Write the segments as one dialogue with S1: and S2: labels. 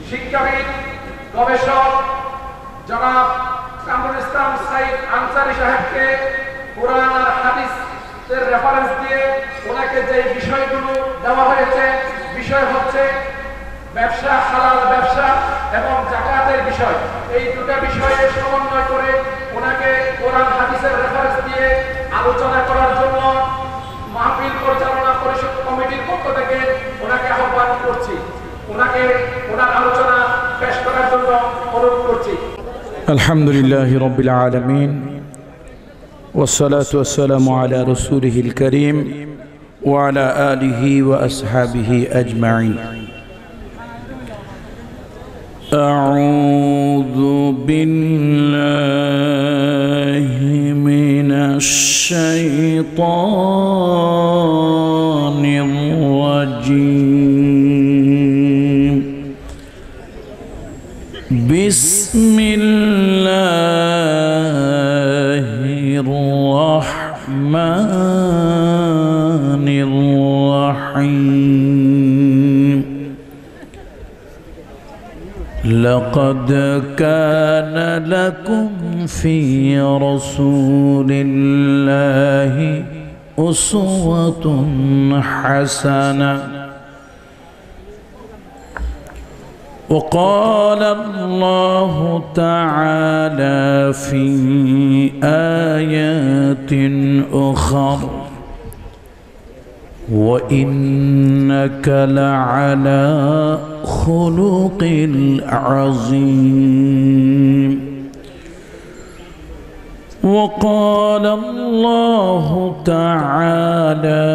S1: শিক্ষাবিদ গবেষক জনাব কামরুল ইসলাম সাইদ আনসারী সাহেবকে কোরআন আর হাদিসের রেফারেন্স দিয়ে ওনাকে যে বিষয়গুলো দেওয়া হয়েছে, বিষয় হচ্ছে ব্যবসা, হালাল ব্যবসা এবং যাকাতের বিষয়। এই দুটো বিষয়ে সমন্বয় করে ওনাকে কোরআন হাদিসের রেফারেন্স দিয়ে আলোচনা করার জন্য মাহফিল পরিচালনা পরিষদ কমিটির পক্ষ থেকে ওনাকে আহ্বান করছি। ওনাকে ওনার আলোচনা পেশ করার জন্য অনুরোধ করছি।
S2: আলহামদুলিল্লাহ রাব্বিল আলামিন والصلاة والسلام على رسوله الكريم وعلى آله وأصحابه أجمعين. أعوذ بالله من الشيطان الرجيم. بسم الله الرحمن الرحيم. لقد كان لكم في رسول الله أسوة حسنة. وقال الله تعالى في آيات أخر: وإنك لعلى خلق عظيم. وقال الله تعالى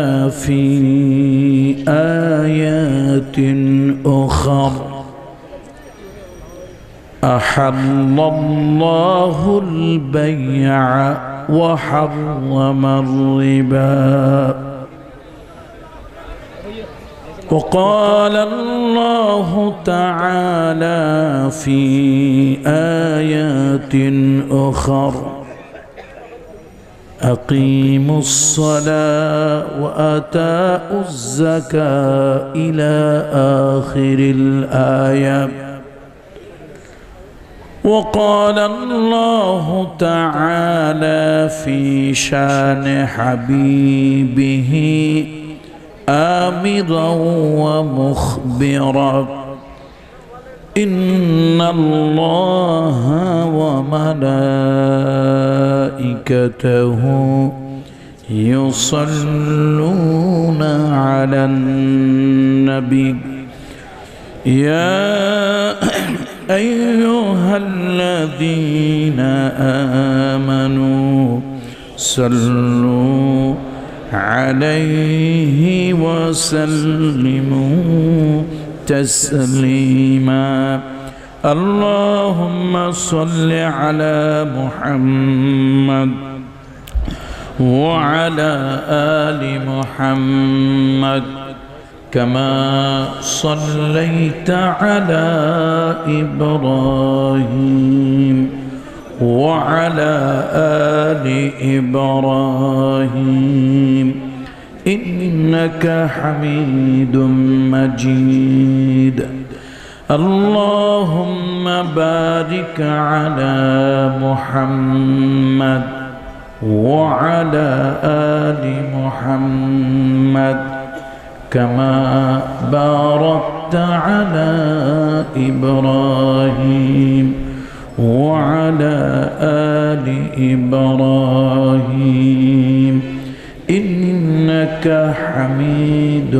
S2: في آيات أخر: أحل الله البيع وحرم الربا. وقال الله تعالى في آيات أخر: أقيموا الصلاة وآتوا الزكاة إلى آخر الآية. وقال الله تعالى في شان حبيبه آمرا ومخبرا: إن الله وملائكته يصلون على النبي يا أيها الذين آمنوا صلوا عليه وسلموا تسليما. اللهم صل على محمد وعلى آل محمد كما صليت على إبراهيم وعلى آل إبراهيم إنك حميد مجيد. اللهم بارك على محمد وعلى آل محمد كما باركت على إبراهيم وعلى آل إبراهيم إنك حميد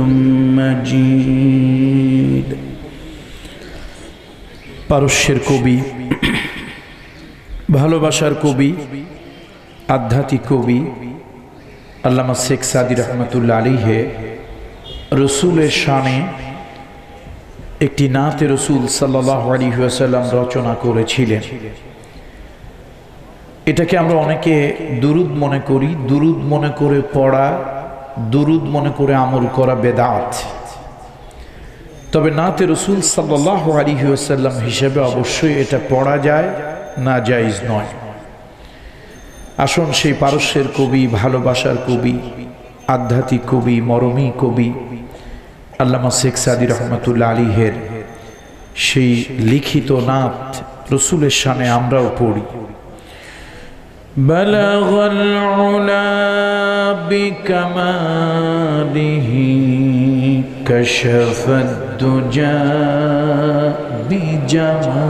S2: مجيد. পারস্যের কবি, ভালোবাসার কবি, আধ্যাত্মিক কবি আল্লামা শেখ সাদি রহমতুল্লাহ আলাইহি রসুলের শানে একটি নাতে রসুল সাল্লাল্লাহু আলাইহি ওয়াসাল্লাম রচনা করেছিলেন। এটাকে আমরা অনেকে দুরুদ মনে করি। দুরুদ মনে করে পড়া, দুরুদ মনে করে আমল করা বেদাত। তবে নাতে রসুল সাল্লাল্লাহু আলাইহি ওয়াসাল্লাম হিসেবে অবশ্যই এটা পড়া যায়, না জায়েজ নয়। আসুন সেই পারস্যের কবি, ভালোবাসার কবি, আধ্যাত্মিক কবি, মরমী কবি আল্লামা শেখ সাদি রহমতুল্লাহ আলাইহির সেই লিখিত নাত রসুলের শানে আমরাও পড়ি। বালাগাল উলা বিকামালিহি কাশাফাদ দুজা বিজামালিহি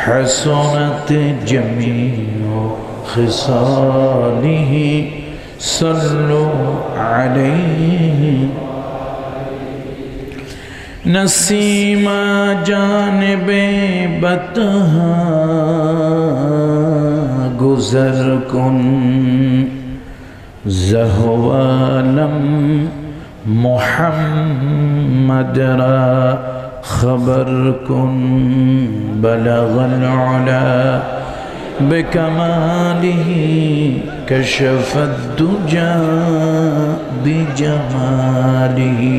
S2: হাসানাত জামিউ খিসালিহি সাল্লু আলাইহি नसीमा जानबे बतहा गुजर कुन ज़हवालम मुहम्मद रा खबर कुन बलगल उला बिकमालिही कशफद दुजा बिजमालिही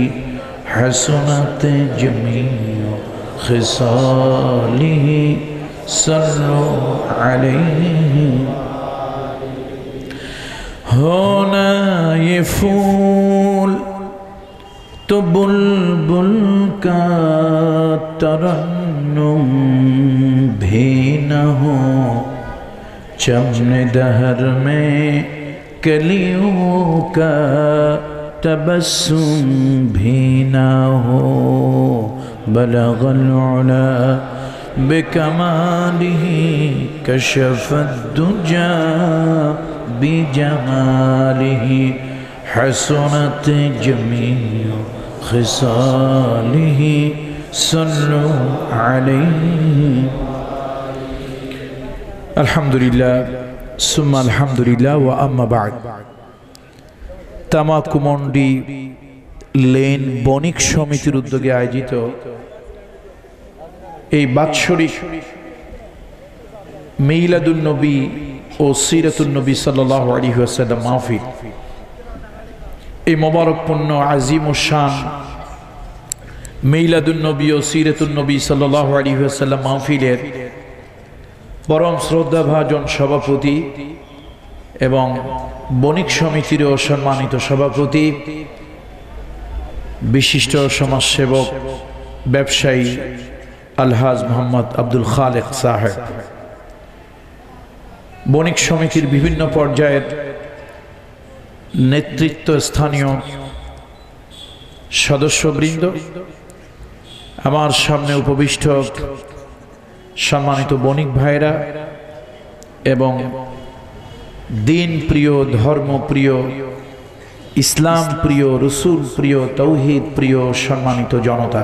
S2: हसनत जमीउ खिसालिही सल्लु अलैहि। होना ये फूल तो बुलबुल का तरन्नुम भी न हो, चमन दहर में कलियों का तबस्सुम भी न हो, बलगल उला बिकमालिही कशफद दुजा बिजमालिही हसनत जमीउ खिसालिही सल्लु अलैहि। अल्हम्दुलिल्लाह सुम्मा अल्हम्दुलिल्लाह व अम्मा बाद। তামাকুমন্ডি লেন বণিক সমিতির উদ্যোগে আয়োজিত এই বাৎসরিক মিলাদুন নবী ও সিরাতুন নবী সাল্লাল্লাহু আলাইহি ওয়াসাল্লাম মাহফিল, এই মোবারকপূর্ণ আজিম ও শান মিলাদুন নবী ও সিরাতুন নবী সাল্লাল্লাহু আলাইহি ওয়াসাল্লাম মাহফিলের পরম শ্রদ্ধাভাজন সভাপতি এবং বণিক সমিতির সম্মানিত সভাপতি, বিশিষ্ট সমাজসেবক ব্যবসায়ী আলহাজ মোহাম্মদ আব্দুল খালেক সাহেব, বণিক সমিতির বিভিন্ন পর্যায়ের নেতৃত্ব স্থানীয় সদস্যবৃন্দ, আমার সামনে উপবিষ্ট সম্মানিত বণিক ভাইরা এবং দিন প্রিয়, ধর্ম প্রিয়, ইসলাম প্রিয়, রসুল প্রিয়, তৌহিদ প্রিয় সম্মানিত জনতা,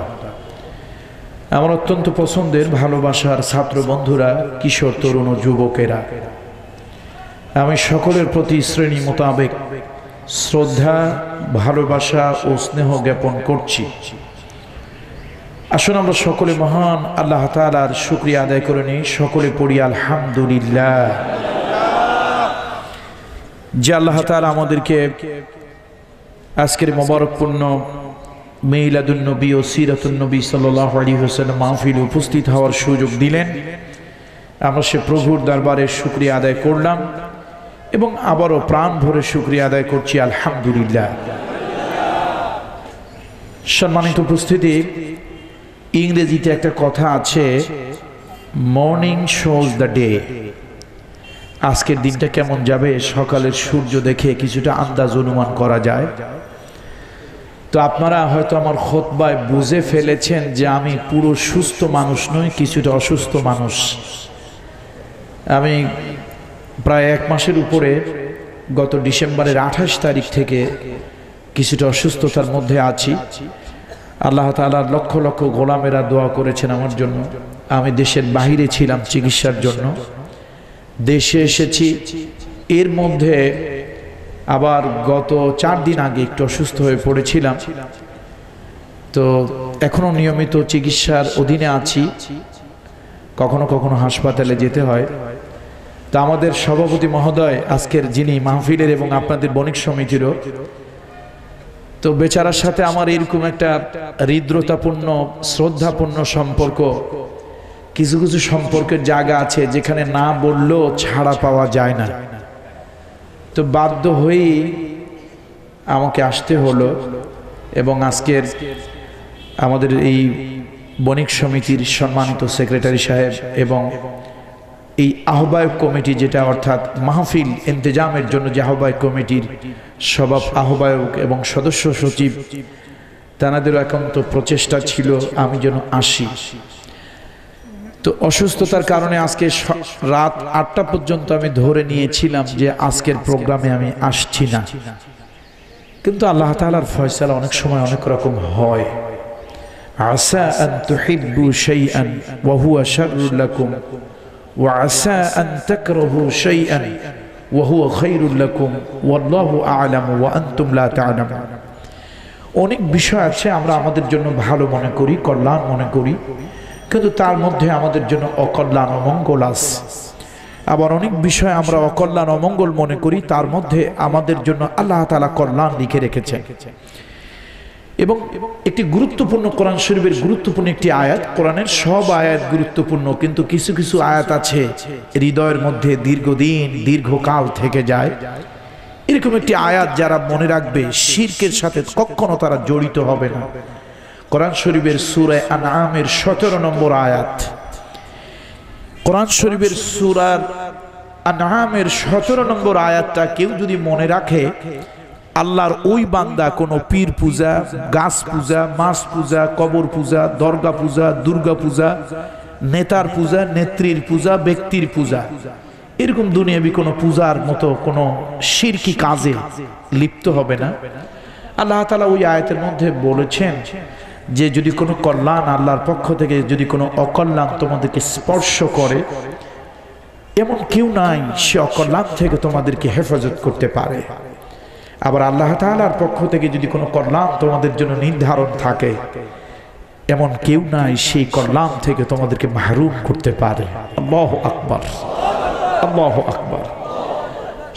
S2: আমার অত্যন্ত পছন্দের ভালোবাসার ছাত্র বন্ধুরা, কিশোর তরুণ ও যুবকেরা, আমি সকলের প্রতি শ্রেণী মোতাবেক শ্রদ্ধা, ভালোবাসা ও স্নেহ জ্ঞাপন করছি। আসুন আমরা সকলে মহান আল্লাহ তাআলার শুকরিয়া আদায় করে নিই। সকলে পড়ি আলহামদুলিল্লাহ। যে আল্লাহ তাআলা আমাদেরকে আজকের মোবারকপূর্ণ মিলাদুন নবী ও সিরাতুন নবী সাল্লাল্লাহু আলাইহি ওয়াসাল্লাম মাহফিলে উপস্থিত হওয়ার সুযোগ দিলেন, আমরা সে প্রভুর দরবারে শুকরিয়া আদায় করলাম এবং আবারও প্রাণ ভরে শুকরিয়া আদায় করছি আলহামদুলিল্লাহ। সম্মানিত উপস্থিতি, ইংরেজিতে একটা কথা আছে, মর্নিং শোজ দ্য ডে। আজকের দিনটা কেমন যাবে সকালের সূর্য দেখে কিছুটা আন্দাজ অনুমান করা যায়। তো আপনারা হয়তো আমার খুতবায় বুঝে ফেলেছেন যে আমি পুরো সুস্থ মানুষ নই, কিছুটা অসুস্থ মানুষ। আমি প্রায় এক মাসের উপরে, গত ডিসেম্বরের 28 তারিখ থেকে কিছুটা অসুস্থতার মধ্যে আছি। আল্লাহ তাআলার লক্ষ লক্ষ গোলামেরা দোয়া করেছেন আমার জন্য। আমি দেশের বাইরে ছিলাম চিকিৎসার জন্য, দেশে এসেছি। এর মধ্যে আবার গত 4 দিন আগে একটু অসুস্থ হয়ে পড়েছিলাম। তো এখনো নিয়মিত চিকিৎসার অধীনে আছি, কখনো কখনো হাসপাতালে যেতে হয়। তা আমাদের সভাপতি মহোদয় আজকের যিনি মাহফিলের এবং আপনাদের বণিক সমিতিরও, তো বেচারার সাথে আমার এরকম একটা হৃদ্রতাপূর্ণ শ্রদ্ধাপূর্ণ সম্পর্ক। কিছু কিছু সম্পর্কের জায়গা আছে যেখানে না বললেও ছাড়া পাওয়া যায় না। তো বাধ্য হয়েই আমাকে আসতে হলো এবং আজকের আমাদের এই বণিক সমিতির সম্মানিত সেক্রেটারি সাহেব এবং এই আহ্বায়ক কমিটি, যেটা অর্থাৎ মাহফিল ইন্তেজামের জন্য যে আহ্বায়ক কমিটির সব আহ্বায়ক এবং সদস্য সচিব, তানাদেরও একান্ত প্রচেষ্টা ছিল আমি যেন আসি। তো অসুস্থতার কারণে আজকে রাত 8টা পর্যন্ত আমি ধরে নিয়েছিলাম যে আজকের প্রোগ্রামে আমি আসছি না, কিন্তু আল্লাহ তাআলার ফয়সালা অনেক সময় অনেক রকম হয়। আসা আন তুহিব্বু শাইআন ওয়া হুয়া শাররুল লাকুম ওয়া আসা আন তাকরাহু শাইআন ওয়া হুয়া খায়রুল লাকুম ওয়াল্লাহু আ'লামু ওয়া আনতুম লা তা'লামুন। অনেক বিষয় আছে আমরা আমাদের জন্য ভালো মনে করি, কল্যাণ মনে করি, কিন্তু তার মধ্যে আমাদের জন্য অকল্যাণ অমঙ্গল আছে। আবার অনেক বিষয় আমরা অকল্যাণ অমঙ্গল মনে করি, তার মধ্যে আমাদের জন্য আল্লাহ তাআলা কল্যাণ লিখে রেখেছেন। এবং একটি গুরুত্বপূর্ণ কোরআন শরীফের গুরুত্বপূর্ণ একটি আয়াত, কোরআনের সব আয়াত গুরুত্বপূর্ণ, কিন্তু কিছু কিছু আয়াত আছে হৃদয়ের মধ্যে দীর্ঘদিন দীর্ঘকাল থেকে যায়। এরকম একটি আয়াত যারা মনে রাখবে শিরকের সাথে কখনো তারা জড়িত হবে না। কোরআন শরীফের সূরা আনআমের 17 নম্বর আয়াত। কোরআন শরীফের সূরা আনআমের 17 নম্বর আয়াতটা কেউ যদি মনে রাখে, আল্লাহর ওই বান্দা কোনো পীর পূজা, গাছ পূজা, মাছ পূজা, কবর পূজা, দরগা পূজা, দুর্গা পূজা, নেতার পূজা, নেত্রীর পূজা, ব্যক্তির পূজা, এরকম দুনিয়াবি কোনো পূজার মতো কোনো শিরকি কাজে লিপ্ত হবে না। আল্লাহ তাআলা ওই আয়াতের মধ্যে বলেছেন যে যদি কোনো কল্যাণ আল্লাহর পক্ষ থেকে, যদি কোনো অকল্যাণ তোমাদেরকে স্পর্শ করে, এমন কেউ নাই সে অকল্যাণ থেকে তোমাদেরকে হেফাজত করতে পারে। আবার আল্লাহ তাআলার পক্ষ থেকে যদি কোনো কল্যাণ তোমাদের জন্য নির্ধারণ থাকে, এমন কেউ নাই সেই কল্যাণ থেকে তোমাদেরকে মাহরুম করতে পারে। আল্লাহু আকবার, আল্লাহু আকবার।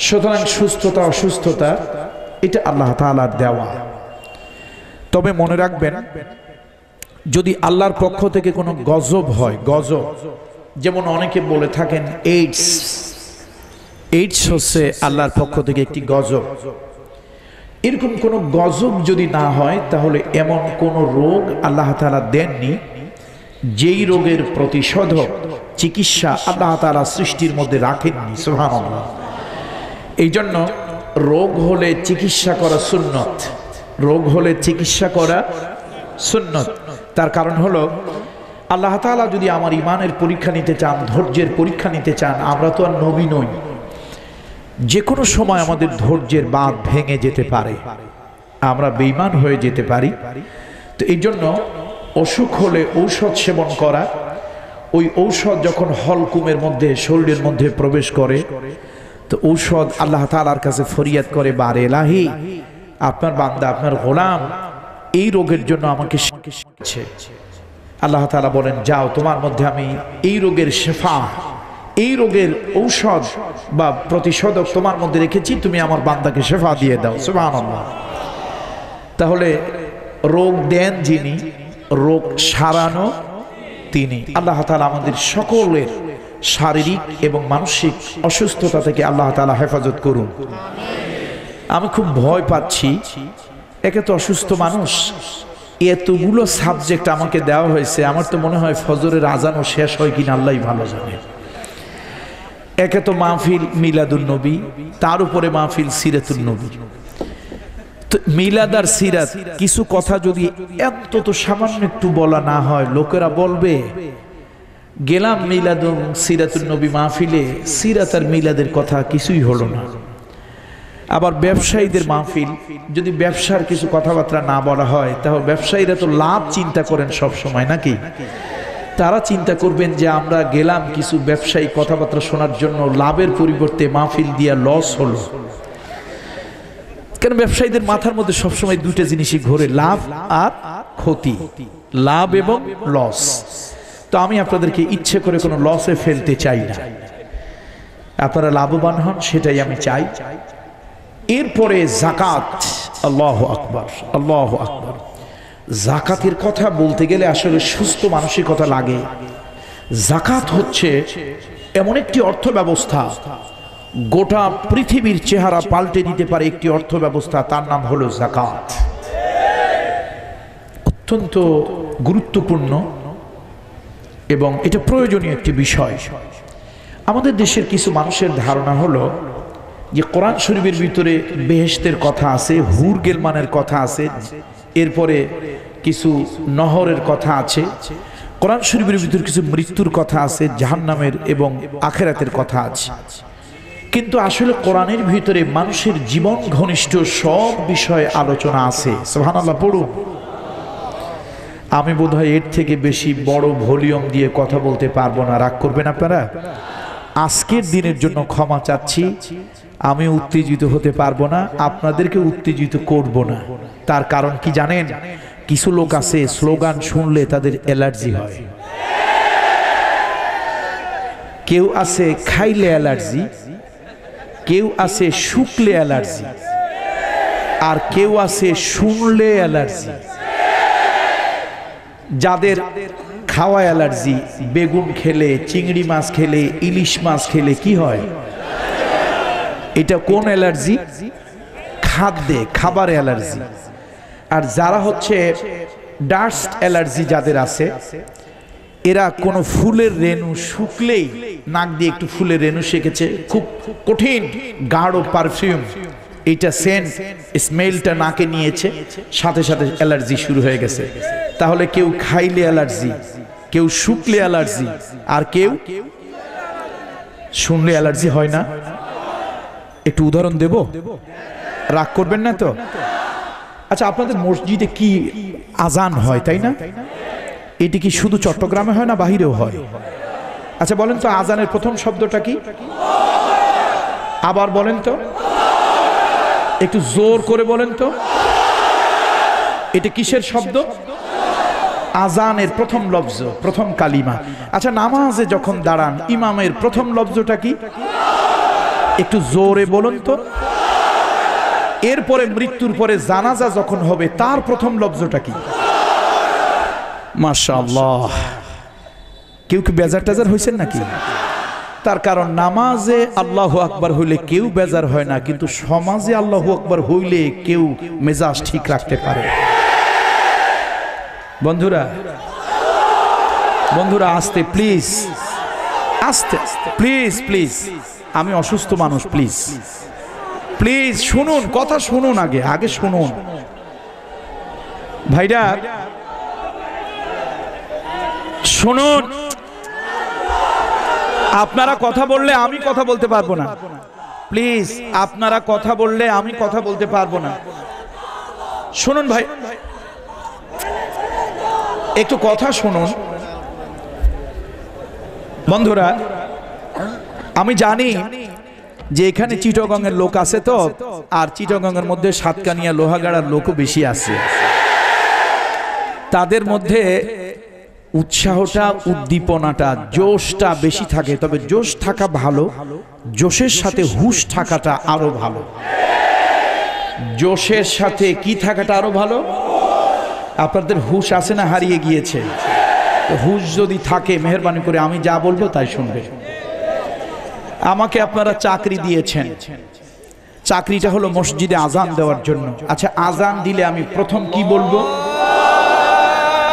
S2: সুতরাং সুস্থতা অসুস্থতা এটা আল্লাহ তাআলার দেওয়া। তবে মনে রাখবেন, যদি আল্লাহর পক্ষ থেকে কোনো গজব হয়, গজব যেমন অনেকে বলে থাকেন এইডস, এইডস হচ্ছে আল্লাহর পক্ষ থেকে একটি গজব। এরকম কোনো গজব যদি না হয়, তাহলে এমন কোন রোগ আল্লাহ তাআলা দেননি যেই রোগের প্রতিষেধক চিকিৎসা আল্লাহ তাআলা সৃষ্টির মধ্যে রাখেননি। সুবহানাল্লাহ। এই জন্য রোগ হলে চিকিৎসা করা সুন্নত, রোগ হলে চিকিৎসা করা সুন্নত। তার কারণ হলো আল্লাহ তাআলা যদি আমার ইমানের পরীক্ষা নিতে চান, ধৈর্যের পরীক্ষা নিতে চান, আমরা তো আর নবী নই, যে কোনো সময় আমাদের ধৈর্যের বাঁধ ভেঙে যেতে পারে, আমরা বেঈমান হয়ে যেতে পারি। তো এই জন্য অসুখ হলে ঔষধ সেবন করা, ওই ঔষধ যখন হলকুমের মধ্যে, শরীরের মধ্যে প্রবেশ করে, তো ঔষধ আল্লাহ তাআলার কাছে ফরিয়াদ করে, বারে ইলাহি, আপনার বান্দা, আপনার গোলাম এই রোগের জন্য আমাকে শিখেছে। আল্লাহ তাআলা বলেন, যাও, তোমার মধ্যে আমি এই রোগের শেফা, এই রোগের ঔষধ বা প্রতিষেধক তোমার মধ্যে রেখেছি, তুমি আমার বান্দাকে শেফা দিয়ে দাও। সুবহানাল্লাহ। তাহলে রোগ দেন যিনি, রোগ সারানো তিনি। আল্লাহ তাআলা আমাদের সকলের শারীরিক এবং মানসিক অসুস্থতা থেকে আল্লাহ তাআলা হেফাজত করুন। আমি খুব ভয় পাচ্ছি, একে তো অসুস্থ মানুষ, এতগুলো সাবজেক্ট আমাকে দেওয়া হয়েছে, আমার তো মনে হয় ফজরের আজানও শেষ হয় কিনা আল্লাহই ভালো জানে। একে তো মাহফিল মিলাদুন নবী, তার উপরে মাহফিল সিরাতুন নবী। তো মিলাদ আর সিরাত, কিছু কথা যদি অন্তত সামান্য একটু বলা না হয়, লোকেরা বলবে গেলাম মিলাদুন সিরাতুন নবী মাহফিলে, সিরাত আর মিলাদের কথা কিছুই হলো না। আবার ব্যবসায়ীদের মাহফিল, যদি ব্যবসার কিছু কথাবার্তা না বলা হয়, তাহলে ব্যবসায়ীরা তো লাভ চিন্তা করেন সব সময়, নাকি? তারা চিন্তা করবেন যে আমরা গেলাম কিছু ব্যবসায়ী কথাবার্তা শোনার জন্য, লাভের পরিবর্তে মাহফিল দিয়া লস হলো। কেন ব্যবসায়ীদের মাথার মধ্যে সবসময় দুটো জিনিসই ঘোরে, লাভ আর ক্ষতি, লাভ এবং লস। তো আমি আপনাদেরকে ইচ্ছে করে কোনো লসে ফেলতে চাই না, আপনারা লাভবান হন সেটাই আমি চাই। এরপরে যাকাত, আল্লাহু আকবার, আল্লাহু আকবার। যাকাতের কথা বলতে গেলে আসলে সুস্থ মানসিকতা লাগে। যাকাত হচ্ছে এমন একটি অর্থ ব্যবস্থা, গোটা পৃথিবীর চেহারা পাল্টে দিতে পারে একটি অর্থ ব্যবস্থা, তার নাম হলো যাকাত। অত্যন্ত গুরুত্বপূর্ণ এবং এটা প্রয়োজনীয় একটি বিষয়। আমাদের দেশের কিছু মানুষের ধারণা হলো যে কোরআন শরীফের ভিতরে বেহেশতের কথা আছে, হুর গেলমানের কথা আছে, এরপরে কিছু নহরের কথা আছে, কোরআন শরীফের ভিতরে কিছু মৃত্যুর কথা আছে, জাহান্নামের এবং আখিরাতের কথা আছে। কিন্তু আসলে কোরআনের ভিতরে মানুষের জীবন ঘনিষ্ঠ সব বিষয়ে আলোচনা আছে। সুবহানাল্লাহ পড়ুন। আমি বোধহয় এর থেকে বেশি বড় ভলিউম দিয়ে কথা বলতে পারবো না, রাগ করবেন আপনারা। আজকের দিনের জন্য ক্ষমা চাচ্ছি, আমি উত্তেজিত হতে পারবো না, আপনাদেরকে উত্তেজিত করব না। তার কারণ কি জানেন? কিছু লোক আছে স্লোগান শুনলে তাদের অ্যালার্জি হয়, কেউ আছে খাইলে অ্যালার্জি, কেউ আছে শুকলে অ্যালার্জি, আর কেউ আছে শুনলে অ্যালার্জি। যাদের খাওয়া অ্যালার্জি, বেগুন খেলে, চিংড়ি মাছ খেলে, ইলিশ মাছ খেলে কি হয়? এটা কোন অ্যালার্জি? খাদ্যে, খাবার অ্যালার্জি। আর যারা হচ্ছে ডাস্ট অ্যালার্জি যাদের আছে, এরা কোনো ফুলের রেণু শুকলেই, নাক দিয়ে একটু ফুলের রেণু সেকেছে, খুব কঠিন গাঢ় পারফিউম, এইটা সেন্ট স্মেলটা নাকে নিয়েছে, সাথে সাথে অ্যালার্জি শুরু হয়ে গেছে। তাহলে কেউ খাইলে অ্যালার্জি, কেউ শুকলে অ্যালার্জি, আর কেউ শুনলে অ্যালার্জি হয় না। একটু উদাহরণ দেব, রাগ করবেন না তো? আচ্ছা, আপনাদের মসজিদে কি আজান হয় তাই না? এটি কি শুধু চট্টগ্রামে হয় না বাহিরেও হয়? আচ্ছা বলেন তো, আজানের প্রথম শব্দটা কি? আবার বলেন তো, একটু জোর করে বলেন তো, এটা কিসের শব্দ? আজানের প্রথম লফজ, প্রথম কালিমা। আচ্ছা, নামাজে যখন দাঁড়ান ইমামের প্রথম লফজটা কি? একটু জোরে বলুন তো। এরপরে মৃত্যুর পরে জানাজা যখন হবে তার প্রথম লফজটা কি? মাশাআল্লাহ। কেউ কি বেজার টেজার হয়েছেন নাকি? তার কারণ নামাজে আল্লাহু আকবার হইলে কেউ বেজার হয় না, কিন্তু সমাজে আল্লাহু আকবার হইলে কেউ মেজাজ ঠিক রাখতে পারে। বন্ধুরা, বন্ধুরা আস্তে প্লিজ, আস্তে প্লিজ, প্লিজ। আমি অসুস্থ মানুষ, প্লিজ প্লিজ শুনুন, কথা শুনুন, আগে শুনুন ভাইরা, শুনুন। আপনারা কথা বললে আমি কথা বলতে পারবো না, প্লিজ। আপনারা কথা বললে আমি কথা বলতে পারবো না। শুনুন ভাই, একটু কথা শুনুন। বন্ধুরা, আমি জানি যে এখানে চিটাগংয়ের লোক আছে তো, আর চিটাগংয়ের মধ্যে সাতকানিয়া লোহাগাড়ার লোকও বেশি আছে। তাদের মধ্যে উৎসাহটা, উদ্দীপনাটা, জোশটা বেশি থাকে। তবে জোশ থাকা ভালো, জোশের সাথে হুশ থাকাটা আরো ভালো। জোশের সাথে কি থাকাটা আরো ভালো? আপনাদের হুশ আছে না হারিয়ে গিয়েছে? হুশ যদি থাকে মেহেরবানি করে আমি যা বলবো তাই শুনবে। আমাকে আপনারা চাকরি দিয়েছেন, চাকরিটা হলো মসজিদে আজান দেওয়ার জন্য। আচ্ছা, আজান দিলে আমি প্রথম কি বলবো?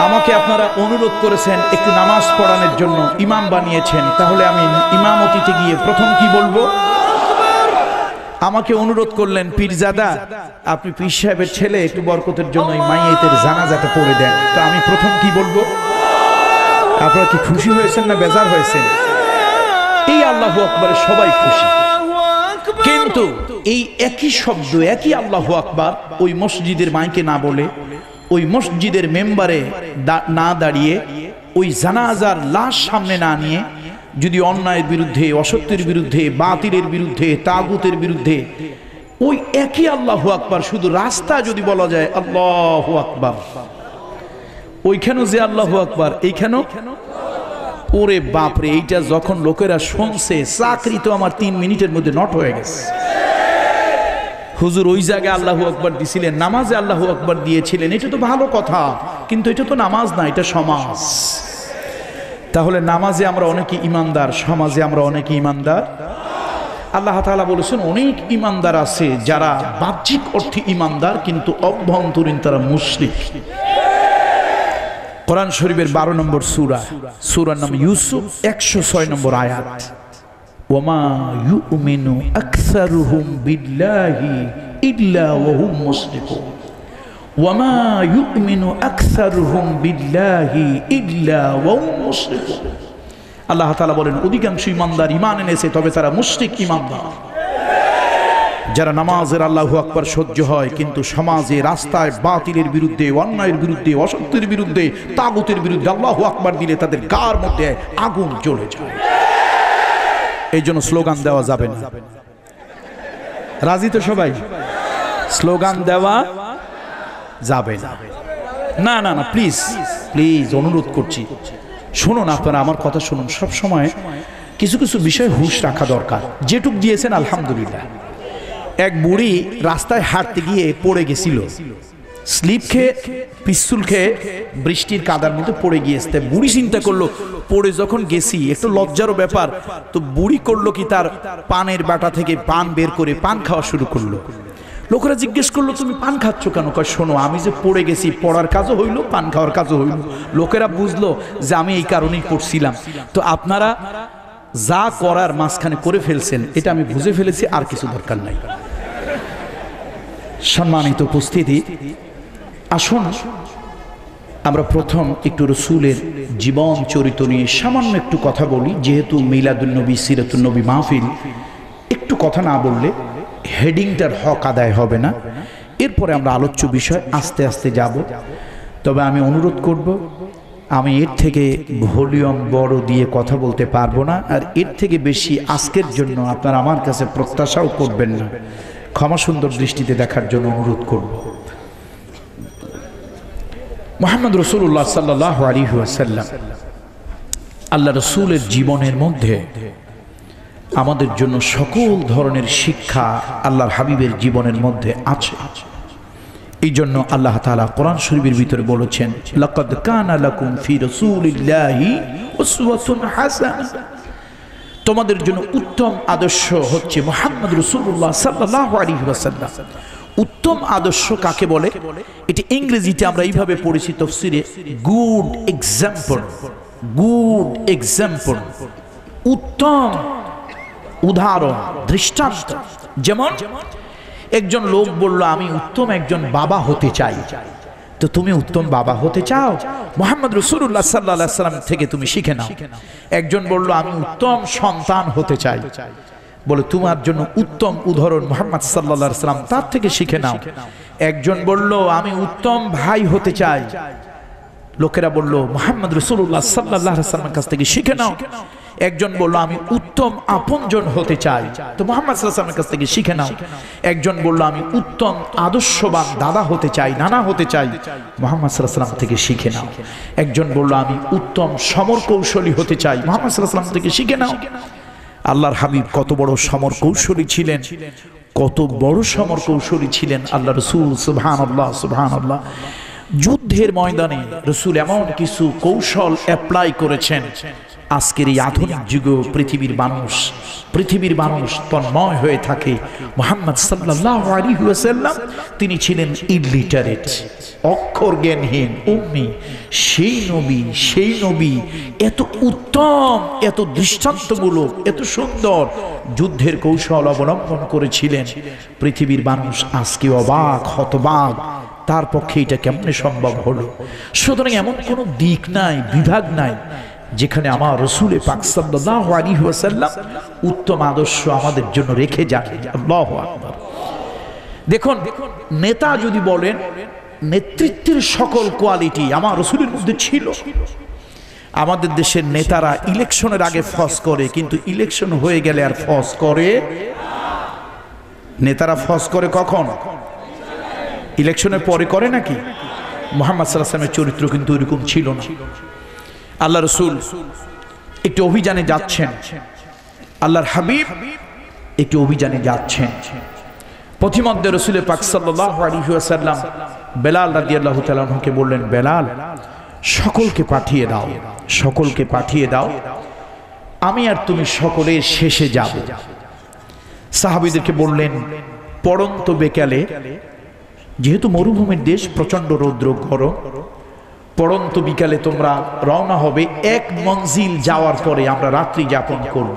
S2: আমাকে আপনারা অনুরোধ করেছেন একটু নামাজ পড়ানোর জন্য, ইমাম বানিয়েছেন, তাহলে আমি ইমামতিতে গিয়ে প্রথম কি বলবো? আমাকে অনুরোধ করলেন পীরজাদা আপনি পীর সাহেবের ছেলে, একটু বরকতের জন্য এই মাইয়াতের জানাজাটা পড়ে দেন, তো আমি প্রথম কি বলবো? আপনারা কি খুশি হয়েছেন না বেজার হয়েছেন? এই আল্লাহু আকবারে সবাই খুশি, কিন্তু এই একই শব্দ, একই আল্লাহু আকবার ওই মসজিদের মাইকে না বলে, ওই মসজিদের মেম্বারে না দাঁড়িয়ে, ওই জানাজার লাশ সামনে না নিয়ে, যদি অন্যায়ের বিরুদ্ধে, অসত্যের বিরুদ্ধে, বাতিলের বিরুদ্ধে, তাগুতের বিরুদ্ধে ওই একই আল্লাহু আকবার শুধু রাস্তা যদি বলা যায় আল্লাহু আকবার, ওইখানেও যে আল্লাহু আকবার, এইখানেও, ওরে বাপরে, এইটা যখন লোকেরা শুনছে, চাকরি তো আমার 3 মিনিটের মধ্যে নট হয়ে গেছে। হুজুর ওই জায়গায় আল্লাহু আকবার দিছিলেন, নামাজে আল্লাহু আকবার দিয়েছিলেন, এটা তো ভালো কথা, কিন্তু এটা তো নামাজ না, এটা সমাজ। তাহলে নামাজে আমরা অনেকে ইমানদার, সমাজে আমরা অনেকে ইমানদার। আল্লাহ তাআলা বলেছেন অনেক ইমানদার আছে যারা বাহ্যিক অর্থে ইমানদার, কিন্তু অভ্যন্তরীণ তারা মুশরিক। কোরআন শরীফের 12 নম্বর সূরা, সূরার নাম ইউসুফ, 106 নম্বর আয়াত। ওয়ামা ইউমিনু আকসারুহুম বিল্লাহি ইল্লা ওয়া হুম মুশরিকুন। ওয়ামা ইউমিনু আকসারুহুম বিল্লাহি ইল্লা ওয়া হুম মুশরিকুন। আল্লাহ তাআলা বলেন, অধিকাংশ ঈমানদার ঈমান এনেছে, তবে তারা মুশরিক ঈমানদার। যারা নামাজের আল্লাহু আকবার সহ্য হয়, কিন্তু সমাজে রাস্তায় বাতিলের বিরুদ্ধে, অন্যায়ের বিরুদ্ধে, অসত্যের বিরুদ্ধে, তাগুতের বিরুদ্ধে আল্লাহু আকবার দিলে তাদের গার মধ্যে আগুন জ্বলে যায়। এই জন্য স্লোগান দেওয়া যাবে না। রাজি তো সবাই? স্লোগান দেওয়া যাবে না। না না না, প্লিজ প্লিজ অনুরোধ করছি, শুনুন, আপনারা আমার কথা শুনুন। সব সময় কিছু কিছু বিষয় হুঁশ রাখা দরকার। যেটুক দিয়েছেন আলহামদুলিল্লাহ। এক বুড়ি রাস্তায় হাঁটতে গিয়ে পড়ে গেছিল, স্লিপ খেয়ে, পিস্তুল খেয়ে বৃষ্টির কাদার মধ্যে পড়ে গিয়েছে। বুড়ি চিন্তা করলো, পড়ে যখন গেছি একটু লজ্জারও ব্যাপার, তো বুড়ি করলো কি, তার পানের বাটা থেকে পান বের করে পান খাওয়া শুরু করলো। লোকেরা জিজ্ঞেস করলো, তুমি পান খাচ্ছ কেন? কয়, শোনো, আমি যে পড়ে গেছি, পড়ার কাজও হইলো, পান খাওয়ার কাজও হইলো। লোকেরা বুঝলো যে আমি এই কারণেই পড়ছিলাম। তো আপনারা যা করার মাঝখানে করে ফেলছেন, এটা আমি বুঝে ফেলেছি, আর কিছু দরকার নাই। সম্মানিত উপস্থিতি, আসুন আমরা প্রথম একটু রসুলের জীবন চরিত্র নিয়ে সামান্য একটু কথা বলি। যেহেতু মিলাদুন নবী, সিরাতুন নবী মাহফিল, একটু কথা না বললে হেডিংটার হক আদায় হবে না। এরপরে আমরা আলোচ্য বিষয় আস্তে আস্তে যাব। তবে আমি অনুরোধ করব, আমি এর থেকে ভলিউম বড় দিয়ে কথা বলতে পারবো না, আর এর থেকে বেশি আজকের জন্য আপনারা আমার কাছে প্রত্যাশাও করবেন না। ক্ষমা সুন্দর দৃষ্টিতে দেখার জন্য অনুরোধ করব। মুহাম্মদ রাসূলুল্লাহ সাল্লাল্লাহু আলাইহি ওয়াসাল্লাম, আল্লাহ রাসূলের জীবনের মধ্যে আমাদের জন্য সকল ধরনের শিক্ষা আল্লাহর হাবিবের জীবনের মধ্যে আছে। এই জন্য আল্লাহ তাআলা কোরআন শরীফের ভিতরে বলেছেন, লাকাদ কানা লাকুম ফি রাসূলিল্লাহি উসওয়াতুন হাসানাহ। তোমাদের জন্য উত্তম আদর্শ হচ্ছে মুহাম্মদ রাসূলুল্লাহ সাল্লাল্লাহু আলাইহি ওয়াসাল্লাম। উত্তম আদর্শ কাকে বলে? এটি ইংরেজিতে আমরা এইভাবে পড়েছি তাফসীরে, গুড এক্সাম্পল। গুড এক্সাম্পল, উত্তম উদাহরণ, দৃষ্টান্ত। যেমন একজন লোক বলল, আমি উত্তম একজন বাবা হতে চাই। তো তুমি উত্তম বাবা হতে চাও, মুহাম্মদ রাসূলুল্লাহ সাল্লাল্লাহু আলাইহি ওয়াসাল্লাম থেকে তুমি শিখে নাও। একজন বলল, আমি উত্তম সন্তান হতে চাই, বলে তোমার জন্য উত্তম উদাহরণ মুহাম্মদ সাল্লাল্লাহু আলাইহি ওয়াসাল্লাম, তার থেকে শিখে নাও। একজন বলল, আমি উত্তম ভাই হতে চাই, লোকেরা বলল মুহাম্মদ রাসূলুল্লাহ সাল্লাল্লাহু আলাইহি ওয়াসাল্লামের কাছ থেকে শিখে নাও। একজন বলল, আমি উত্তম আপনজন হতে চাই, তো মুহাম্মদ সাল্লাল্লাহু আলাইহি ওয়াসাল্লামের কাছ থেকে শিখে নাও। একজন বলল, আমি উত্তম আদর্শবান দাদা হতে চাই, নানা হতে চাই, মুহাম্মদ সাল্লাল্লাহু আলাইহি ওয়াসাল্লাম থেকে শিখে নাও। একজন বলল, আমি উত্তম সমর কৌশলী হতে চাই, মুহাম্মদ সাল্লাল্লাহু আলাইহি ওয়াসাল্লাম থেকে শিখে নাও। আল্লাহর হাবিব কত বড় সমর কৌশলী ছিলেন, কত বড় সমর কৌশলী ছিলেন আল্লাহ রাসূল। সুবহানাল্লাহ, সুবহানাল্লাহ। যুদ্ধের ময়দানে রাসূল এমন কিছু কৌশল অ্যাপ্লাই করেছেন, আজকের এই আধুনিক যুগে পৃথিবীর মানুষ তন্ময় হয়ে থাকে। মুহাম্মদ সাল্লাল্লাহু আলাইহি ওয়াসাল্লাম, তিনি ছিলেন ইলিটারেট, অক্ষর জ্ঞানহীন, উম্মি। সেই নবী এত উত্তম, এত দৃষ্টান্তমূলক, এত সুন্দর যুদ্ধের কৌশল অবলম্বন করেছিলেন। পৃথিবীর মানুষ আজকে অবাক, হতবাক, তার পক্ষে এটা কেমনে সম্ভব হলো? সুতরাং এমন কোনো দিক নাই, বিভাগ নাই যেখানে আমার রাসূল পাক সাল্লাল্লাহু আলাইহি ওয়াসাল্লাম উত্তম আদর্শ আমাদের জন্য রেখে যান। আল্লাহু আকবার। দেখুন, নেতা যদি বলেন, নেতৃত্বের সকল কোয়ালিটি আমার রাসূলের মধ্যে ছিল। আমাদের দেশের নেতারা ইলেকশনের আগে ফস করে, কিন্তু ইলেকশন হয়ে গেলে আর ফস করে নেতারা ফস করে কখন? ইলেকশনের পরে করে নাকি? মুহাম্মদ সাল্লাল্লাহু আলাইহি ওয়াসাল্লামের চরিত্র কিন্তু এরকম ছিল না। আল্লাহ রাসূল একটি অভিযানে যাচ্ছেন, আল্লাহর হাবিব একটি অভিযানে যাচ্ছেন। পথিমধ্যে রাসূল পাক সাল্লাল্লাহু আলাইহি ওয়াসাল্লাম বেলাল রাদিয়াল্লাহু তাআলা আনহুকে বললেন, বেলাল, সকলকে পাঠিয়ে দাও, সকলকে পাঠিয়ে দাও, আমি আর তুমি সকলের শেষে যাব। সাহাবীদেরকে বললেন, পড়ন্ত বিকালে, যেহেতু মরুভূমির দেশ, প্রচন্ড রৌদ্র গরম, পড়ন্ত বিকালে তোমরা রওনা হবে, এক মঞ্জিল যাওয়ার পরে আমরা রাত্রি যাপন করব।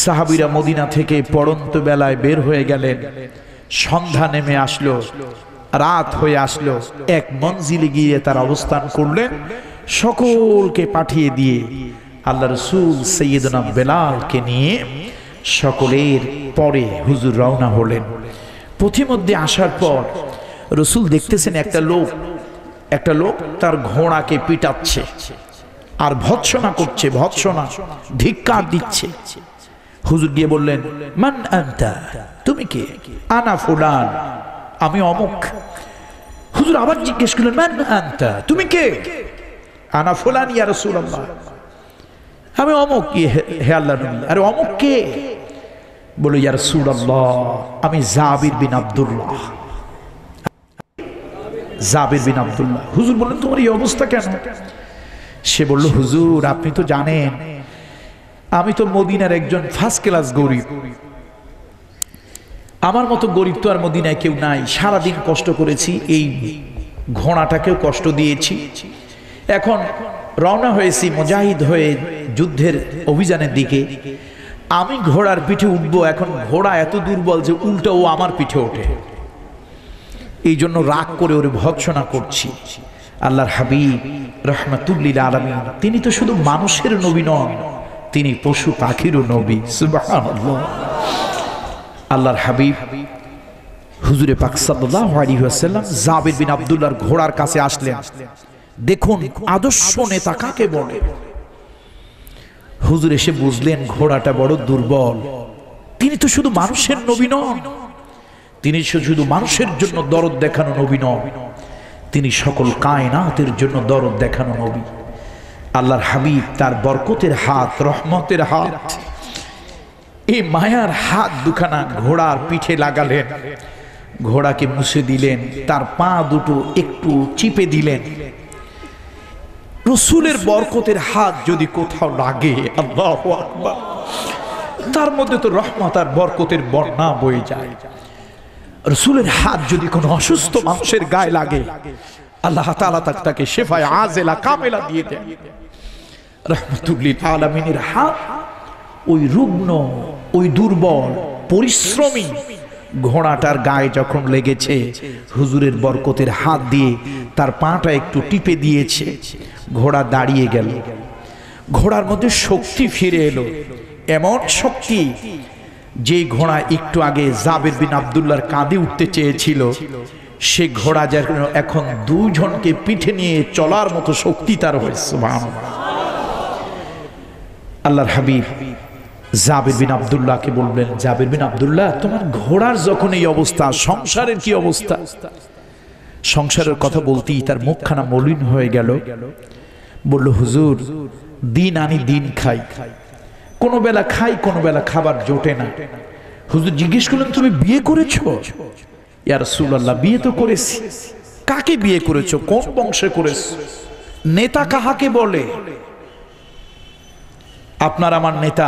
S2: সাহাবীরা মদিনা থেকে পড়ন্ত বেলায় বের হয়ে গেলেন। সন্ধ্যা নেমে আসলো, রাত হয়ে আসলো, এক মঞ্জিলে গিয়ে তার অবস্থান করলেন। সকলকে পাঠিয়ে দিয়ে আল্লাহ রসুল সৈয়দনা বেলালকে নিয়ে সকলের পরে হুজুর রওনা হলেন। পথিমধ্যে আসার পর রসুল দেখতেছেন একটা লোক তার ঘোড়াকে পিটাচ্ছে আর ভৎসনা করছে, ধিক্কার দিচ্ছে। হুজুর গিয়ে বললেন, মান আনতা, তুমি কে? আনা ফুলান, আমি অমুক। হুজুর আবার জিজ্ঞেস করলেন, মান আনতা, তুমি কে? আনা ফুলান ইয়া রাসূলুল্লাহ, আমি অমুক। হে আল্লাহর নবী, আরে অমুক কে? বলে, ইয়া রাসূলুল্লাহ, আমি জাবির বিন আব্দুল্লাহ। জাবির বিন আব্দুল্লাহ। হুজুর বললেন, তোমার এই অবস্থা কেন? সে বলল, হুজুর আপনি তো জানেন আমি তো মদিনার একজন ফার্স্ট ক্লাস গরিব। আমার মতো গরিব তো আর মদিনায় কেউ নাই। সারাদিন কষ্ট করেছি, এই ঘোড়াটাকেও কষ্ট দিয়েছি। এখন রওনা হয়েছি মুজাহিদ হয়ে যুদ্ধের অভিযানের দিকে। আমি ঘোড়ার পিঠে উঠবো, এখন ঘোড়া এত দুর্বল যে উল্টো ও আমার পিঠে ওঠে। এই জন্য রাগ করে ওরে ভৎসনা করছি। আল্লাহর হাবিব রাহমাতুল্লিল আলামিন, তিনি তো শুধু মানুষের নবী নন, তিনি পশু পাখিরও নবী। সুবহানাল্লাহ। আল্লাহর হাবিব হুজুরে পাক সাল্লাল্লাহু আলাইহি ওয়াসাল্লাম জাবির বিন আব্দুল্লাহর ঘোড়ার কাছে আসলেন। দেখুন আদর্শ নেতা কাকে বলে। হুজুর এসে বুঝলেন ঘোড়াটা বড় দুর্বল। তিনি তো শুধু মানুষের নবী নন, তিনি শুধু মানুষের জন্য দরদ দেখানো নবী নন, তিনি সকল কায়নাতের জন্য দরদ দেখানো নবী। আল্লাহর হাবিব তার বরকতের হাত, রহমতের হাত, এই মায়ার হাত দুখানা ঘোড়ার পিঠে লাগালেন, ঘোড়াকে মুছে দিলেন, তার পা দুটো একটু চিপে দিলেন। রসুলের বরকতের হাত যদি কোথাও লাগে, আল্লাহু আকবার, তার মধ্যে তো রহমত আর বরকতের বন্যা বয়ে যায়। রসুলের হাত যদি কোনো অসুস্থ মানুষের গায়ে লাগে, আল্লাহ তাআলা তাকে শিফায়ে আজেলা কামেলা দিয়ে দেন। রাহমাতুল্লিল আলামিনের হাত ওই রুগ্ন, ওই দুর্বল, পরিশ্রমী ঘোড়াটার গায়ে যখন লেগেছে, হুজুরের বরকতের হাত দিয়ে তার পাটা একটু টিপে দিয়েছে, ঘোড়া দাঁড়িয়ে গেল। ঘোড়ার মধ্যে শক্তি ফিরে এলো, এমন শক্তি যে ঘোড়া একটু আগে জাবির বিন আব্দুল্লাহর কাঁধে উঠতে চেয়েছিল, সে ঘোড়া যেন এখন দুজনকে পিঠে নিয়ে চলার মতো শক্তি তার হয়েছে। সুবহানাল্লাহ। আল্লাহর হাবিব জাবির বিন আব্দুল্লাহকে বললেন, জাবির বিন আব্দুল্লাহ, তোমার ঘোড়ার যখন এই অবস্থা, সংসারের কি অবস্থা? সংসারের কথা বলতেই তার মুখখানা মলিন হয়ে গেল। বলল, হুজুর দিন আনি দিন খাই, কোনো বেলা খাই, কোনো বেলা খাবার জোটে না। হুজুর জিজ্ঞেস করলেন, তুমি বিয়ে করেছো? ইয়া রাসূলুল্লাহ, বিয়ে তো করেছি। কাকে বিয়ে করেছো? কোন বংশে করেছো? নেতা কাহাকে বলে? আপনার আমার নেতা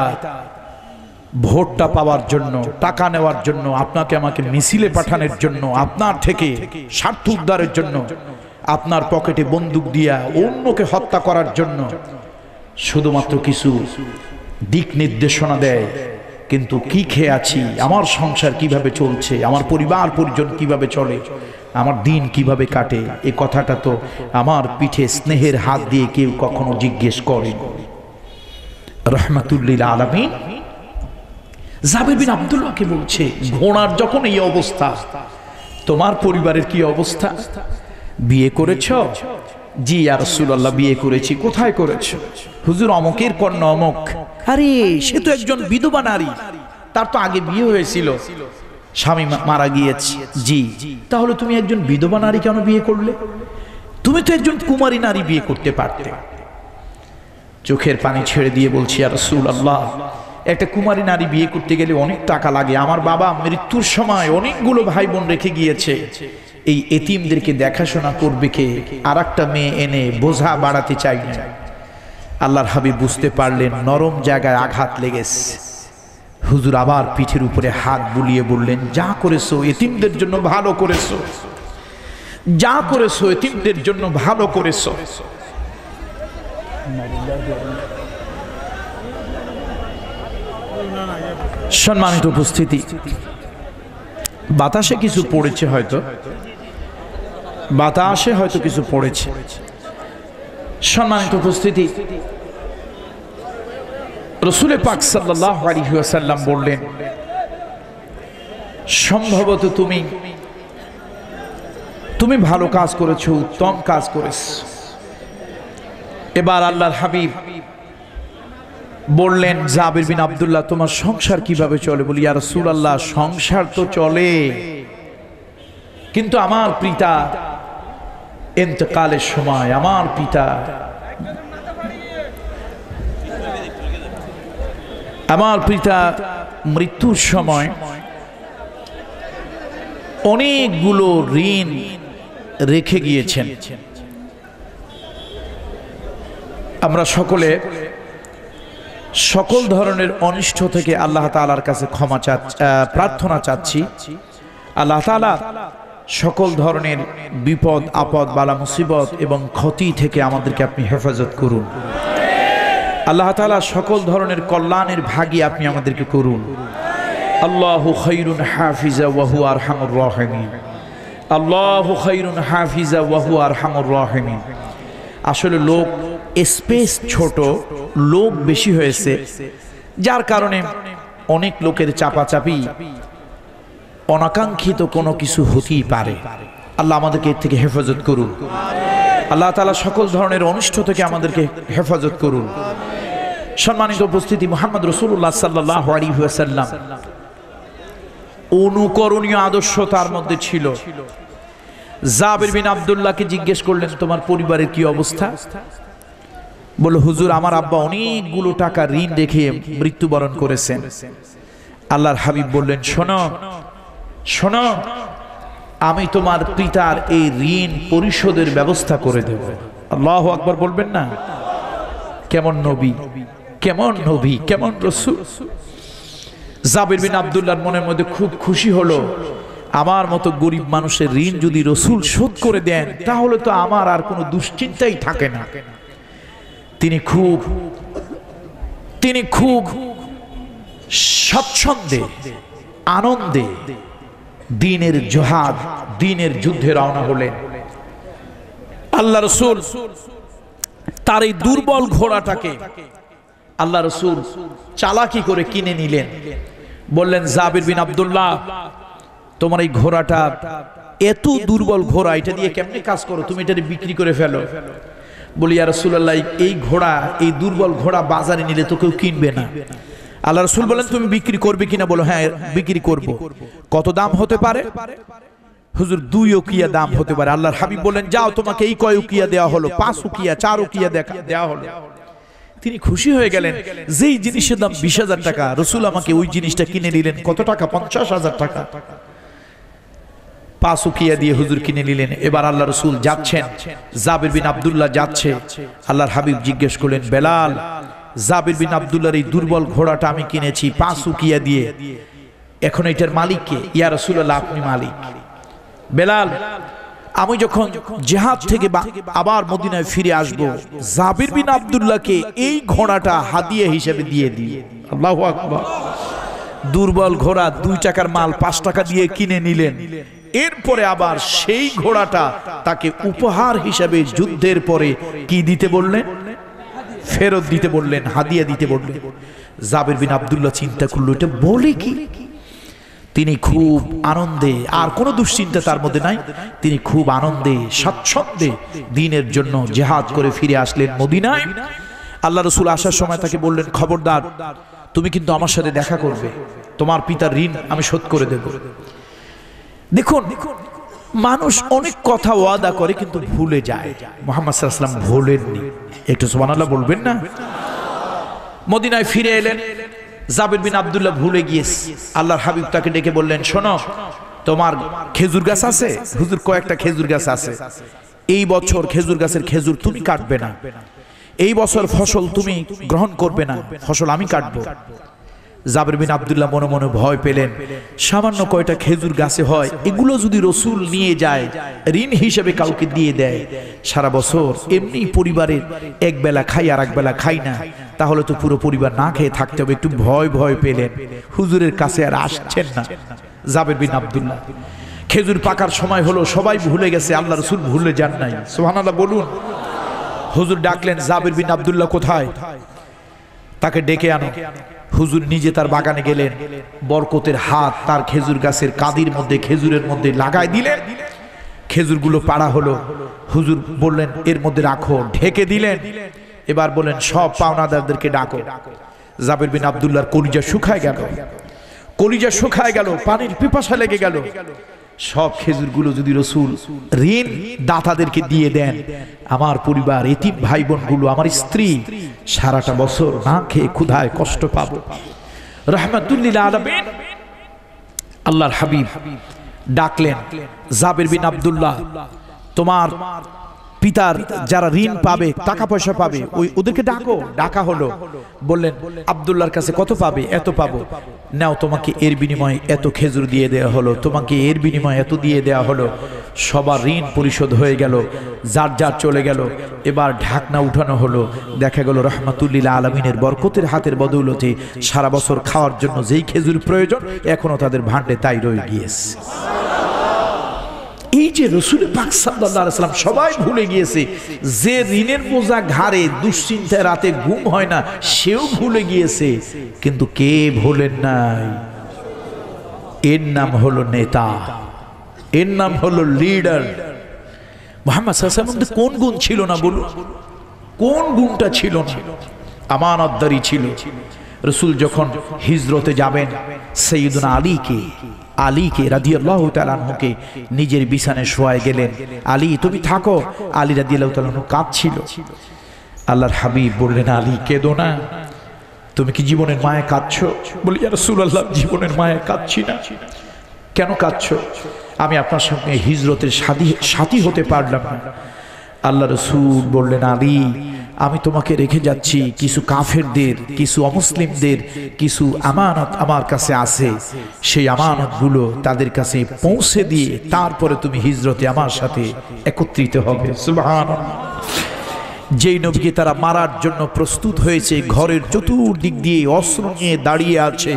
S2: ভোটটা পাওয়ার জন্য, টাকা নেওয়ার জন্য, আপনাকে আমাকে মিছিলে পাঠানোর জন্য, আপনার থেকে স্বার্থ উদ্ধারের জন্য, আপনার পকেটে বন্দুক দিয়া অন্যকে হত্যা করার জন্য শুধুমাত্র কিছু দিক নির্দেশনা দেয়, কিন্তু কি খেয়ে আছি, আমার সংসার কিভাবে চলছে, আমার পরিবার পরিজন কিভাবে চলে, আমার দিন কিভাবে কাটে, এই কথাটা তো আমার পিঠে স্নেহের হাত দিয়ে কেউ কখনো জিজ্ঞেস করে। রাহমাতুল্লিল আলামিন জাবির বিন আব্দুল্লাহকে বলছে, ঘোড়ার যখন এই অবস্থা, তোমার পরিবারের কি অবস্থা? বিয়ে করেছো? জি ইয়া রাসূলুল্লাহ, বিয়ে করেছি। কোথায় করেছো? হুজুর অমুকের কন্যা অমুক। আরে সে তো একজন বিধবা নারী, তার তো আগে বিয়ে হয়েছিল, স্বামী মারা গিয়েছে। জি, তাহলে তুমি একজন বিধবা নারী কেন বিয়ে করলে? তুমি তো একজন কুমারী নারী বিয়ে করতে পারতে। চোখের পানি ছেড়ে দিয়ে বলছি, ইয়া রাসূলুল্লাহ, একটা কুমারী নারী বিয়ে করতে গেলে অনেক টাকা লাগে। আমার বাবা মৃত্যুর সময় অনেকগুলো ভাই বোন রেখে গিয়েছে, এই এতিমদেরকে দেখাশোনা করবে কে? আর একটা মেয়ে এনে বোঝা বাড়াতে চাই না। আল্লাহর হাবিব বুঝতে পারলেন নরম জায়গায় আঘাত লেগেছে। হুজুর আবার পিঠের উপরে হাত বুলিয়ে বললেন, যা করেছো এতিমদের জন্য ভালো করেছো। যা করেছো এতিমদের জন্য ভালো করেছো। সম্মানিত উপস্থিতি, বাতাসে কিছু পড়েছে, হয়তো বাতাসে হয়তো কিছু পড়েছে। সম্মানিত উপস্থিতি, রাসূল পাক সাল্লাল্লাহু আলাইহি ওয়াসাল্লাম বললেন, সম্ভবত তুমি ভালো কাজ করেছো, উত্তম কাজ করেছো। এবার আল্লাহর হাবিব বললেন, জাবির বিন আব্দুল্লাহ, তোমার সংসার কিভাবে চলে? বলি, ইয়া রাসূলুল্লাহ, সংসার তো চলে, কিন্তু আমার পিতা ইন্তেকালের সময়, আমার পিতা মৃত্যুর সময় অনেকগুলো ঋণ রেখে গিয়েছেন। আমরা সকল ধরনের অনিষ্ট থেকে আল্লাহ তাআলার কাছে ক্ষমা প্রার্থনা চাচ্ছি। আল্লাহ তাআলা সকল ধরনের বিপদ আপদ বালা মুসিবত এবং ক্ষতি থেকে আমাদেরকে আপনি হেফাজত করুন। আল্লাহ তাআলা সকল ধরনের কল্যাণের ভাগী আপনি আমাদেরকে করুন। আল্লাহু খায়রুন হাফিজা ওয়া হুয়া আরহামুর রাহিমিন। আল্লাহু খায়রুন হাফিজা ওয়া হুয়া আরহামুর রাহিমিন। আসলে লোক স্পেস ছোট, লোক বেশি হয়েছে, যার কারণে অনেক লোকের চাপাচাপি, অনাকাঙ্ক্ষিত কোনো কিছু হতেই পারে। আল্লাহ আমাদেরকে এর থেকে হেফাজত করুন। আল্লাহ তাআলা সকল ধরনের অনিষ্ট থেকে আমাদেরকে হেফাজত করুন। সম্মানিত উপস্থিতি, মুহাম্মদ রাসূলুল্লাহ সাল্লাল্লাহু আলাইহি ওয়াসাল্লাম অনুকরণীয় আদর্শ তার মধ্যে ছিল। জাবির বিন আব্দুল্লাহকে জিজ্ঞেস করলেন, তোমার পরিবারের কি অবস্থা? বলল, হুজুর, আমার আব্বা অনেকগুলো টাকা ঋণ রেখে মৃত্যুবরণ করেছেন। আল্লাহর হাবিব বললেন, শোনো, আমি তোমার পিতার এই ঋণ পরিশোধের ব্যবস্থা করে দেব। আল্লাহু আকবার বলবেন না? কেমন নবী, কেমন নবী, কেমন রাসূল! জাবির বিন আব্দুল্লাহর মনের মধ্যে খুব খুশি হলো, আমার মতো গরিব মানুষের ঋণ যদি রাসূল শোধ করে দেন, তাহলে তো আমার আর কোনো দুশ্চিন্তাই থাকে না। তিনি খুব স্বচ্ছন্দে, আনন্দে দ্বীনের জিহাদ, দ্বীনের যুদ্ধে রওনা হলেন। আল্লাহ রাসূল তার এই দুর্বল ঘোড়াটাকে আল্লাহ রাসূল চালাকি করে কিনে নিলেন। বললেন, জাবির বিন আব্দুল্লাহ, তোমার এই ঘোড়াটা এত দুর্বল ঘোড়া, এটা দিয়ে কেমনে কাজ করো? তুমি এটা বিক্রি করে ফেলো। বলি, ইয়া রাসূলুল্লাহ, এই দুর্বল ঘোড়া বাজারে নিলে তো কেউ কিনবে না। আল্লাহ রাসূল বলেন, তুমি বিক্রি করবে কিনা? বলো, হ্যাঁ বিক্রি করব। কত দাম হতে পারে? হুজুর, 2 উকিয়া দাম হতে পারে। আল্লাহর হাবিব বলেন, যাও, তোমাকে এই কয় উকিয়া দেওয়া হলো? 5 উকিয়া, 4 উকিয়া দেওয়া হলো। তিনি খুশি হয়ে গেলেন। যেই জিনিসের দাম 20,000 টাকা, রাসূল আমাকে ওই জিনিসটা কিনে নিলেন কত টাকা? 50,000 টাকা। 5 উকিয়া দিয়ে হুজুর কিনে নিলেন। এবার আল্লাহ রাসূল যাচ্ছেন, জাবির বিন আব্দুল্লাহ যাচ্ছে। আল্লাহর হাবিব জিজ্ঞেস করলেন, বেলাল, জাবির বিন আব্দুল্লাহর এই দুর্বল ঘোড়াটা আমি কিনেছি 5 উকিয়া দিয়ে, এখন এটার মালিক কে? ইয়া রাসূলুল্লাহ, আপনি মালিক। বেলাল, আমি যখন জিহাদ থেকে আবার মদিনায় ফিরে আসব, জাবির বিন আব্দুল্লাহকে এই ঘোড়াটা হাদিয়া হিসেবে দিয়ে দিই। আল্লাহু আকবার! দুর্বল ঘোড়া, 2 টাকার মাল 5 টাকা দিয়ে কিনে নিলেন। এরপরে আবার সেই ঘোড়াটা তাকে উপহার হিসেবে যুদ্ধের পরে কি দিতে বললেন? ফেরত দিতে বললেন, হাদিয়া দিতে বললেন। জাবির বিন আব্দুল্লাহ চিন্তা করলো, এটা বলে কি? তিনি খুব আনন্দে, আর কোনো দুশ্চিন্তা তার মধ্যে নাই, তিনি খুব আনন্দে স্বাচ্ছন্দ্যে দ্বীনের জন্য জিহাদ করে ফিরে আসলেন মদিনায়। আল্লাহ রাসূল আসার সময় তাকে বললেন, খবরদার, তুমি কিন্তু আমার সাথে দেখা করবে, তোমার পিতার ঋণ আমি শোধ করে দেব। দেখুন, মানুষ অনেক কথা ওয়াদা করে কিন্তু ভুলে যায়। মুহাম্মদ সাল্লাল্লাহু আলাইহি ওয়াসাল্লাম ভুলেননি। একটু সুবহানাল্লাহ বলবেন না? মদিনায় ফিরে এলেন। জাবির বিন আব্দুল্লাহ ভুলে গিয়েছে। আল্লাহর হাবিব তাকে ডেকে বললেন, শোনো, তোমার খেজুর গাছ আছে? হুজুর, কয়েকটা খেজুর গাছ আছে। এই বছর খেজুর গাছের খেজুর তুমি কাটবে না, এই বছর ফসল তুমি গ্রহণ করবে না, ফসল আমি কাটবো। জাবের বিন আব্দুল্লাহ মনে মনে ভয় পেলেন, সামান্য কয়টা খেজুর গাছে হয়, এগুলো যদি রসুল নিয়ে যায়, ঋণ হিসেবে কাউকে দিয়ে দেয়, সারা বছর এমনি পরিবারের এক বেলা খাই আর এক বেলা খাই না, তাহলে তো পুরো পরিবার না খেয়ে থাকতে হবে। একটু ভয় ভয় পেলেন, হুজুরের কাছে আর আসছেন না জাবের বিন আব্দুল্লাহ। খেজুর পাকার সময় হলো, সবাই ভুলে গেছে, আল্লাহ রসুল ভুলে যান নাই, সুবহানাল্লাহ বলুন। হুজুর ডাকলেন, জাবের বিন আব্দুল্লাহ কোথায়? তাকে ডেকে আনো। হুজুর নিজে তার বাগানে গেলেন, বরকতের হাত তার খেজুর গাছের কাদির মধ্যে, খেজুরের মধ্যে লাগাই দিলেন। খেজুরগুলো পাড়া হলো। হুজুর বললেন এর মধ্যে রাখো, ঢেকে দিলেন। এবার বলেন সব পাওনাদারদেরকে ডাকো। জাবের বিন আব্দুল্লাহর কলিজা শুকায় গেল, কলিজা শুকায় গেল, পানির পিপাসা লেগে গেল। সব খেজুরগুলো যদি রসুল ঋণ দাতাদেরকে দিয়ে দেন, আমার পরিবার, এতিম ভাই বোনগুলো, আমার স্ত্রী সারাটা বছর না খেয়ে ক্ষুধায় কষ্ট পাবো। রাহমাতুল্লিল আলামিন আল্লাহর হাবিব ডাকলেন, জাবের বিন আব্দুল্লাহ, তোমার পিতার যারা ঋণ পাবে, টাকা পয়সা পাবে, ওদেরকে ডাকো। ডাকা হলো। বললেন আব্দুল্লাহর কাছে কত পাবে? এত পাবো। নাও, তোমাকে এর বিনিময়ে এত খেজুর দিয়ে দেওয়া হলো, তোমাকে এর বিনিময়ে এত দিয়ে দেওয়া হলো। সবার ঋণ পরিশোধ হয়ে গেল, যার যার চলে গেল। এবার ঢাকনা উঠানো হলো, দেখা গেল রাহমাতুল্লিল আলামিনের বরকতের হাতের বদৌলতে সারা বছর খাওয়ার জন্য যেই খেজুর প্রয়োজন, এখনো তাদের ভান্ডে তাই রয়ে গিয়েছে। এই যে রসুল পাক সাল্লাল্লাহু আলাইহি ওয়াসাল্লাম সবাই ভুলে গিয়েছে, যে ঋণের বোঝা ঘাড়ে, দুশ্চিন্তায় রাতে ঘুম হয় না, সেও ভুলে গিয়েছে। কিন্তু কে ভুলেন নাই? এর নাম হলো নেতা, এর নাম হলো লিডার। মুহাম্মদ সাল্লাল্লাহু আলাইহি ওয়াসাল্লামের কোন গুণ ছিল না বলুন? কোন গুণটা ছিল না? আমানতদারি ছিল। রসুল যখন হিজরতে যাবেন, সাইয়্যিদুনা আলীকে রাদিয়াল্লাহু তাআলা আনহুকে নিজের বিছানায় শোয়ায় গেলেন। আলী তুমি থাকো। আলী রাদিয়াল্লাহু তাআলা আনহু কাঁদছিল। আল্লাহর হাবিব বললেন, আলী কেঁদো না, তুমি কি জীবনের মায়ে কাঁদছো? বলি ইয়া রাসূলুল্লাহ, জীবনের মায়ে কাঁদছি না। কেন কাঁদছো? আমি আপনার সঙ্গে হিজরতের সাথী হতে পারলাম না। আল্লাহ রাসূল বললেন, আলী আমি তোমাকে রেখে যাচ্ছি, কিছু কাফেরদের, কিছু অমুসলিমদের কিছু আমানত আমার কাছে আছে, সেই আমানতগুলো তাদের কাছে পৌঁছে দিয়ে তারপরে তুমি হিজরতে আমার সাথে একত্রিত হবে। সুবহানাল্লাহ। যেই নবীকে তারা মারার জন্য প্রস্তুত হয়েছে, ঘরের চতুর্দিক দিয়ে অস্ত্র নিয়ে দাঁড়িয়ে আছে,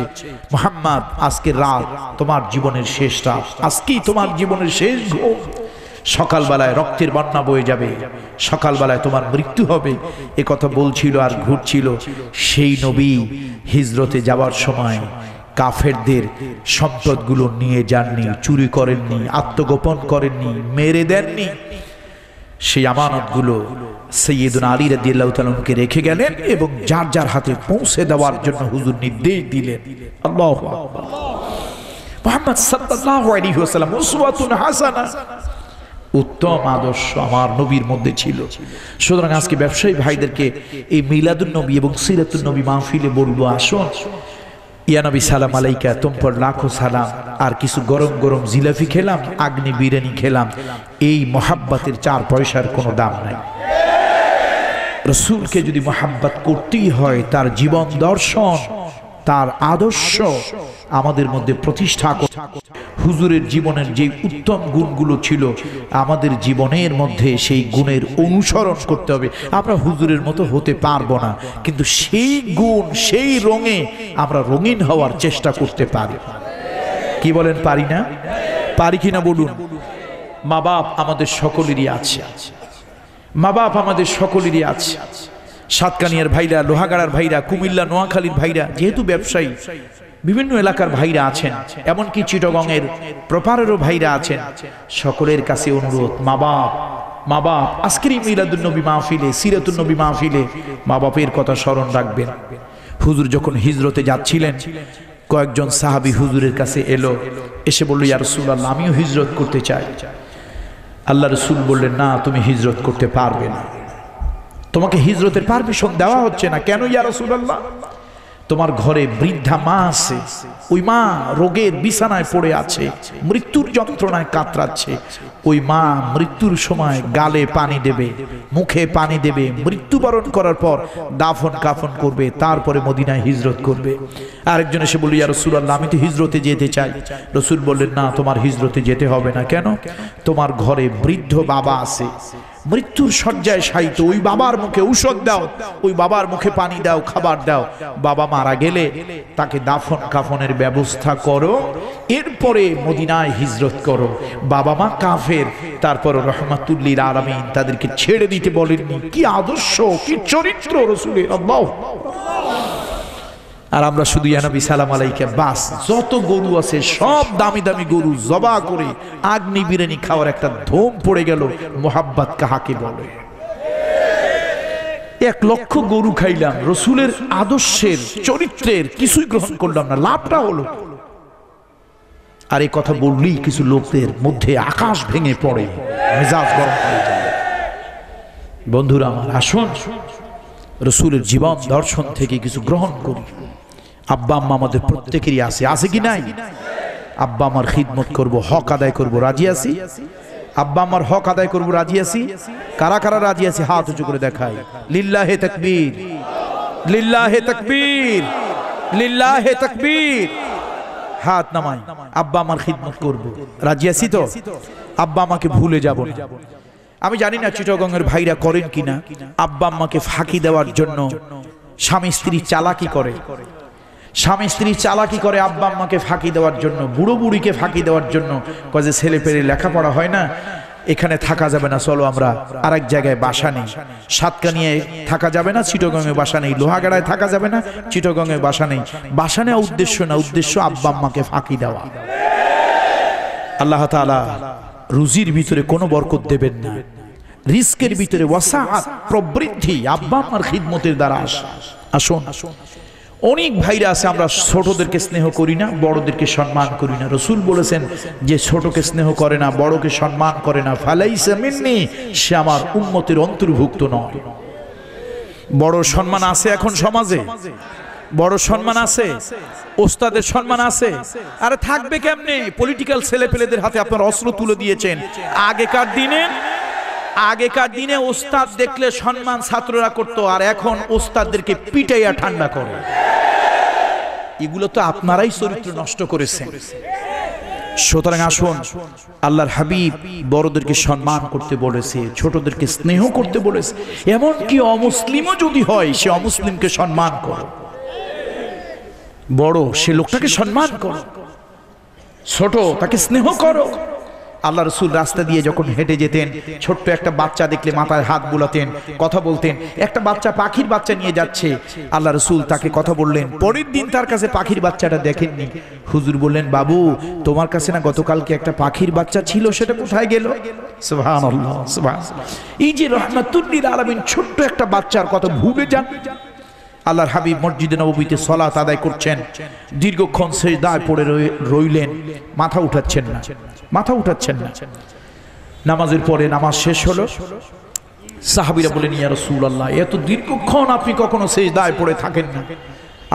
S2: মুহাম্মদ আজকের রাত তোমার জীবনের শেষ রাত, আজকেই তোমার জীবনের শেষ ঘুম, সকালবেলায় রক্তের বন্যা বয়ে যাবে, সকালবেলায় তোমার মৃত্যু হবে, এ কথা বলছিল আর ঘুরছিল। সেই নবী হিজরতে যাওয়ার সময় কাফেরদের সম্পদগুলো নিয়ে যাননি, চুরি করেননি, আত্মগোপন করেননি, মেরে দেননি। সেই আমানতগুলো সাইয়্যিদুনা আলী রাদিয়াল্লাহু তাআলা আনহুকে রেখে গেলেন এবং যার যার হাতে পৌঁছে দেওয়ার জন্য হুজুর নির্দেশ দিলেন। আল্লাহু আকবার। মুহাম্মদ সাল্লাল্লাহু আলাইহি ওয়াসাল্লাম উসওয়াতুন হাসানা, উত্তম আদর্শ আমার নবীর মধ্যে ছিল। সুতরাং আজকে ব্যবসায়ী ভাইদেরকে এই মিলাদুন নবী এবং সিরাতুন নবী মাহফিলে বলবো, আসুন, ইয়া নবী সালাম আলাইকা, তুম পর লাখো সালাম। আর কিছু গরম গরম জিলাপি খেলাম, আগ্নি বিরিয়ানি খেলাম, এই মোহাব্বতের 4 পয়সার কোনো দাম নাই। রসুলকে যদি মোহাব্বত করতেই হয়, তার জীবন দর্শন, তার আদর্শ আমাদের মধ্যে প্রতিষ্ঠা করতে, হুজুরের জীবনের যে উত্তম গুণগুলো ছিল আমাদের জীবনের মধ্যে সেই গুণের অনুসরণ করতে হবে। আমরা হুজুরের মতো হতে পারবো না, কিন্তু সেই গুণ, সেই রঙে আমরা রঙিন হওয়ার চেষ্টা করতে পারি। কি বলেন, পারি না? পারি কিনা বলুন। মা বাপ আমাদের সকলেরই আছে, মা বাপ আমাদের সকলেরই আছে। সাতকানিয়ার ভাইরা, লোহাগাড়ার ভাইরা, কুমিল্লা নোয়াখালীর ভাইরা, যেহেতু ব্যবসায়ী, বিভিন্ন এলাকার ভাইরা আছেন, এমনকি চিটগংয়ের প্রপারেরও ভাইরা আছেন। সকলের কাছে অনুরোধ, মা বাপ আজকের এই মিলাদুন নবী মাহফিলে, সিরাতুন নবী মাহফিলে মা বাপের কথা স্মরণ রাখবেন। হুজুর যখন হিজরতে যাচ্ছিলেন, কয়েকজন সাহাবী হুজুরের কাছে এলো, এসে বলল, ইয়া রাসূলুল্লাহ, আমিও হিজরত করতে চাই। আল্লাহ রাসূল বললেন, না, তুমি হিজরত করতে পারবে না, তোমাকে হিজরতের পারমিশন দেওয়া হচ্ছে না। কেন ইয়া রাসূলুল্লাহ? তোমার ঘরে বৃদ্ধা মা আছে, ওই মা রোগের বিছানায় পড়ে আছে, মৃত্যুর যন্ত্রণায় কাতরাচ্ছে, ওই মা মৃত্যুর সময় গালে পানি দেবে, মুখে পানি দেবে, মৃত্যুবরণ করার পর দাফন কাফন করবে, তারপরে মদিনায় হিজরত করবে। আরেকজন এসে বলল, ইয়া রাসূলুল্লাহ, আমি তো হিজরতে যেতে চাই। রাসূল বললেন, না, তোমার হিজরতে যেতে হবে না। কেন? তোমার ঘরে বৃদ্ধ বাবা আছে, মৃত্যুর শয্যায় শায়িত, ওই বাবার মুখে ঔষধ দাও, ওই বাবার মুখে পানি দাও, খাবার দাও। বাবা মারা গেলে তাকে দাফন কাফনের ব্যবস্থা করো, এরপরে মদিনায় হিজরত করো। বাবা মা কাফের, তারপর রাহমাতুল লিল আলামিন তাদেরকে ছেড়ে দিতে বলেননি। কি আদর্শ, কি চরিত্র রাসূলের! আল্লাহ! আর আমরা শুধু ইয়া নবী সালাম আলাইকা, বাস যত গরু আছে সব দামি দামি গরু জবা করে আগ্নি বিরিয়ানি খাওয়ার একটা ধুম পড়ে গেল। মোহাব্বত কাহাকে বলে? 1 লক্ষ গরু খাইলাম, রসুলের আদর্শের চরিত্রের কিছুই গ্রহণ করলাম না, লাভটা হলো। আর এই কথা বললেই কিছু লোকদের মধ্যে আকাশ ভেঙে পড়ে, মেজাজ গরম হয়ে যায়। বন্ধুরা আমার, আসুন রসুলের জীবন দর্শন থেকে কিছু গ্রহণ করি। আব্বা আম্মা আমাদের প্রত্যেকেরই আছে, আছে কি নাই? আব্বা আমার খিদমত করব, হক আদায় করব, রাজি আছি? আব্বা আমার হক আদায় করব, রাজি আছি? কারা কারা রাজি আছে হাত উঁচু করে দেখাই। লিল্লাহে তাকবীর, লিল্লাহে তাকবীর, লিল্লাহে তাকবীর। হাত নামাই। আব্বা আমার খিদমত করব, রাজি আছি তো? আব্বা আমাকে ভুলে যাব না। আমি জানি না চিটাগংয়ের ভাইরা করেন কিনা, আব্বা আম্মাকে ফাঁকি দেওয়ার জন্য স্বামী স্ত্রী চালাকি করে। স্বামী স্ত্রী চালাকি করে আব্বা আম্মাকে ফাঁকি দেওয়ার জন্য, বুড়ো বুড়িকে ফাঁকি দেওয়ার জন্য। কয়ে ছেলে পেলে লেখাপড়া হয় না, এখানে থাকা যাবে না, চলো আমরা আরেক জায়গায় বাসা নেই। সাতকানিয়ে থাকা যাবে না, চিটাগংয়ে বাসা নেই। লোহাগাড়ায় থাকা যাবে না, চিটাগংয়ে বাসা নেই। বাসা নেওয়া উদ্দেশ্য না, উদ্দেশ্য আব্বা আম্মাকে ফাঁকি দেওয়া। আল্লাহ তাআলা রুজির ভিতরে কোনো বরকত দেবেন না, রিস্কের ভিতরে ওয়াসাআত, প্রবৃদ্ধি আব্বা আম্মার খিদমতের দ্বারা আসে। আসুন, অনেক ভাইরা আছে আমরা ছোটদেরকে স্নেহ করি না, বড়দেরকে সম্মান করি না। রসুল বলেছেন যে ছোটকে স্নেহ করে না, বড়কে সম্মান করে না, ফালাইসা মিন্নি, সে আমার উম্মতের অন্তর্ভুক্ত নয়। বড় সম্মান আছে এখন সমাজে, বড় সম্মান আছে, ওস্তাদের সম্মান আছে। আরে থাকবে কেমনে? পলিটিক্যাল ছেলেপেলেদের হাতে আপনার অস্ত্র তুলে দিয়েছেন। আগেকার দিনে ওস্তাদ দেখলে সম্মান ছাত্ররা করতো, আর এখন ওস্তাদদেরকে পিটাইয়া ঠান্ডা করে। এগুলো তো আপনারাই চরিত্র নষ্ট করেছেন। সুতরাং আসুন, আল্লাহর হাবিব বড়দেরকে সম্মান করতে বলেছে, ছোটদেরকে স্নেহ করতে বলেছে। এমনকি অমুসলিমও যদি হয়, সে অমুসলিমকে সম্মান করো। বড় সে লোকটাকে সম্মান করো, ছোট তাকে স্নেহ করো। আল্লাহ রসুল রাস্তা দিয়ে যখন হেঁটে যেতেন, ছোট্ট একটা বাচ্চা দেখলে মাথায় হাত বুলাতেন, কথা বলতেন। একটা বাচ্চা পাখির বাচ্চা নিয়ে যাচ্ছে, আল্লাহ রসুল তাকে কথা বললেন। পরের দিন তার কাছে পাখির বাচ্চাটা দেখেননি। হুজুর বললেন, বাবু তোমার কাছে না গতকালকে একটা পাখির বাচ্চা ছিল, সেটা কোথায় গেল? সুবহানাল্লাহ, সুবহানাল্লাহ। এই যে রাহমাতুল লিল আলামিন ছোট্ট একটা বাচ্চার কথা ভুলে যান। আল্লাহর হাবিব মসজিদে নববীতে সালাত আদায় করছেন, দীর্ঘক্ষণ সিজদায় পড়ে রইলেন, মাথা উঠাচ্ছেন না, মাথা উঠাচ্ছেন না। নামাজের পরে নামাজ শেষ হলো, সাহাবীরা বলেন, ইয়া রাসূলুল্লাহ, এত দীর্ঘক্ষণ আপনি কখনো সিজদায় পড়ে থাকেন না,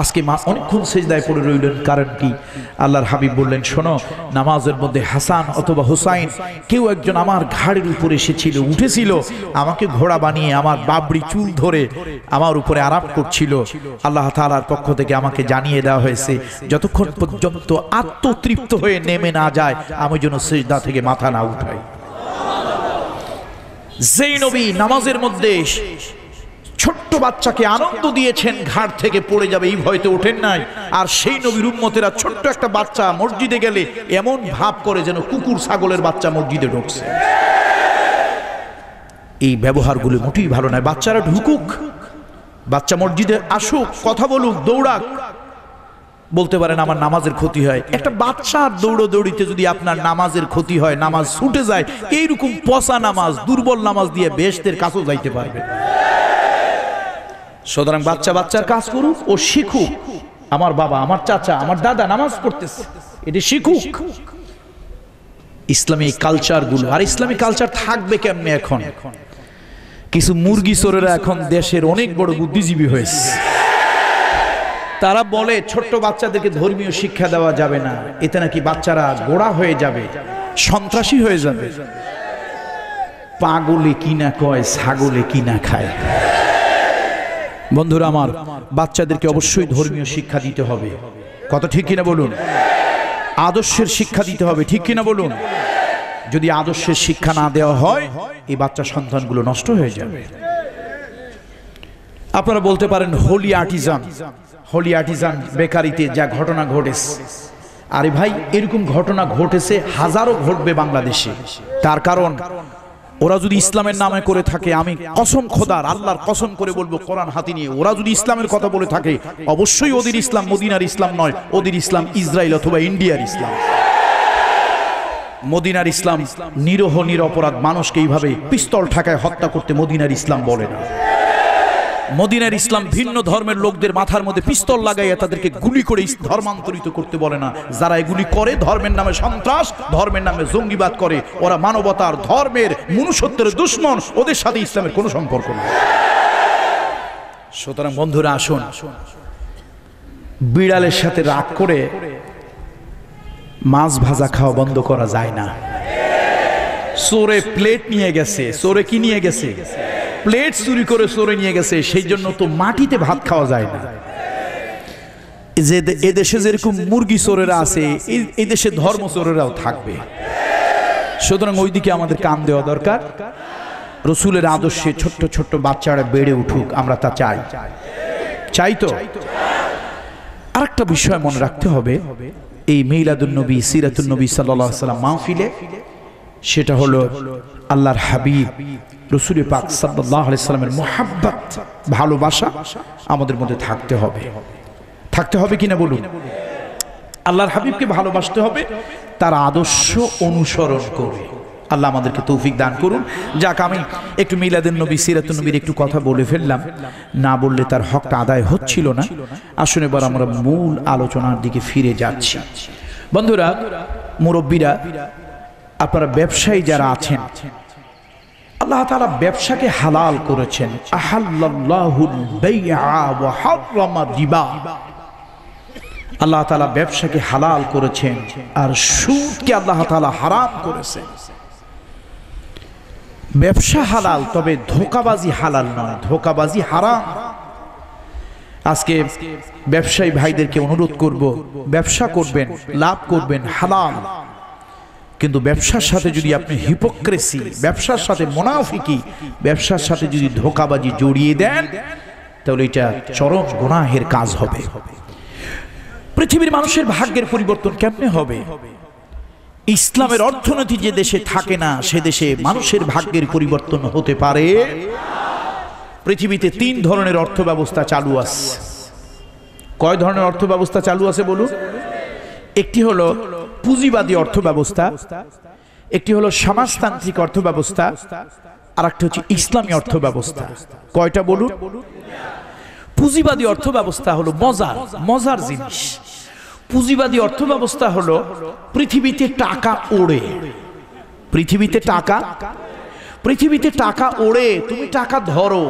S2: আজকে অনেকক্ষণ সিজদায় পড়ে রইলেন, কারণ কি? আল্লাহর হাবিব বললেন, শোনো, নামাজের মধ্যে হাসান অথবা হুসাইন কেউ একজন আমার ঘাড়ের উপরে এসেছিল, উঠেছিল, আমাকে ঘোড়া বানিয়ে আমার বাবরি চুল ধরে আমার উপরে আরাম করছিল। আল্লাহ তাআলার পক্ষ থেকে আমাকে জানিয়ে দেওয়া হয়েছে, যতক্ষণ পর্যন্ত আত্মতৃপ্ত হয়ে নেমে না যায়, আমি যেন সিজদা থেকে মাথা না উঠাই। যেই নবী নামাজের মধ্যে ছোট্ট বাচ্চাকে আনন্দ দিয়েছেন, ঘাট থেকে পড়ে যাবে এই ভয়তে ওঠেন নাই। আর সেই নবীর উম্মতেরা ছোট্ট একটা বাচ্চা মসজিদে গেলে এমন ভাব করে যেন কুকুর ছাগলের বাচ্চা মসজিদে ঢুকছে। এই ব্যবহারগুলো মোটেই ভালো নয়। বাচ্চারা ঢুকুক, বাচ্চা মসজিদে আসুক, কথা বলুক, দৌড়াক। বলতে পারেন আমার নামাজের ক্ষতি হয়। একটা বাচ্চার দৌড়োদৌড়িতে যদি আপনার নামাজের ক্ষতি হয়, নামাজ ছুটে যায়, এইরকম পচা নামাজ, দুর্বল নামাজ দিয়ে বেহেশতের কাছেও যাইতে পারবে। সুতরাং বাচ্চা বাচ্চার কাজ করুক, ও শিখুক, আমার বাবা, আমার চাচা, আমার দাদা নামাজ পড়তেছে, এটা শিখুক। ইসলামী কালচার গুলো, আর ইসলামী কালচার থাকবে কেমনে? এখন কিছু মুরগি চোরেরা এখন দেশের অনেক বড় বুদ্ধিজীবী হয়েছে। তারা বলে ছোট্ট বাচ্চাদেরকে ধর্মীয় শিক্ষা দেওয়া যাবে না, এতে নাকি বাচ্চারা গোড়া হয়ে যাবে, সন্ত্রাসী হয়ে যাবে। পাগলে কিনা কয়, ছাগলে কিনা খায়। বন্ধুরা আমার, বাচ্চাদেরকে অবশ্যই ধর্মীয় শিক্ষা দিতে হবে। কত ঠিক কিনা বলুন? আদর্শের শিক্ষা দিতে হবে, ঠিক কিনা বলুন? যদি আদর্শের শিক্ষা না দেওয়া হয়, এই বাচ্চা সন্তানগুলো নষ্ট হয়ে যাবে। আপনারা বলতে পারেন হোলি আর্টিজান বেকারিতে যা ঘটনা ঘটেছে, আরে ভাই এরকম ঘটনা ঘটেছে, হাজারো ঘটবে বাংলাদেশে। তার কারণ ওরা যদি ইসলামের নামে করে থাকে, আমি কসম খোদার আল্লাহর কসম করে বলবো কোরআন হাতে নিয়ে, ওরা যদি ইসলামের কথা বলে থাকে, অবশ্যই ওদের ইসলাম মদিনার ইসলাম নয়, ওদের ইসলাম ইসরায়েল অথবা ইন্ডিয়ার ইসলাম। মদিনার ইসলাম নিরহ নিরপরাধ মানুষকে এইভাবে পিস্তল ঠাকায় হত্যা করতে মদিনার ইসলাম বলে না। মদিনার ইসলাম ভিন্ন ধর্মের লোকদের মাথার মধ্যে পিস্তল লাগাইয়া তাদেরকে গুলি করে ধর্মান্তরিত করতে বলে না। যারা এগুলি করে ধর্মের নামে সন্ত্রাস, ধর্মের নামে জঙ্গিবাদ করে, ওরা মানবতার, ধর্মের, মনুষ্যত্বের দুশ্মন, ওদের সাথে ইসলামের কোনো সম্পর্ক নেই। সুতরাং বন্ধুরা আসুন, বিড়ালের সাথে রাগ করে মাছ ভাজা খাওয়া বন্ধ করা যায় না। চোরে প্লেট নিয়ে গেছে, চোরে কি নিয়ে গেছে? প্লেট চুরি করে চোরে নিয়ে গেছে, সেই জন্য তো মাটিতে ভাত খাওয়া যায় না। যে এদেশে যেরকম মুরগি চোরেরা আছে, এই দেশে ধর্ম চোরেরাও থাকবে। সুতরাং ওইদিকে আমাদের কান দেওয়া দরকার। রসুলের আদর্শে ছোট্ট ছোট্ট বাচ্চারা বেড়ে উঠুক, আমরা তা চাই তো। আরেকটা বিষয় মনে রাখতে হবে, এই মিলাদুন নবী, সিরাতুন নবী সাল্লাল্লাহু আলাইহি ওয়াসাল্লাম মাহফিলে, সেটা হলো আল্লাহর হাবিব রাসূল পাক সাল্লাল্লাহু আলাইহি ওয়াসাল্লামের মুহাব্বত, ভালোবাসা আমাদের মধ্যে থাকতে হবে কিনা বলুন? আল্লাহর হাবিবকে ভালোবাসতে হবে, তার আদর্শ অনুসরণ করে। আল্লাহ আমাদেরকে তৌফিক দান করুন। যাক, আমি একটু মিলাদুন নবী, সিরাতুন নবীর একটু কথা বলে ফেললাম, না বললে তার হকটা আদায় হচ্ছিল না। আসুন এবার আমরা মূল আলোচনার দিকে ফিরে যাচ্ছি। বন্ধুরা, মুরব্বীরা, আপনারা ব্যবসায়ী যারা আছেন, আল্লাহ তাআলা ব্যবসাকে হালাল করেছেন। আহাল্লাল্লাহুল বাই'a ওয়া হারামা রিবা। আল্লাহ তাআলা ব্যবসাকে হালাল করেছেন, আর সুদকে আল্লাহ তাআলা হারাম করেছেন। ব্যবসা হালাল, তবে ধোঁকাবাজি হালাল নয়, ধোঁকাবাজি হারাম। আজকে ব্যবসায়ী ভাইদেরকে অনুরোধ করব, ব্যবসা করবেন, লাভ করবেন হালাল, কিন্তু ব্যবসার সাথে যদি আপনি হিপোক্রেসি, ব্যবসার সাথে মুনাফিকি, ব্যবসার সাথে যদি ধোঁকাবাজি জড়িয়ে দেন, তাহলে এটা চরম গুনাহের কাজ হবে। পৃথিবীর মানুষের ভাগ্যের পরিবর্তন কেমনে হবে? ইসলামের অর্থনীতি যে দেশে থাকে না, সে দেশে মানুষের ভাগ্যের পরিবর্তন হতে পারে। পৃথিবীতে 3 ধরনের অর্থ ব্যবস্থা চালু আছে। কয় ধরনের অর্থ ব্যবস্থা চালু আছে বলুন? একটি হলো পুঁজিবাদী অর্থ ব্যবস্থা, একটি হলো সমাজতান্ত্রিক অর্থ ব্যবস্থা, আর একটা হচ্ছে ইসলামী অর্থ ব্যবস্থা। কয়টা বলুন? পুঁজিবাদী অর্থ ব্যবস্থা হলো মজার জিনিস। পুঁজিবাদী অর্থ ব্যবস্থা হলো পৃথিবীতে টাকা ওড়ে, পৃথিবীতে টাকা ওড়ে, তুমি টাকা ধরো,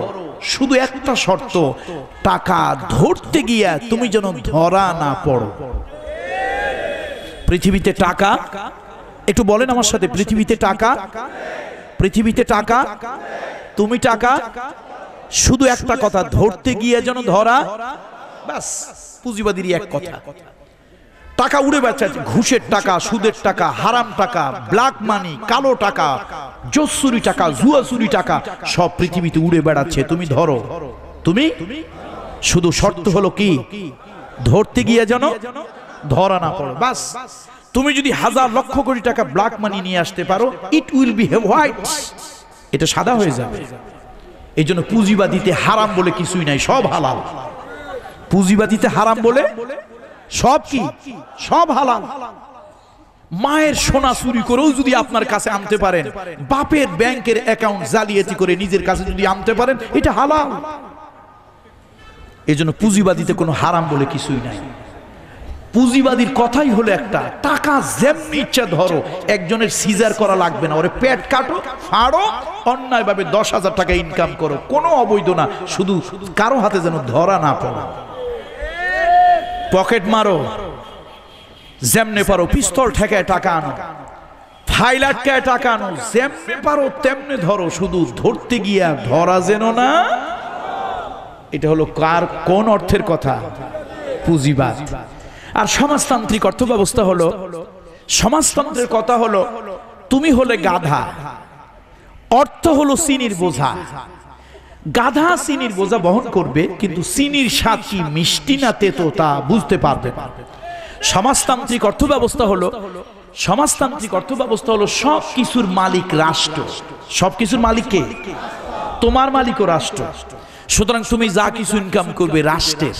S2: শুধু একটা শর্ত, টাকা ধরতে গিয়া তুমি যেন ধরা না পড়ো। পৃথিবীতে টাকা, একটু বলেন আমার সাথে, পৃথিবীতে টাকা, তুমি টাকা, শুধু একটা কথা, ধরতে গিয়ে যেন ধরা, বাস। পুঁজিবাদীরই এক কথা। টাকা উড়ে বেড়াচ্ছে, ঘুষের টাকা, সুদের টাকা, হারাম টাকা, ব্ল্যাক মানি, কালো টাকা, জোসুরি টাকা, জুয়াচুরি টাকা, সব পৃথিবীতে উড়ে বেড়াচ্ছে। তুমি ধরো, তুমি শুধু শর্ত হলো কি, ধরতে গিয়ে যেন ধরা না পড়ে, বাস। তুমি যদি 1000 লক্ষ কোটি টাকা ব্ল্যাক মানি নিয়ে আসতে পারো, ইট উইল বি হোয়াইট, এটা সাদা হয়ে যাবে। এই জন্য পুঁজিবাদীতে হারাম বলে কিছুই নাই, সব হালাল। পুঁজিবাদীতে হারাম বলে সব কি, সব হালাল। মায়ের সোনা চুরি করেও যদি আপনার কাছে আনতে পারেন, বাপের ব্যাংকের অ্যাকাউন্ট জালিয়াতি করে নিজের কাছে যদি আনতে পারেন, এটা হালাল। এই জন্য পুঁজিবাদীতে কোনো হারাম বলে কিছুই নাই। পুঁজিবাদীর কথাই হলো একটা, টাকা যেমনি ইচ্ছা ধরো, একজনের সিজার করা লাগবে না, ওরে পেট কাটো, ফাড়ো, অন্যায়ভাবে 10,000 টাকা ইনকাম করো, কোনো অবৈধ না, শুধু কারো হাতে যেন ধরা না পড়ো। পকেট মারো, যেমনে পারো পিস্তল ঠেকায় টাকা আনো, হাইলাইটকে টাকানো, যেমনি পারো তেমনি ধরো, শুধু ধরতে গিয়া ধরা যেন না। এটা হলো কার কোন অর্থের কথা? পুঁজিবাদ। আর সমাজতান্ত্রিক অর্থ ব্যবস্থা হলো, সমাজতন্ত্রের কথা হলো তুমি হলে গাধা, অর্থ হলো চিনির বোঝা। গাধা চিনির বোঝা বহন করবে, কিন্তু চিনির স্বাদ কি মিষ্টি না তেতো তা বুঝতে পারবে না। সমাজতান্ত্রিক অর্থ ব্যবস্থা হলো, সমাজতান্ত্রিক অর্থ ব্যবস্থা হলো সব কিছুর মালিক রাষ্ট্র। সব কিছুর মালিক কে? তোমার মালিকও রাষ্ট্র। সুতরাং তুমি যা কিছু ইনকাম করবে রাষ্ট্রের,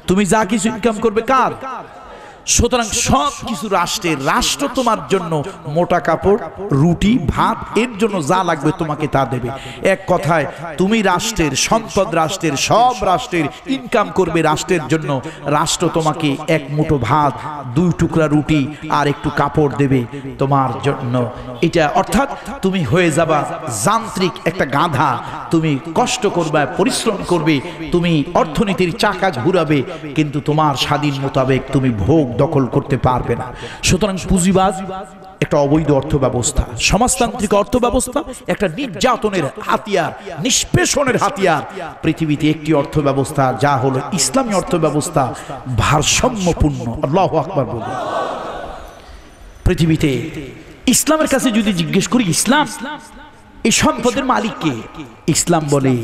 S2: তুমি যা কিছু ইনকাম করবে কার? সুতরাং সব কিছু রাষ্ট্রের। রাষ্ট্র তোমার জন্য মোটা কাপড়, রুটি, ভাত, এর জন্য যা লাগবে তোমাকে তা দেবে। এক কথায় তুমি রাষ্ট্রের সম্পদ, রাষ্ট্রের সব রাষ্ট্রের ইনকাম করবে রাষ্ট্রের জন্য। রাষ্ট্র তোমাকে এক মুঠো ভাত, 2 টুকরা রুটি আর একটু কাপড় দেবে তোমার জন্য। এটা অর্থাৎ তুমি হয়ে যাবা যান্ত্রিক একটা গাধা। তুমি কষ্ট করবে, পরিশ্রম করবে, তুমি অর্থনীতির চাকা ঘুরাবে, কিন্তু তোমার স্বাধীন মোতাবেক তুমি ভোগ দখল করতে পারবে না। সুতরাং পুঁজিবাদ একটা অবৈধ অর্থ ব্যবস্থা, সমাজতান্ত্রিক অর্থ ব্যবস্থা একটা নির্যাতনের হাতিয়ার, নিষ্পেষণের হাতিয়ার। পৃথিবীতে একটি অর্থ ব্যবস্থা যা হলো ইসলামী অর্থ ব্যবস্থা, ভারসাম্যপূর্ণ। আল্লাহু আকবার বলুন। পৃথিবীতে ইসলামের কাছে যদি জিজ্ঞেস করি ইসলাম এই সম্পদের মালিক কে, ইসলাম বলে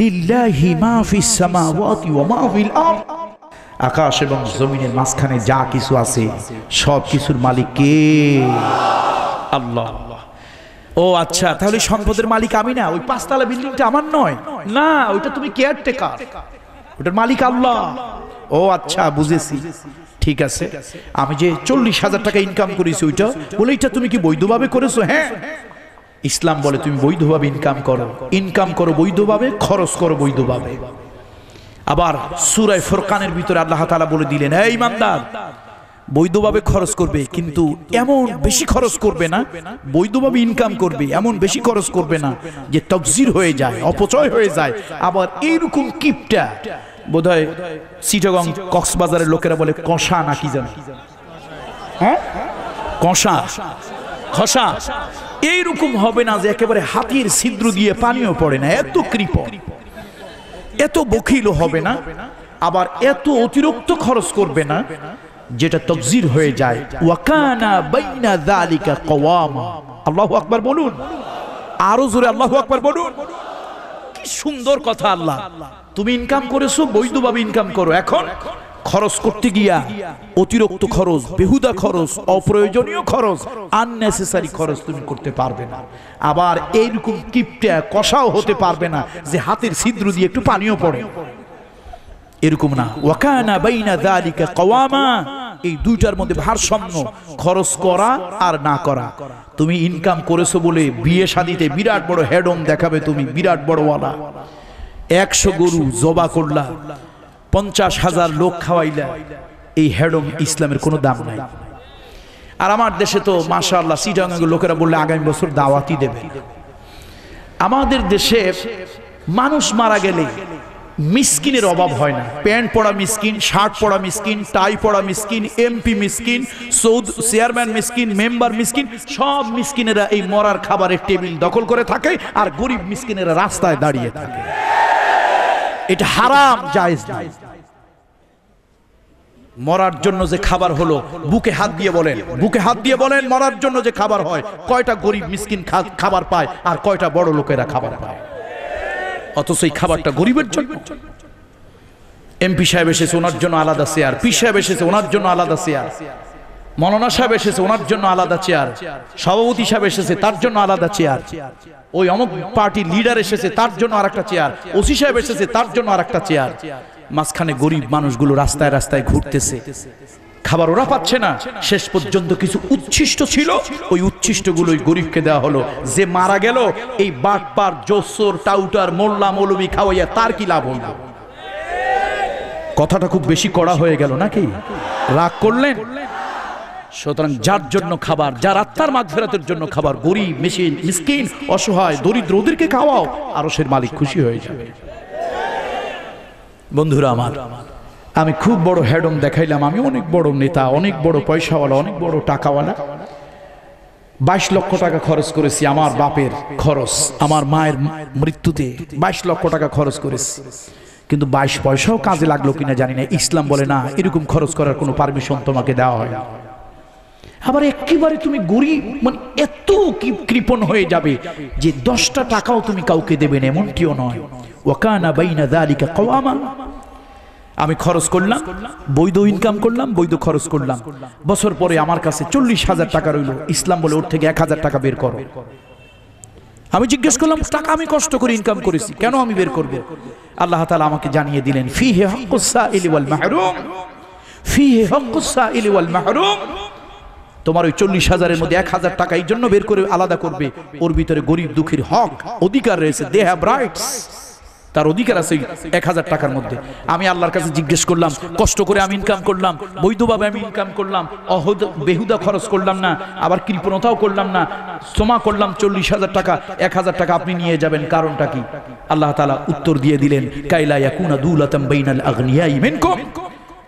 S2: লিল্লাহি মা ফিস সামাওয়াতি ওয়া মা ফিল আরদ। আকাশ এবং জমিনের মাঝখানে যা কিছু আছে সব কিছুর মালিক কে? আল্লাহ। ও আচ্ছা, তাহলে সম্পদের মালিক আমি না? ওই 5 তলা বিল্ডিংটা আমার নয়? না, ওইটা তুমি কেয়ারটেকার, ওটার মালিক আল্লাহ। ও আচ্ছা, বুঝেছি। ঠিক আছে, আমি যে 40,000 টাকা ইনকাম করেছি ওইটা বলে এটা তুমি কি বৈধভাবে করেছো? হ্যাঁ। ইসলাম বলে তুমি বৈধভাবে ইনকাম করো, ইনকাম করো বৈধভাবে, খরচ করো বৈধভাবে। আবার সূরা ফুরকানের ভিতরে আল্লাহ তাআলা বলে দিলেন, এই ইমানদার, বৈধভাবে খরচ করবে, কিন্তু এমন বেশি খরচ করবে না। বৈধভাবে ইনকাম করবে, এমন বেশি খরচ করবে না যে তকজির হয়ে যায়, অপচয় হয়ে যায়। আবার এইরকম কিপটা, বোধহয় চিটাগং কক্সবাজারের লোকেরা বলে কষা নাকি জানো, হ্যাঁ, কষা খসা, এইরকম হবে না যে একেবারে হাতির ছিদ্র দিয়ে পানিও পড়ে না, এত কৃপণ, এত বখিলও হবে না। আবার এত অতিরিক্ত খরচ করবে না যেটা তকজির হয়ে যায়। ওয়াকানা বাইনা যালিকা কওয়ামা। আল্লাহু আকবার বলুন, আরো জোরে আল্লাহু আকবার বলুন। কি সুন্দর কথা। আল্লাহ, তুমি ইনকাম করেছো, বৈধভাবে ইনকাম করো। এখন খরচ করতে গিয়া অতিরিক্ত খরচ, বেহুদা খরচ, অপ্রয়োজনীয় খরচ, আননেসেসারি খরচ তুমি করতে পারবে না। আবার এইরকম কিপটা কষাও হতে পারবে না যে হাতের ছিদ্র দিয়ে একটু পানিও পড়ে, এরকম না। ওয়াকানা বাইনা যালিকা কওয়ামা, এই দুইটার মধ্যে ভারসাম্য, খরচ করা আর না করা। তুমি ইনকাম করেছো বলে বিয়ে শাদীতে বিরাট বড় হেডম দেখাবে, তুমি বিরাট বড় ওয়ালা, 100 গরু জবা করলা, 50,000 লোক খাওয়াইলা, এই হেডম ইসলামের কোনো দাম নাই। আর আমার দেশে তো মাশাআল্লাহ চিটাগাঙ্গের লোকেরা বললে আগামী বছর দাওয়াতি দেবে। আমাদের দেশে মানুষ মারা গেলে মিসকিনের অভাব হয় না। প্যান্ট পরা মিসকিন, শার্ট পরা মিসকিন, টাই পরা মিসকিন, এমপি মিসকিন, চেয়ারম্যান মিসকিন, মেম্বার মিসকিন, সব মিসকিনেরা এই মরার খাবারের টেবিল দখল করে থাকে, আর গরিব মিসকিনেরা রাস্তায় দাঁড়িয়ে থাকে। এটা হারাম, জায়েজ না। মরার জন্য যে খাবার হলো, বুকে হাত দিয়ে বলেন, বুকে হাত দিয়ে বলেন, মরার জন্য যে খাবার হয়, কয়টা গরিব মিসকিন খাবার পায় আর কয়টা বড় লোকেরা খাবার পায়? অথচ এই খাবারটা গরিবের জন্য। এমপি সাহেব এসেছে, ওনার জন্য আলাদা চেয়ার, পি সাহেব এসেছে, ওনার জন্য আলাদা চেয়ার, মৌলানা সাহেব এসেছে, ওনার জন্য আলাদা চেয়ার, সভাপতি সাহেব এসেছে, তার জন্য আলাদা চেয়ার, ওই অমুক পার্টির লিডার এসেছে, তার জন্য আরেকটা চেয়ার, ওসি সাহেব এসেছে, তার জন্য আরেকটা চেয়ার। মাঝখানে গরিব মানুষগুলো রাস্তায় রাস্তায় ঘুরতেছে, খাবার ওরা পাচ্ছে না। শেষ পর্যন্ত কিছু উচ্ছিষ্ট ছিল, ওই উচ্ছিষ্টগুলো ওই গরিবকে দেওয়া হলো। যে মারা গেল, এই বাটপার, জোসর, টাউটার, মোল্লা মৌলবি খাওয়াইয়া তার কি লাভ হইল? কথাটা খুব বেশি কড়া হয়ে গেল নাকি? রাগ করলেন? সুতরাং যার জন্য খাবার, যার আত্মার মাগফিরাতের জন্য খাবার, গরিব, মিসকিন, অসহায়, দরিদ্র, ওদেরকে খাওয়াও, আরশের মালিক খুশি হয়ে যাবে। বন্ধুরা আমার, আমি খুব বড় হেডম দেখাইলাম, আমি অনেক বড় নেতা, অনেক বড় পয়সাওয়ালা, অনেক বড় টাকাওয়ালা। 22 লক্ষ টাকা খরচ করেছি আমার বাপের খরচ, আমার মায়ের মৃত্যুতে 22 লক্ষ টাকা খরচ করেছি, কিন্তু 22 পয়সাও কাজে লাগলো কিনা জানি না। ইসলাম বলে না, এরকম খরচ করার কোনো পারমিশন তোমাকে দেওয়া হয় না। আবার একেবারে তুমি গরিব, মানে এত কি কৃপণ হয়ে যাবে যে 10টা টাকাও তুমি কাউকে দেবে না, এমনটিও নয়। ওয়াকানা বাইনা যালিকা কওয়ামা, আমি খরচ করলাম, বৈধ ইনকাম করলাম, বৈধ খরচ করলাম, বছর পরে আমার কাছে 40,000 টাকা রইল। ইসলাম বলে ওর থেকে 1,000 টাকা বের করো। আমি জিজ্ঞেস করলাম, টাকা আমি কষ্ট করে ইনকাম করেছি, কেন আমি বের করব? আল্লাহ তাআলা আমাকে জানিয়ে দিলেন, ফিহি হাক্কুস সাইলি ওয়াল মাহরুম, ফিহি হাক্কুস সাইলি ওয়াল মাহরুম। তোমার ওই 40,000-এর মধ্যে 1,000 টাকা এই জন্য বের করে আলাদা করবে, ওর ভিতরে গরিব দুঃখীর হক অধিকার রয়েছে, দে হ্যাভ রাইটস, তার অধিকার আছে 1,000 টাকার মধ্যে। আমি আল্লাহর কাছে জিজ্ঞেস করলাম, কষ্ট করে আমি ইনকাম করলাম, বৈধভাবে আমি ইনকাম করলাম, বেহুদা খরচ করলাম না, আবার কৃপণতাও করলাম না, জমা করলাম 40,000 টাকা, 1,000 টাকা আপনি নিয়ে যাবেন, কারণটা কি? আল্লাহ তাআলা উত্তর দিয়ে দিলেন, কাইলা ইয়াকুনা দুলাতাম বাইনাল আগনিয়াই মিনকুম,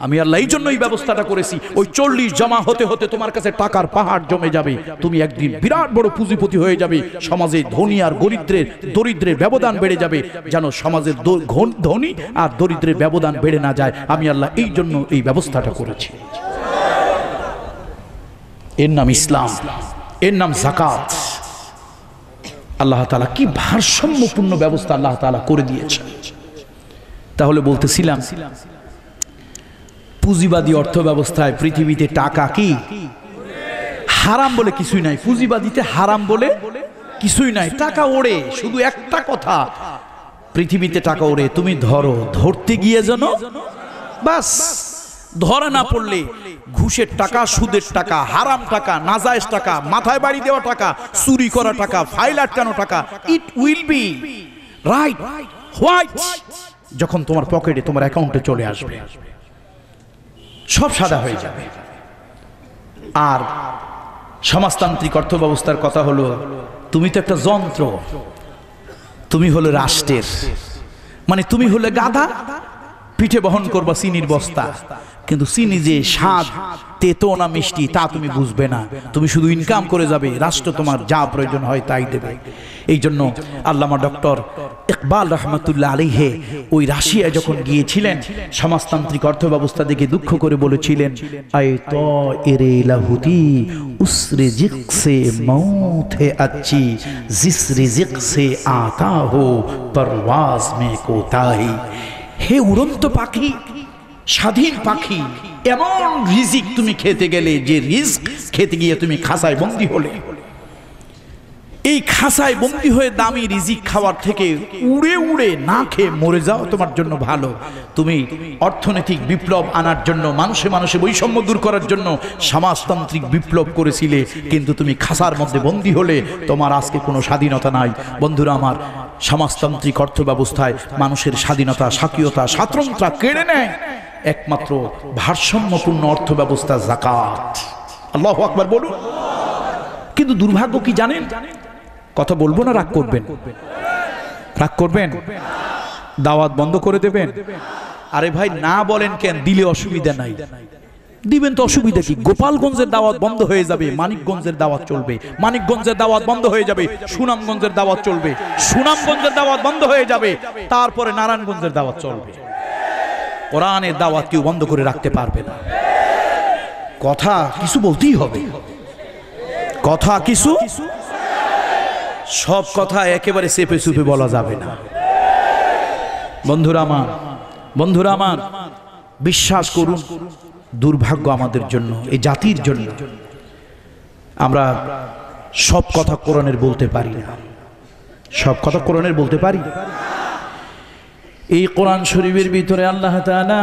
S2: আমি আল্লাহ এই জন্য এই ব্যবস্থাটা করেছি, ওই 40 জমা হতে হতে তোমার কাছে টাকার পাহাড় জমে যাবে, তুমি একদিন বিরাট বড় পুঁজিপতি হয়ে যাবে, সমাজে ধনী আর দরিদ্রের ব্যবধান বেড়ে যাবে, যেন সমাজের ধনী আর দরিদ্রের ব্যবধান বেড়ে না যায়। আমি আল্লাহ এই জন্য এই ব্যবস্থাটা করেছি। এর নাম ইসলাম, এর নাম যাকাত। আল্লাহ তাআলা কি ভারসাম্যপূর্ণ ব্যবস্থা আল্লাহ তাআলা করে দিয়েছেন। তাহলে বলতেছিলাম, পুঁজিবাদী অর্থ ব্যবস্থায় পৃথিবীতে টাকা কি হারাম বলে কিছুই নাই, পুঁজিবাদীতে হারাম বলে কিছুই নাই। টাকা ওড়ে, শুধু একটা কথা, পৃথিবীতে টাকা ওড়ে, তুমি ধরো, ধরতে গিয়ে যেন বাস ধরা না পড়লে ঘুষের টাকা, সুদের টাকা, হারাম টাকা, নাজায়েজ টাকা, মাথায় বাড়ি দেওয়া টাকা, চুরি করা টাকা, ফাইল আটকানো টাকা, it will be right white, যখন তোমার পকেটে, তোমার অ্যাকাউন্টে চলে আসবে, সব সাদা হয়ে যাবে। আর সমাজতান্ত্রিক অর্থ ব্যবস্থার কথা হলো, তুমি তো একটা যন্ত্র, তুমি হলো রাষ্ট্রের, মানে তুমি হলে গাধা, পিঠে বহন করবা চিনির বস্তা, কিন্তু চিনি যে স্বাদ, তেতো না মিষ্টি তা তুমি বুঝবে না, তুমি শুধু ইনকাম করে যাবে, রাষ্ট্র তোমার যা প্রয়োজন হয় তাই দেবে। এই জন্য আল্লামা ডক্টর ইকবাল রহমতুল্লাহ আলাইহি ওই রাশিয়ায় যখন গিয়েছিলেন, সমাজতান্ত্রিক অর্থ ব্যবস্থা দেখে দুঃখ করে বলেছিলেন, আয়ে তাইরে লাহুদি উস রিজিক সে মৌত হে আচ্ছি, জিস রিজিক সে আতা হো পরওয়াজ মে কোতাহি। হে উড়ন্ত পাখি, স্বাধীন পাখি, এমন রিজিক তুমি খেতে গেলে যে রিস্ক খেতে গিয়ে তুমি খাসায় বন্দী হলে, এই খাসায় বন্দী হয়ে দামি রিজিক খাওয়ার থেকে উড়ে উড়ে না খেয়ে মরে যাও তোমার জন্য ভালো। তুমি অর্থনৈতিক বিপ্লব আনার জন্য, মানুষে মানুষে বৈষম্য দূর করার জন্য সমাজতান্ত্রিক বিপ্লব করেছিলে, কিন্তু তুমি খাসার মধ্যে বন্দী হলে, তোমার আজকে কোনো স্বাধীনতা নাই। বন্ধুরা আমার, সমাজতান্ত্রিক অর্থ ব্যবস্থায় মানুষের স্বাধীনতা, স্বাকীয়তা, স্বাতন্ত্র্য কেড়ে নেয় একমাত্র ভারসাম্যপূর্ণ অর্থ ব্যবস্থা যাকাত। আল্লাহু আকবার বলুন। কিন্তু দুর্ভাগ্য কি জানেন? কথা বলবো না রাগ করবেন? রাগ করবেন? দাওয়াত বন্ধ করে দেবেন? আরে ভাই না বলেন কেন, দিলে অসুবিধা নাই, দিবেন তো অসুবিধা কি? গোপালগঞ্জের দাওয়াত বন্ধ হয়ে যাবে, মানিকগঞ্জের দাওয়াত চলবে, মানিকগঞ্জের দাওয়াত বন্ধ হয়ে যাবে, সুনামগঞ্জের দাওয়াত চলবে, সুনামগঞ্জের দাওয়াত বন্ধ হয়ে যাবে, তারপরে নারায়ণগঞ্জের দাওয়াত চলবে। কোরআনের দাওয়াত কেউ বন্ধ করে রাখতে পারবে না। কথা কিছু বলতেই হবে, কথা কিছু, সব কথা একেবারে চেপে চুপে বলা যাবে না। বন্ধুরা আমার, বন্ধুরা আমার, বিশ্বাস করুন, দুর্ভাগ্য আমাদের জন্য, এই জাতির জন্য, আমরা সব কথা কোরআনের বলতে পারি না। সব কথা কোরআনের বলতে পারি? এই কোরআন শরীফের ভিতরে আল্লাহ তাআলা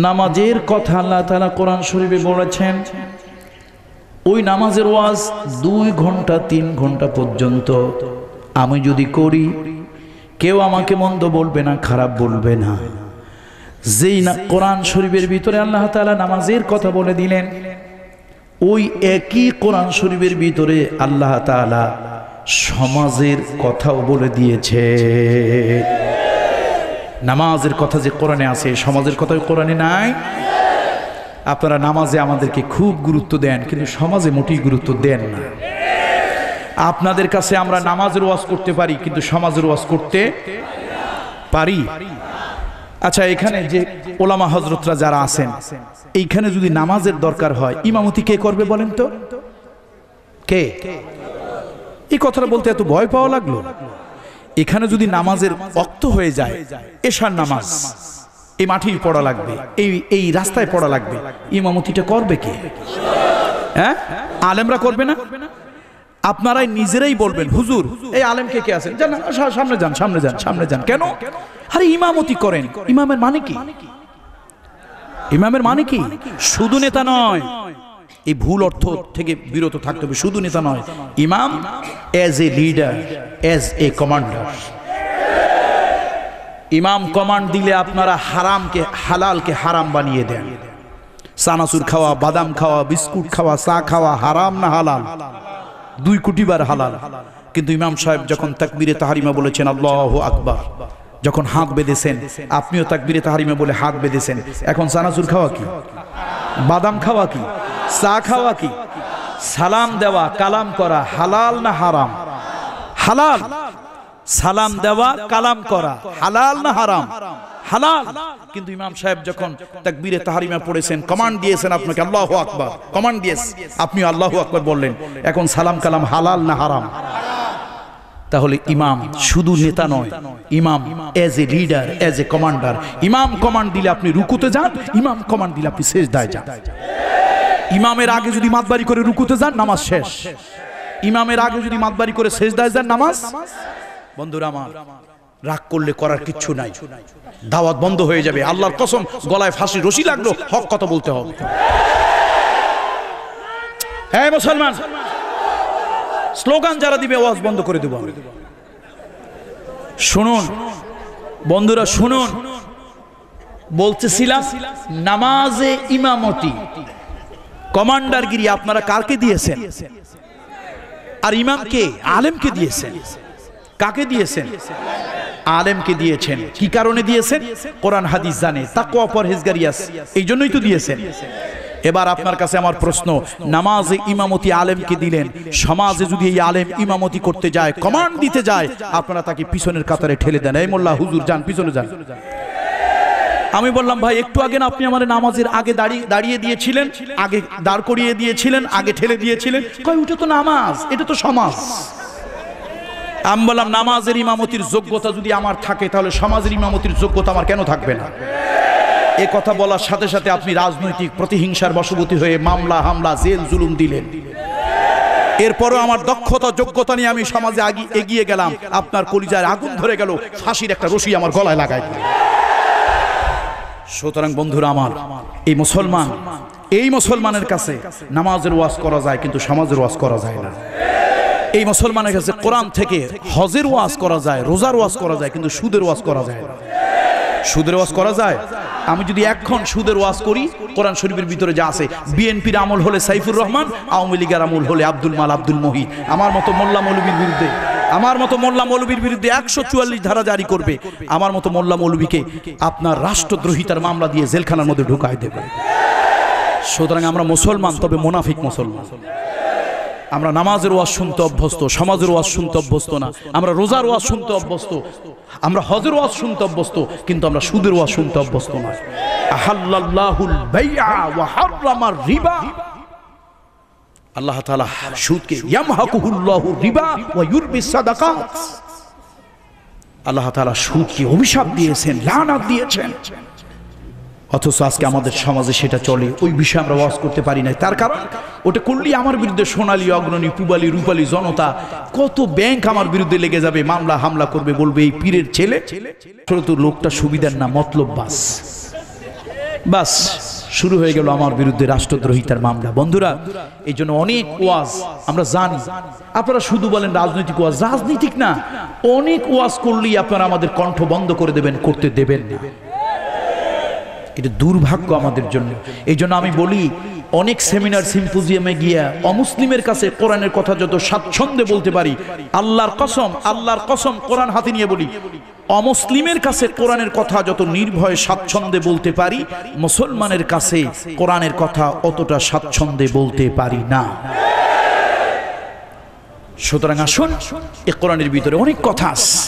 S2: নামাজের কথা আল্লাহ তাআলা কোরআন শরীফে বলেছেন, ওই নামাজের ওয়াজ 2 ঘন্টা 3 ঘন্টা পর্যন্ত আমি যদি করি, কেউ আমাকে মন্দ বলবে না, খারাপ বলবে না। যেই না কোরআন শরীফের ভিতরে আল্লাহ তাআলা নামাজের কথা বলে দিলেন, ওই একই কোরআন শরীফের ভিতরে আল্লাহ তাআলা সমাজের কথাও বলে দিয়েছে। নামাজের কথা যে কোরআনে আছে, সমাজের কথা কোরআনে নাই। আপনারা নামাজে আমাদেরকে খুব গুরুত্ব দেন, কিন্তু সমাজে মোটেই গুরুত্ব দেন না। আপনাদের কাছে আমরা নামাজের ওয়াজ করতে পারি, কিন্তু সমাজের ওয়াজ করতে পারি। আচ্ছা, এখানে যে ওলামা হযরতরা যারা আছেন, এইখানে যদি নামাজের দরকার হয়, ইমামতি কে করবে বলেন তো? কে? এই কথাটা বলতে এত ভয় পাওয়া লাগলো? এখানে যদি নামাজের ওয়াক্ত হয়ে যায়, এশার নামাজ এই মাঠেই পড়া লাগবে, এই রাস্তায় পড়া লাগবে, ইমামতিটা করবে কে? হ্যাঁ, আলেমরা করবে না? আপনারাই নিজেরাই বলবেন, হুজুর এই আলেম কে কে আছেন, জান, সামনে যান, সামনে যান, সামনে যান। কেন? আরে ইমামতি করেন। ইমামের মানে কি? ইমামের মানে কি? শুধু নেতা নয়, এই ভুল অর্থ থেকে বিরত থাকতে হবে। শুধু নেতা নয়, ইমাম as a leader, as a commander. ইমাম কমান্ড দিলে আপনারা হারামকে হালালকে হারাম বানিয়ে দেন। চানাচুর খাওয়া, বাদাম খাওয়া, বিস্কুট খাওয়া, চা খাওয়া হারাম না হালাল? 2 কোটি বার হালাল। কিন্তু ইমাম সাহেব যখন তাকবীরে তাহরিমা বলেছেন আল্লাহু আকবার, যখন হাত বেঁধেছেন, আপনিও তাকবীরে তাহরিমা বলে হাত বেঁধেছেন, এখন চানাচুর খাওয়া কি? বাদাম খাওয়া কি? চা খাওয়া কি? সালাম দেওয়া, কালাম করা হালাল না হারাম? হালাল। সালাম দেওয়া, কালাম করা হালাল না হারাম? হালাল। কিন্তু ইমাম সাহেব যখন তাকবীরে তাহরিমা পড়েছেন, কমান্ড দিয়েছেন আপনাকে আল্লাহু আকবার, কমান্ড দিয়েছেন, আপনি আল্লাহু আকবার বললেন, এখন সালাম কালাম হালাল না হারাম? তাহলে ইমাম শুধু নেতা নয়, ইমাম as a leader, as a commander. ইমাম কমান্ড দিলে আপনি রুকুতে যান, ইমাম কমান্ড দিলে আপনি সিজদায় যান। ইমামের আগে যদি মাতবাড়ি করে রুকুতে যান, নামাজ শেষ। ইমামের আগে যদি মাতবাড়ি করে সিজদায় যান, নামাজ। বন্ধুরা আমার, রাগ করলে করার কিচ্ছু নাই, দাওয়াত বন্ধ হয়ে যাবে। আল্লাহর কসম, গলায় ফাঁসি রশি লাগলো, হক কথা বলতে হবে। হ্যাঁ মুসলমান, স্লোগান যারা দিবে ওয়াজ বন্ধ করে দেব। শুনুন বন্ধুরা, শুনুন, বলতেছিলাম নামাজে ইমামতি, কমান্ডারগিরি আপনারা কাকে দিয়েছেন? আর ইমামকে, আলেমকে দিয়েছেন। কাকে দিয়েছেন? আলেমকে দিয়েছেন। কি কারণে দিয়েছেন? কোরআন হাদিস জানে, তাকওয়া পরহেজগারি আছে, এই জন্যই তো দিয়েছেন। এবার আপনার কাছে আমার প্রশ্ন, নামাজে ইমামতি আলেমকে দিলেন, সমাজে যদি এই আলেম ইমামতি করতে যায়, কমান্ড দিতে যায়, আপনারা তাকে পিছনের কাতারে ঠেলে দেন, এই মোল্লা হুজুর যান, পিছনে যান। আমি বললাম, ভাই একটু আগে না আপনি আমার নামাজের আগে দাঁড়িয়ে দিয়েছিলেন, আগে দাঁড় করিয়ে দিয়েছিলেন, আগে ঠেলে দিয়েছিলেন। কই, ওটা তো নামাজ, এটা তো সমাজ। আমি বললাম, নামাজের ইমামতির যোগ্যতা যদি আমার থাকে, তাহলে সমাজের ইমামতির যোগ্যতা আমার কেন থাকবে না? এ কথা বলার সাথে সাথে আপনি রাজনৈতিক প্রতিহিংসার বশবর্তী হয়ে মামলা, হামলা, জেল, জুলুম দিলেন। এরপরও আমার দক্ষতা, যোগ্যতা নিয়ে আমি সমাজে এগিয়ে গেলাম, আপনার কলিজায় আগুন ধরে গেল, ফাঁসির একটা রশি আমার গলায় লাগাই দিল। সুতরাং বন্ধুরা আমার, এই মুসলমানের কাছে নামাজের ওয়াজ করা যায়, কিন্তু সমাজের ওয়াজ করা যায় না। এই মুসলমানের কাছে কোরআন থেকে হজের ওয়াজ করা যায়, রোজার ওয়াজ করা যায়, কিন্তু সুদের ওয়াজ করা যায় না। সুদের ওয়াজ করা যায়? আমি যদি এখন সুদের ওয়াজ করি, কোরআন শরীফের ভিতরে যা আছে, বিএনপির আমল হলে সাইফুর রহমান, আওয়ামী লীগের আমল হলে আব্দুল মাল, আব্দুল মহিদ, আমার মতো মোল্লা মৌলবীর বিরুদ্ধে 144 ধারা জারি করবে। আমার মতো মোল্লা মৌলবীকে আপনার রাষ্ট্রদ্রোহিতার মামলা দিয়ে জেলখানার মধ্যে ঢুকায় দেবে। সুতরাং আমরা মুসলমান, তবে মুনাফিক মুসলমান। আমরা নামাজের ওয়াজ শুনতে অভ্যস্ত, সমাজের ওয়াজ শুনতে অভ্যস্ত না। আমরা রোজার ওয়াজ শুনতে অভ্যস্ত, আমরা হজের ওয়াজ শুনতে অভ্যস্ত, কিন্তু আমরা সুদের ওয়াজ শুনতে অভ্যস্ত না। আহাল্লাল্লাহুল বাইআ ওয়া হারামার রিবা। আল্লাহ তাআলা সুদকে ইয়ামহাকুহুল্লাহু রিবা ওয়া ইউরবিস সাদাকাত। আল্লাহ তাআলা সুদকে অভিশাপ দিয়েছেন, লানাত দিয়েছেন। অথচ আজকে আমাদের সমাজে সেটা চলে। ওই বিষয়ে আমরা ওয়াজ করতে পারি না। তার কারণ, ওটা করলেই আমার বিরুদ্ধে সোনালী, অগ্রণী, পূবালী, রূপালী জনতা, কত ব্যাংক আমার বিরুদ্ধে লেগে যাবে, মামলা হামলা করবে, বলবে এই পীরের ছেলে। তো লোকটা সুবিধার না, মতলব বাস শুরু হয়ে গেল আমার বিরুদ্ধে রাষ্ট্রদ্রোহিতার মামলা। বন্ধুরা, এই জন্য অনেক ওয়াজ আমরা জানি। আপনারা শুধু বলেন রাজনৈতিক ওয়াজ, রাজনীতিক না, অনেক ওয়াজ করলেই আপনারা আমাদের কণ্ঠ বন্ধ করে দেবেন, করতে দেবেন না। এটা দুর্ভাগ্য আমাদের জন্য। এই জন্য আমি বলি, অনেক সেমিনার, সিম্পোজিয়ামে গিয়া অমুসলিমের কাছে কোরআনের কথা যত স্বাচ্ছন্দ্যে বলতে পারি, আল্লাহর কসম কোরআন হাতে নিয়ে বলি, অমুসলিমের কাছে কোরআনের কথা যত নির্ভয়ে স্বাচ্ছন্দ্যে বলতে পারি, মুসলমানের কাছে কোরআনের কথা অতটা স্বাচ্ছন্দ্যে বলতে পারি না। সুতরাং আসুন, এই কোরআনের ভিতরে অনেক কথা আছে।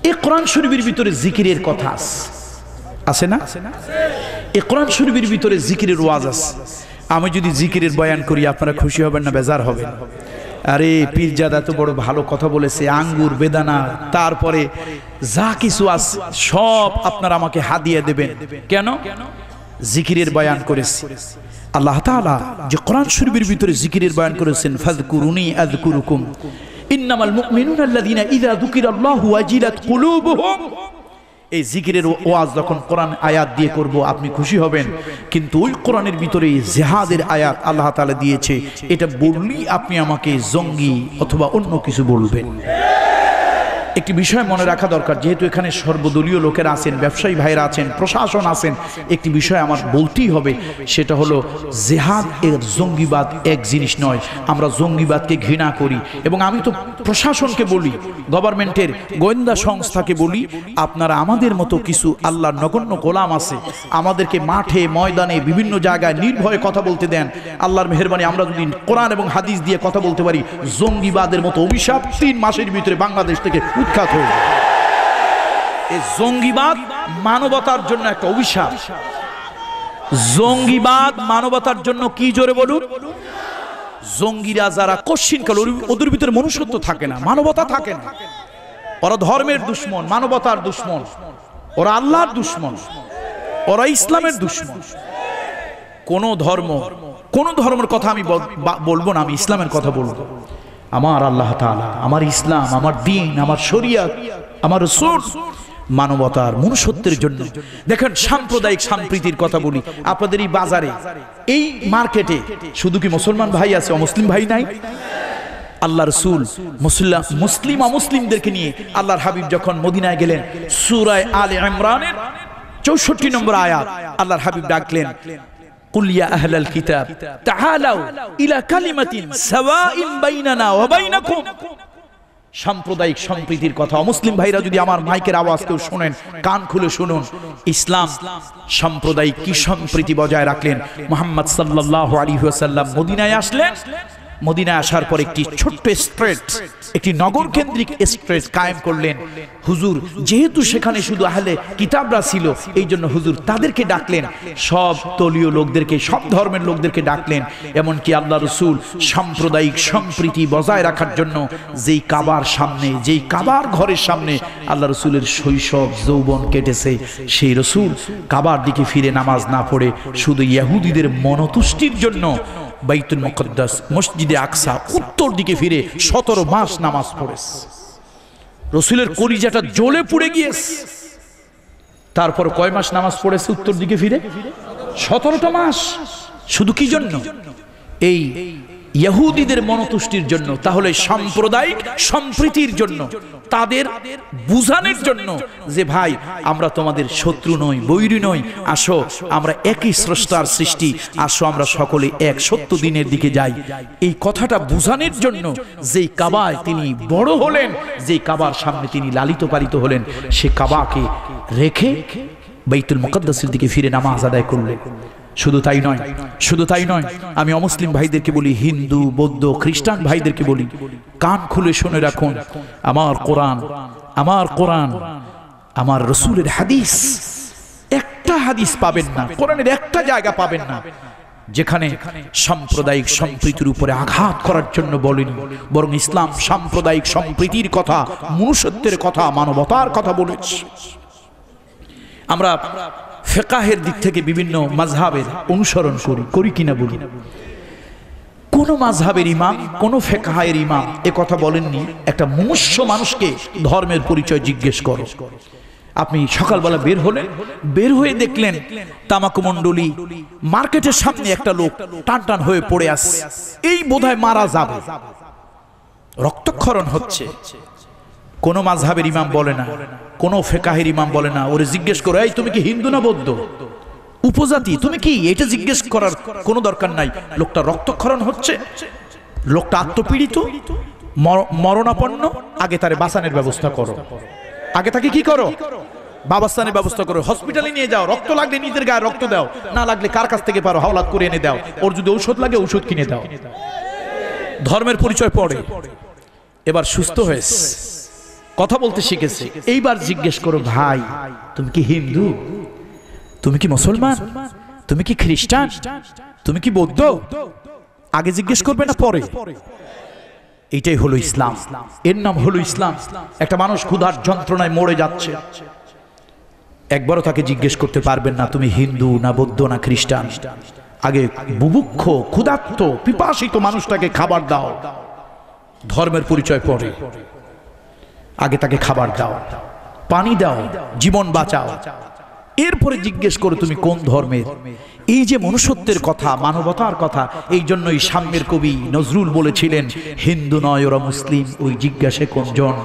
S2: এই কোরআন শরীফের ভিতরে জিকিরের কথা আছে না? এই কোরআন শরীফের ভিতরে জিকিরের ওয়াজ আছে। আমি যদি জিকিরের বয়ান করি আপনারা খুশি হবেন না বেজার হবেন? আরে পীরজাদা তো বড় ভালো কথা বলেছে, আঙ্গুর বেদানা তারপরে যা কিছু আছে সব আপনারা আমাকে হাদিয়া দেবেন। কেন? জিকিরের বয়ান করেছি। আল্লাহ তাআলা যে কোরআন শরীফের ভিতরে জিকিরের বয়ান করেছেন, ফাযকুরুনি আযকুরুকুম ইন্নামাল মুমিনুনা আল্লাযীনা ইযা যুকিরাল্লাহু ওয়াজিলাত কুলুবুহুম। এই জিকিরের ওয়াজ যখন কোরআন আয়াত দিয়ে করব আপনি খুশি হবেন, কিন্তু ওই কোরআনের ভিতরে জিহাদের আয়াত আল্লাহ তাআলা দিয়েছে, এটা বললেই আপনি আমাকে জঙ্গি অথবা অন্য কিছু বলবেন। একটি বিষয় মনে রাখা দরকার, যেহেতু এখানে সর্বদলীয় লোকেরা আছেন, ব্যবসায়ী ভাইরা আছেন, প্রশাসন আছেন, একটি বিষয় আমার বলতেই হবে, সেটা হলো জিহাদ এর জঙ্গিবাদ এক জিনিস নয়। আমরা জঙ্গিবাদকে ঘৃণা করি এবং আমি তো প্রশাসনকে বলি, গভর্নমেন্টের গোয়েন্দা সংস্থাকে বলি, আপনারা আমাদের মতো কিছু আল্লাহর নগণ্য গোলাম আছে, আমাদেরকে মাঠে ময়দানে বিভিন্ন জায়গায় নির্ভয়ে কথা বলতে দেন। আল্লাহর মেহেরবানি আমরা যদি কোরআন এবং হাদিস দিয়ে কথা বলতে পারি, জঙ্গিবাদের মতো অভিশাপ 3 মাসের ভিতরে বাংলাদেশ থেকে উৎখাত হয়ে যাবে। এই জঙ্গিবাদ মানবতার জন্য একটা অভিশাপ। জঙ্গিবাদ মানবতার জন্য কি, জোরে বলুন? জঙ্গিরা যারা কশ্চিনকাল, ওদের ভিতরে মনুষ্যত্ব থাকে না, মানবতা থাকে না। ওরা ধর্মের দুশ্মন, মানবতার দুশ্মন, ওরা আল্লাহর দুশ্মন, ওরা ইসলামের দুশ্মন। কোন ধর্মের কথা আমি বলবো না, আমি ইসলামের কথা বলবো। আমার আল্লাহ তাআলা, আমার ইসলাম, আমার দ্বীন, আমার শরিয়ত, আমার রাসূল মানবতার মনুষ্যত্বের জন্য। দেখেন, সাম্প্রদায়িক সম্প্রীতির কথা বলি, আপনাদের এই বাজারে, এই মার্কেটে শুধু কি মুসলমান ভাই আছে, অমুসলিম ভাই নাই? আল্লাহ রাসূল মুসলিম অমুসলিমদেরকে নিয়ে আল্লাহর হাবিব যখন মদিনায় গেলেন, সূরা আলে ইমরানের 64 নম্বর আয়াত আল্লাহর হাবিব ডাকলেন, কুল ইয়া আহলাল কিতাব তাআলাউ ইলা কালিমাতিন সাওয়াইন বাইনানা ওয়া বাইনাকুম। সাম্প্রদায়িক সম্প্রীতির কথা। অমুসলিম ভাইরা যদি আমার মাইকের আওয়াজ কেউ শুনেন, কান খুলে শুনুন। ইসলাম সাম্প্রদায়িক কি সম্প্রীতি বজায় রাখলেন। মুহাম্মদ সাল্লাল্লাহু আলাইহি ওয়াসাল্লাম মদিনায় আসলেন। মদিনায় আসার পর একটি ছোট্ট স্ট্রিট, একটি নগর কেন্দ্রিক স্ট্রিট কায়েম করলেন। হুজুর যেহেতু সেখানে শুধু আহলে কিতাবরা ছিল, এই জন্য হুজুর তাদেরকে ডাকলেন, সব দলীয় লোকদেরকে, সব ধর্মের লোকদেরকে ডাকলেন। এমনকি আল্লাহ রাসূল সাম্প্রদায়িক সম্প্রীতি বজায় রাখার জন্য যেই কাবার সামনে, যেই কাবার ঘরের সামনে আল্লাহ রাসূলের শৈশব যৌবন কেটেছে, সেই রাসূল কাবার দিকে ফিরে নামাজ না পড়ে শুধু ইহুদিদের মনতুষ্টির জন্য বাইতুল মুকদ্দাস মসজিদে আকসা উত্তর দিকে ফিরে 17 মাস নামাজ পড়েছে। রাসূলের কলিজাটা জ্বলে পুড়ে গিয়েছে। তারপর কয় মাস নামাজ পড়েছে উত্তর দিকে ফিরে? 17টা মাস। শুধু কি জন্য? এই ইহুদিদের মনতুষ্টির জন্য। তাহলে সাম্প্রদায়িক সম্প্রীতির জন্য, তাদের বুঝানোর জন্য যে ভাই আমরা তোমাদের শত্রু নই, বৈরী নই, আসো আমরা একই স্রষ্টার সৃষ্টি, আসো আমরা সকলে এক সত্য দিনের দিকে যাই। এই কথাটা বুঝানোর জন্য যেই কাবায় তিনি বড় হলেন, যেই কাবার সামনে তিনি লালিত পালিত হলেন, সে কাবাকে রেখে বাইতুল মুকদ্দাসের দিকে ফিরে নামাজ আদায় করলেন। শুধু তাই নয়, আমি অমুসলিম ভাইদেরকে বলি, হিন্দু, বৌদ্ধ, খ্রিস্টান ভাইদেরকে বলি, কান খুলে শুনে রাখুন, আমার কোরআন, আমার রাসূলের হাদিস, একটা হাদিস পাবেন না, কোরআনের একটা জায়গা পাবেন না যেখানে সাম্প্রদায়িক সম্প্রীতির উপরে আঘাত করার জন্য বলেনি, বরং ইসলাম সাম্প্রদায়িক সম্প্রীতির কথা, মনুষ্যত্বের কথা, মানবতার কথা বলেছে। আমরা ফিকহের দিক থেকে বিভিন্ন মাযহাবের অনুসরণ করি কিনা বলি। কোন মাযহাবের ইমাম, কোন ফিকহের ইমাম এ কথা বলেননি একটা মনুষ্য মানুষকে ধর্মের পরিচয় জিজ্ঞেস করো। আপনি সকালবেলা বের হয়ে দেখলেন তামাকু মণ্ডলী মার্কেটের সামনে একটা লোক টান হয়ে পড়ে আছে, এই বোধহয় মারা যাবে, রক্তক্ষরণ হচ্ছে। কোন মাযহাবের ইমাম বলে না, কোন ফিকহের ইমাম বলে না, ওরে জিজ্ঞেস করো, এই তুমি কি হিন্দু না বৌদ্ধ, উপজাতি, তুমি কি, এটা জিজ্ঞেস করার কোনো দরকার নাই। লোকটা রক্তক্ষরণ হচ্ছে, লোকটা আত্মপীড়িত, মরণাপন্ন, আগে তারে বাঁচানোর ব্যবস্থা করো। আগে থেকে কি করো? বাবাস্থানের ব্যবস্থা করো, হসপিটালে নিয়ে যাও, রক্ত লাগলে নিজের গায়ে রক্ত দাও, না লাগলে কার কাছ থেকে পারো হাওলাত করে এনে দাও, ওর যদি ঔষধ লাগে ঔষধ কিনে দাও। ধর্মের পরিচয় পড়ে, এবার সুস্থ হয়েছে, কথা বলতে শিখেছে, এইবার জিজ্ঞেস করো, ভাই তুমি কি হিন্দু, তুমি কি মুসলমান, তুমি কি খ্রিস্টান, তুমি কি বৌদ্ধ? আগে জিজ্ঞেস করবে না পরে? এটাই হলো ইসলাম, এর নাম হলো ইসলাম। একটা মানুষ ক্ষুধার যন্ত্রণায় মরে যাচ্ছে, একবারও তাকে জিজ্ঞেস করতে পারবেন না তুমি হিন্দু না বৌদ্ধ না খ্রিস্টান। আগে বুভুক্ষ ক্ষুধার্ত পিপাসিত মানুষটাকে খাবার দাও, ধর্মের পরিচয় পড়ে। আগে তাকে খাবার দাও, পানি দাও, জীবন বাঁচাও, এরপরে জিজ্ঞেস করো তুমি কোন ধর্মের। এই যে মনুষ্যত্বের কথা, মানবতার কথা, এই জন্যই সাম্যের কবি নজরুল বলেছিলেন, হিন্দু নয় ওরা মুসলিম, ওই জিজ্ঞাসে কোনজন,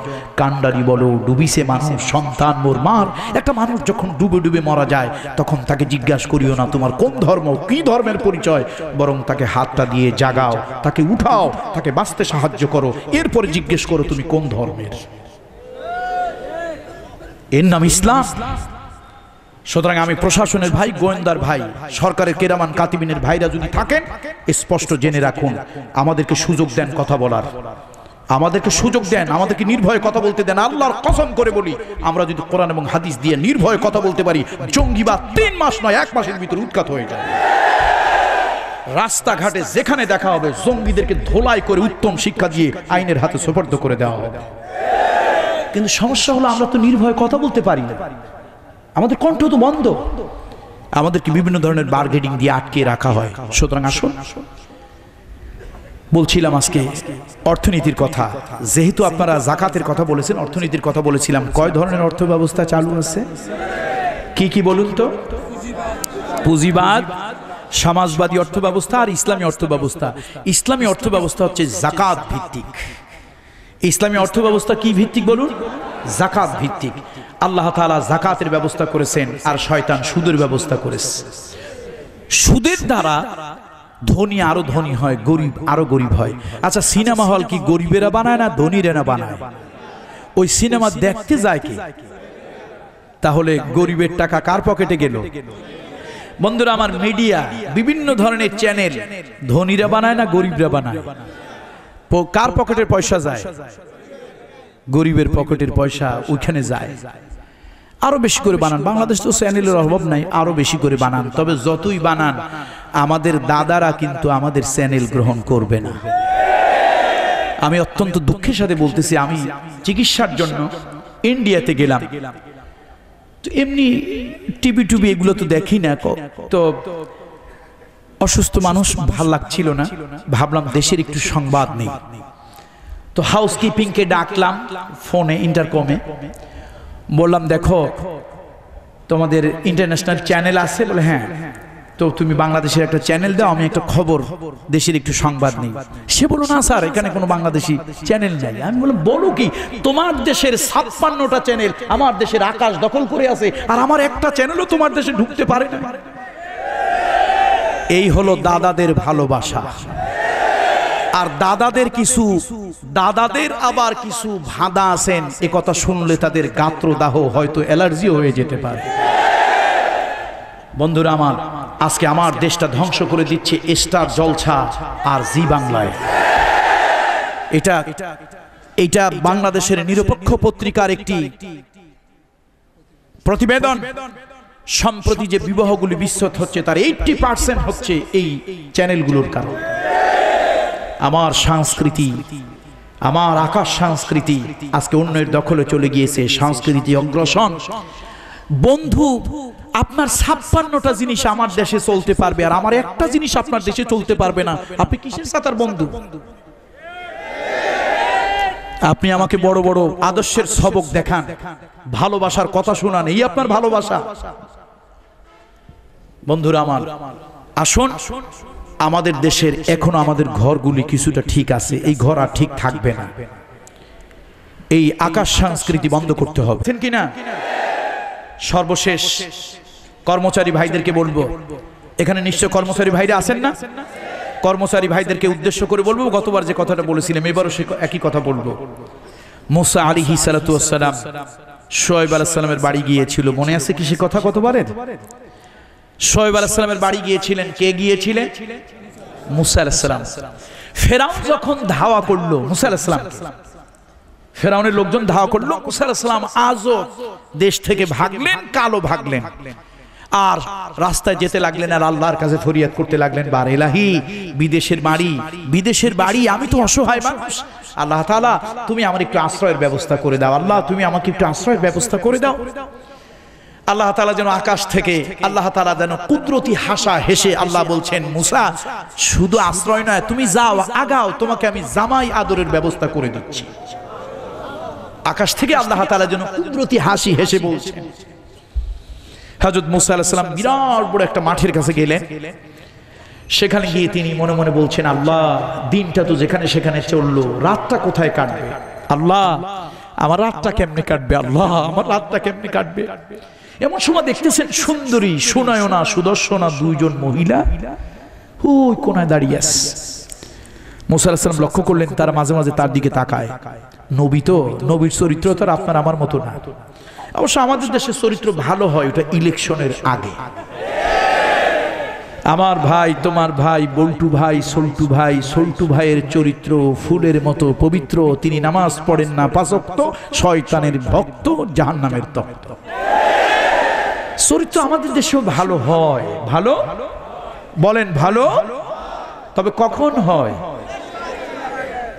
S2: কান্ডারি বলো ডুবিছে মানুষ সন্তান মোর মার। একটা মানুষ যখন ডুবে ডুবে মারা যায় তখন তাকে জিজ্ঞাসা করিও না তোমার কোন ধর্ম, কি ধর্মের পরিচয়, বরং তাকে হাতটা দিয়ে জাগাও, তাকে উঠাও, তাকে বাঁচতে সাহায্য করো, এরপরে জিজ্ঞেস করো তুমি কোন ধর্মের। এর নাম ইসলাম। সুতরাং আমি প্রশাসনের ভাই, গোয়েন্দার ভাই, সরকারের কেরামান কাতিবিনের ভাইরা যদি থাকেন, স্পষ্ট জেনে রাখুন, আমাদেরকে সুযোগ দেন কথা বলার, আমাদেরকে সুযোগ দেন, আমাদেরকে নির্ভয়ে কথা বলতে দেন। আল্লাহর কসম করে বলি, আমরা যদি কোরআন এবং হাদিস দিয়ে নির্ভয়ে কথা বলতে পারি, জঙ্গিবাদ 3 মাস নয় 1 মাসের ভিতরে উৎখাত হয়ে যায়। রাস্তাঘাটে যেখানে দেখা হবে জঙ্গিদেরকে ধোলাই করে উত্তম শিক্ষা দিয়ে আইনের হাতে সোপর্দ করে দেওয়া হবে। কিন্তু সমস্যা হলো আমরা তো নির্ভয়ে কথা বলতে পারি না, আমাদের কণ্ঠ তো বন্ধ, আমাদেরকে বিভিন্ন ধরনের বার্গেনিং দিয়ে আটকে রাখা হয়। সুতরাং আসুন, বলছিলাম আজকে অর্থনীতির কথা, যেহেতু আপনারা যাকাতের কথা বলেছেন, অর্থনীতির কথা বলেছিলাম। কয় ধরনের অর্থ ব্যবস্থা চালু আছে, কি কি বলুন তো? পুঁজিবাদ, সমাজবাদী অর্থ ব্যবস্থা আর ইসলামী অর্থ ব্যবস্থা। ইসলামী অর্থ ব্যবস্থা হচ্ছে যাকাত ভিত্তিক। ইসলামী অর্থ ব্যবস্থা কি ভিত্তিক বলুন? যাকাত ভিত্তিক। আল্লাহ তাআলা যাকাতের ব্যবস্থা করেছেন, আর শয়তান সুদের ব্যবস্থা করেছে। সুদের দ্বারা ধনী আরো ধনী হয়, গরিব আরো গরিব হয়। আচ্ছা, সিনেমা হল কি গরিবেরা বানায় না ধনীরা বানায়? ওই সিনেমা দেখতে যায় কি? তাহলে গরিবের টাকা কার পকেটে গেল? বন্ধুরা আমার, মিডিয়া বিভিন্ন ধরনের চ্যানেল ধনীরা বানায় না গরিবরা বানায়? কার পকেটের পয়সা যায়? গরিবের পকেটের পয়সা ওইখানে যায়। আরো বেশি করে বানান, বাংলাদেশ তো চ্যানেলের অভাব নাই, আরো বেশি করে বানান। তবে যতই বানান, আমাদের দাদারা কিন্তু আমাদের চ্যানেল গ্রহণ করবে না। আমি অত্যন্ত দুঃখের সাথে বলতেছি, আমি চিকিৎসার জন্য ইন্ডিয়াতে গেলাম, তো এমনি টিভি এগুলো তো দেখি না, তো অসুস্থ মানুষ ভাল লাগছিল না, ভাবলাম দেশের একটু সংবাদ নেই। তো হাউসকিপিংকে ডাকলাম ফোনে, ইন্টারকমে, বললাম দেখো তোমাদের ইন্টারন্যাশনাল চ্যানেল আছে? বলে হ্যাঁ। তো তুমি বাংলাদেশের একটা চ্যানেল দাও, আমি একটা খবর, দেশের একটু সংবাদ নেই। সে বলো না স্যার, এখানে কোনো বাংলাদেশি চ্যানেল নেই। আমি বললাম বলো কি, তোমার দেশের 56টা চ্যানেল আমার দেশের আকাশ দখল করে আছে, আর আমার একটা চ্যানেলও তোমার দেশে ঢুকতে পারে না। এই হলো দাদাদের ভালোবাসা। আর দাদাদের আবার কিছু ভাদা আছেন, এ কথা শুনলে তাদের গাত্রদাহ হয়তো অ্যালার্জি হয়ে যেতে পারে। বন্ধুরা আমার, আজকে আমার দেশটা ধ্বংস করে দিচ্ছে স্টার জলছা আর জি বাংলায়। এটা বাংলাদেশের নিরপেক্ষ পত্রিকার একটি প্রতিবেদন। সম্প্রতি যে বিবাহগুলি বিচ্ছেদ হচ্ছে তার 80% হচ্ছে এই চ্যানেলগুলোর কারণে। আমার সংস্কৃতি, আমার আকাশ সংস্কৃতি আজকে অন্যের দখলে চলে গিয়েছে, সংস্কৃতি অগ্রসর। বন্ধু, আপনার 56টা জিনিস আমার দেশে চলতে পারবে, আর আমার একটা জিনিস আপনার দেশে চলতে পারবে না। আপনি কিসের সাথে বন্ধু? আপনি আমাকে বড় বড় আদর্শের সবক দেখান, ভালোবাসার কথা শোনান, এই আপনার ভালোবাসা? বন্ধুরা আমার, আসুন, আমাদের দেশের এখনো আমাদের ঘরগুলি কিছুটা ঠিক আছে, এই ঘর আর ঠিক থাকবে না। এই আকাশ সংস্কৃতি বন্ধ করতে হবে, ঠিক কিনা? সর্বশেষ কর্মচারী ভাইদেরকে বলবো, এখানে নিশ্চয় কর্মচারী ভাইরা আছেন না? কর্মচারী ভাইদেরকে উদ্দেশ্য করে বলবো, গতবার যে কথাটা বলেছিলাম এবারও সে একই কথা বলবো। মুসা আলাইহিস সালাতু ওয়াস সালাম শোয়েব আলাইহিস সালামের বাড়ি গিয়েছিল, মনে আছে কি সে কথা কতবারের? শোয়েব আলাইহিস সালামের বাড়ি গিয়েছিলেন, কে গিয়েছিলেন? মুসা আলাইহিস সালাম। ফেরাউন যখন ধাওয়া করলো মুসা আলাইহিস সালাম, ফেরাউনের লোকজন ধাওয়া করলো, মুসা আলাইহিস সালাম আজও দেশ থেকে ভাগলেন, কালো ভাগলেন, আর রাস্তায় যেতে লাগলেন আর আল্লাহর কাছে ফরিয়াদ করতে লাগলেন, বার ইলাহি, বিদেশের বাড়ি, আমি তো অসহায় মানুষ, আল্লাহ তাআলা তুমি আমার একটু আশ্রয়ের ব্যবস্থা করে দাও, আল্লাহ তুমি আমাকে একটু আশ্রয়ের ব্যবস্থা করে দাও। আল্লাহ তাআলা যেন আকাশ থেকে আল্লাহ তাআলা যেন কুদরতি হাসা হেসে আল্লাহ বলছেন, মুসা শুধু আশ্রয় নয়, তুমি যাও, আগাও, তোমাকে আমি জামাই আদরের ব্যবস্থা করে দিচ্ছি। আকাশ থেকে আল্লাহ তাআলা যেন কুদরতি হাসি হেসে বলছেন। হযরত মুসা আলাইহিস সালাম বিরাট বড় একটা মাঠের কাছে গেলেন, সেখানে গিয়ে তিনি মনে মনে বলছেন, আল্লাহ দিনটা তো যেখানে সেখানে চললো, রাতটা কোথায় কাটবে? আল্লাহ আমার রাতটা কেমনে কাটবে? আল্লাহ আমার রাতটা কেমনে কাটবে? এমন সময় দেখতেছেন সুন্দরী সুনয়না সুদর্শনা দুইজন মহিলা ওই কোনায় দাঁড়িয়ে আছে। মুসা আলাইহিস সালাম লক্ষ্য করলেন, তারা মাঝে মাঝে তার দিকে তাকায়। নবী তো, নবীর চরিত্র তো আর আপনার আমার মতো না। অবশ্য আমাদের দেশের চরিত্র ভালো হয় ওটা ইলেকশনের আগে। আমার ভাই, তোমার ভাই, বল্টু ভাই, সল্টু ভাই, সল্টু ভাইয়ের চরিত্র ফুলের মতো পবিত্র, তিনি নামাজ পড়েন না 5 ওয়াক্ত, শয়তানের ভক্ত, জাহান্নামের তপ্ত। চরিত্র আমাদের দেশেও ভালো হয়, ভালো বলেন ভালো, তবে কখন হয়?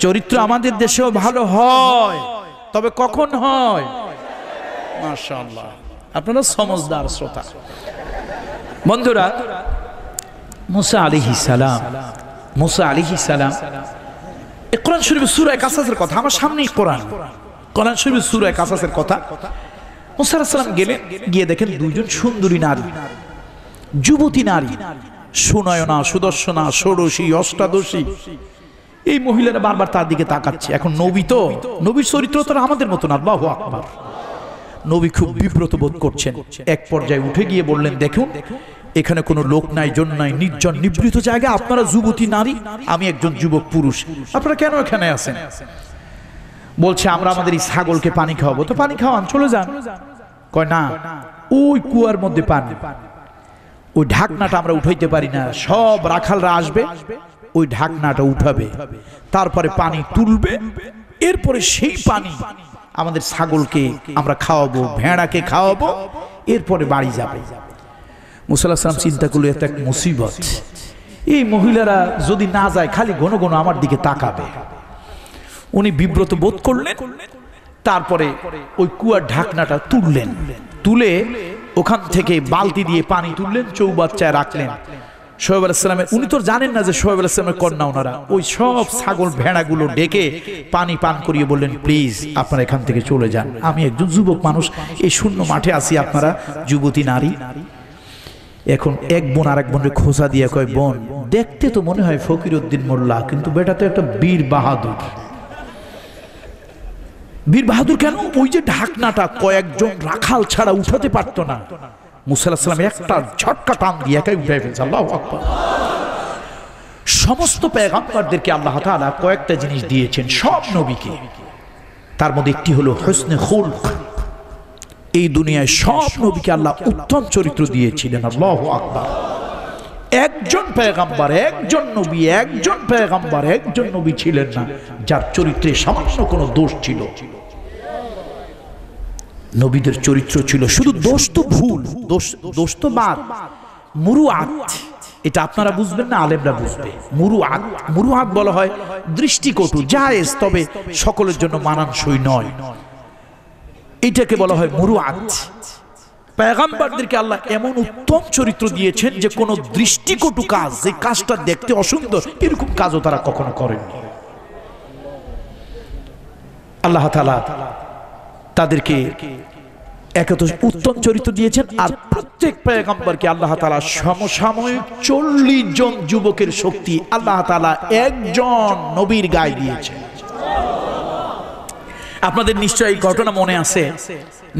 S2: চরিত্র আমাদের দেশেও ভালো হয়, তবে কখন হয়? মাশাআল্লাহ, আপনারা সমজদার শ্রোতা। বন্ধুরা, মুসা আলাইহিস সালাম কোরআন শরীফের সূরা কাসাসের কথা, আমার সামনেই কোরআন শরীফের সূরা কাসাসের কথা। মুসা আলাইহিস সালাম গেলেন, গিয়ে দেখেন দুইজন সুন্দরী নারী, যুবতী নারী, সুনয়না সুদর্শনা ষোড়শী অষ্টাদশী, এই মহিলারা বারবার তার দিকে তাকাচ্ছে। এখন নবী তো, নবীর চরিত্র তো আমাদের মতো না, আল্লাহু আকবার। নবী খুব বিব্রত বোধ করছেন। এক পর্যায়ে উঠে গিয়ে বললেন, দেখুন এখানে কোনো লোক নাই, জন নাই, নির্জন নিভৃত জায়গা, আপনারা যুবতী নারী, আমি একজন যুবক পুরুষ, আপনারা কেন এখানে আছেন? বলছে, আমরা আমাদের এই ছাগলকে পানি খাওয়াবো। তো পানি খাওয়ান, চলে যান। কয় না, ওই কুয়ার মধ্যে পানি, ওই ঢাকনাটা আমরা উঠাইতে পারি না, সব রাখালরা আসবে, ওই ঢাকনাটা উঠাবে, তারপরে পানি তুলবে, এরপরে সেই পানি আমাদের ছাগলকে আমরা খাওয়াবো, ভেড়াকে খাওয়াবো, এরপরে বাড়ি যাবে। মুসা আলাইহিস সালাম চিন্তা করলো, এটা এক মুসিবত, এই মহিলারা যদি না যায় খালি ঘন ঘন আমার দিকে তাকাবে। উনি বিব্রত বোধ করলেন, তারপরে ওই কুয়ার ঢাকনাটা তুললেন, তুলে ওখান থেকে বালতি দিয়ে পানি তুললেন, চৌবাচ্চায় রাখলেন। শোয়েব আলাইহিস সালামের, উনি তো জানেন না যে শোয়েব আলাইহিস সালামের কন্যা ওনারা, ওই সব ছাগল ভেড়াগুলো ডেকে পানি পান করিয়ে বললেন, প্লিজ আপনারা এখান থেকে চলে যান, আমি একজন যুবক মানুষ, এই শূন্য মাঠে আছি, আপনারা যুবতী নারী। এখন এক বোন আরেক বোনের খোঁজা দিয়ে কয়, বোন দেখতে তো মনে হয় ফকির উদ্দিন মোল্লা, কিন্তু বেটা তো একটা বীর বাহাদুর। বীর বাহাদুর কেন? ওই যে ঢাকনাটা কয়েকজন রাখাল ছাড়া উঠাতে পারতো না, মুসা আলাইহিস সালাম একটা ঝটকা টান দিয়ে একাই উঠাই ফেলছে। আল্লাহু আকবার। সমস্ত পয়গম্বরদেরকে আল্লাহ তাআলা কয়েকটা জিনিস দিয়েছেন, সব নবীকে, তার মধ্যে একটি হলো হুসনে খুলক। এই দুনিয়ায় সব নবীকে আল্লাহ উত্তম চরিত্র দিয়েছিলেন। আল্লাহু আকবার। একজন পয়গম্বর, একজন নবী, একজন পয়গম্বর, একজন নবী ছিলেন না যার চরিত্রে সামান্য কোনো দোষ ছিল। নবীদের চরিত্র ছিল শুধু দোষ তো ভুল, দোষ তো বাদ, মুরুআত, এটা আপনারা বুঝবেন না, আলেমরা বুঝবে। মুরুআত, মুরুআত বলা হয় দৃষ্টিকটু, জায়েজ, তবে সকলের জন্য মানানসই নয়, এটাকে বলা হয় মুরুআত। পয়গম্বরদেরকে আল্লাহ এমন উত্তম চরিত্র দিয়েছেন যে কোনো দৃষ্টিকটু কাজ, যে কাজটা দেখতে অসুন্দর, এরকম কাজও তারা কখনো করেননি। আল্লাহ তাআলা তাদেরকে এত উত্তম চরিত্র দিয়েছেন। আর প্রত্যেক পয়গম্বরকে আল্লাহ তাআলা সমসাময়িক 40 জন যুবকের শক্তি আল্লাহ তাআলা একজন নবীর গায়ে দিয়েছেন। আপনাদের নিশ্চয় এই ঘটনা মনে আছে,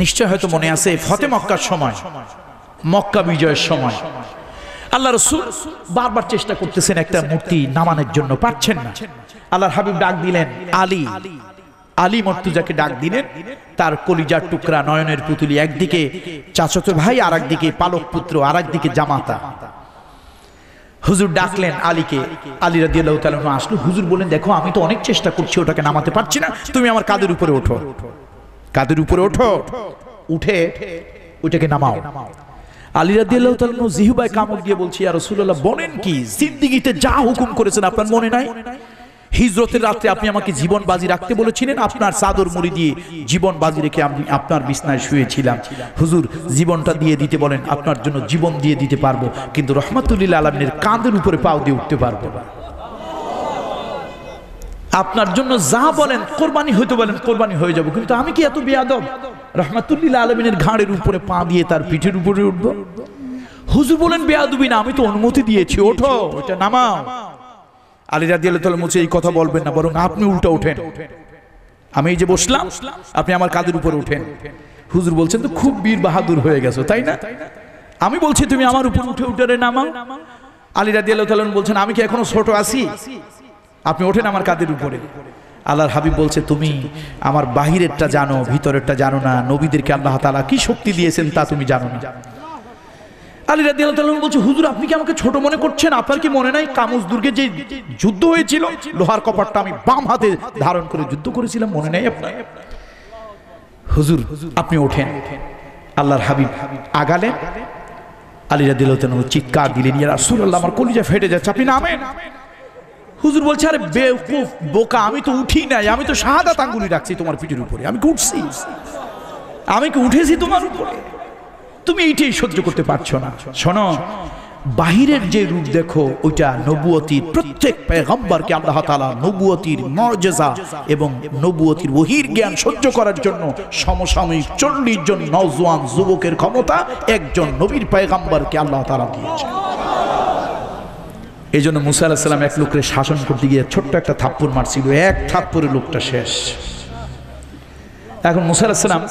S2: নিশ্চয় হয়তো মনে আছে, ফতে মক্কার সময়, মক্কা বিজয়ের সময় আল্লাহ রাসূল বারবার চেষ্টা করতেছেন একটা মূর্তি নামানোর জন্য, পারছেন না। আল্লাহর হাবিব ডাক দিলেন, আলী, আলী মর্তুজাকে ডাক দিলেন। তার কলিজার টুকরা নয়নের পুতুলি, একদিকে চাচাতো ভাই, আর একদিকে পালক পুত্র, আর একদিকে জামাতা। হুজুর ডাকলেন আলীকে। আলী রাদিয়াল্লাহু তাআলা আসলো। হুজুর বলেন, দেখো আমি তো অনেক চেষ্টা করছি, ওটাকে নামাতে পারছি না, তুমি আমার কাঁধের উপরে ওঠো, কাঁধের উপরে ওঠো, উঠে ওইটাকে নামাও। আলী রাদিয়াল্লাহু তাআলা জিহ্বায় কামড় দিয়ে বলছি, ইয়া রাসূলুল্লাহ, বলেন কি? জিন্দেগিতে যা হুকুম করেছেন আপনার মনে নাই? হিজরতের রাত্রে আপনি আমাকে জীবন বাজি রাখতে বলেছিলেন, আপনার চাদর মুড়ি দিয়ে জীবন বাজি রেখে আমি আপনার বিছনায় শুয়েছিলাম। হুজুর, জীবনটা দিয়ে দিতে বলেন, আপনার জন্য জীবন দিয়ে দিতে পারবো, কিন্তু রহমাতুল লিল আলামিনের কাঁধের উপরে পাও দিয়ে উঠতে পারবো না। আপনার জন্য যা বলেন কোরবানি হইতে বলেন, কোরবানি হয়ে যাব, কিন্তু আমি কি এত বেয়াদব রহমাতুল লিল আলামিনের ঘাড়ের উপরে পা দিয়ে তার পিঠের উপরে উঠবো? হুজুর বলেন, বেয়াদবি না, আমি তো অনুমতি দিয়েছি, ওঠো, এটা নামাও। আলী রাদিয়াল্লাহু তাআলা মুছে এই কথা বলবেন না, বরং আপনি উল্টা ওঠেন, আমি এই যে বসলাম, আপনি আমার কাঁধের উপর ওঠেন। হুজুর বলছেন, তো খুব বীর বাহাদুর হয়ে গেছো, তাই না? আমি বলছি তুমি আমার উপর উঠে উঠে নামাও। আলী রাদিয়াল্লাহু তাআলা বলছেন, আমি কি এখনো ছোট আছি? আপনি ওঠেন আমার কাঁধের উপরে। আল্লাহর হাবিব বলছে, তুমি আমার বাহিরেরটা জানো, ভিতরেরটা জানো না। নবীদেরকে আল্লাহ তাআলা কি শক্তি দিয়েছেন তা তুমি জানো না। আলী রাদিয়াল্লাহু তাআলা বলছে, হুজুর আপনি কি আমাকে ছোট মনে করছেন? আপনার কি মনে নাই কামুজ দুর্গে যে যুদ্ধ হয়েছিল, লোহার কপাটটা আমি বাম হাতে ধারণ করে যুদ্ধ করেছিলাম, মনে নাই আপনার? হুজুর আপনি ওঠেন। আল্লাহর হাবিব আগালেন। আলী রাদিয়াল্লাহু তাআলা চিৎকার দিলেন, ইয়া রাসূলুল্লাহ, আমার কলিজা ফেটে যাচ্ছে, আপনি নামেন। হুজুর বলছে, আরে বেওকুফ বোকা, আমি তো উঠি নাই, আমি তো শাহাদাত আঙ্গুলি রাখছি তোমার পিঠের উপরে, আমি কি উঠছি? আমি কি উঠেছি তোমার উপরে? তুমি এইটাই সহ্য করতে পারছো না। শোনো, বাহিরের যে রূপ দেখো ওইটা নবুয়তির, প্রত্যেক পয়গম্বরকে আল্লাহ তাআলা নবুয়তির মুজিজা এবং নবুয়তির ওহীর জ্ঞান সহ্য করার জন্য সমসাময়িক 40 জন নওজোয়ান যুবকের ক্ষমতা একজন নবীর পয়গম্বরকে আল্লাহ তাআলা দিয়েছেন। এই জন্য মুসা আলাইহিস সালাম এক লোককে শাসন করতে গিয়ে ছোট্ট একটা থাপ্পড় মারছিল, এক থাপ্পড়ে লোকটা শেষ। এখন মুসা আলাইহিস সালাম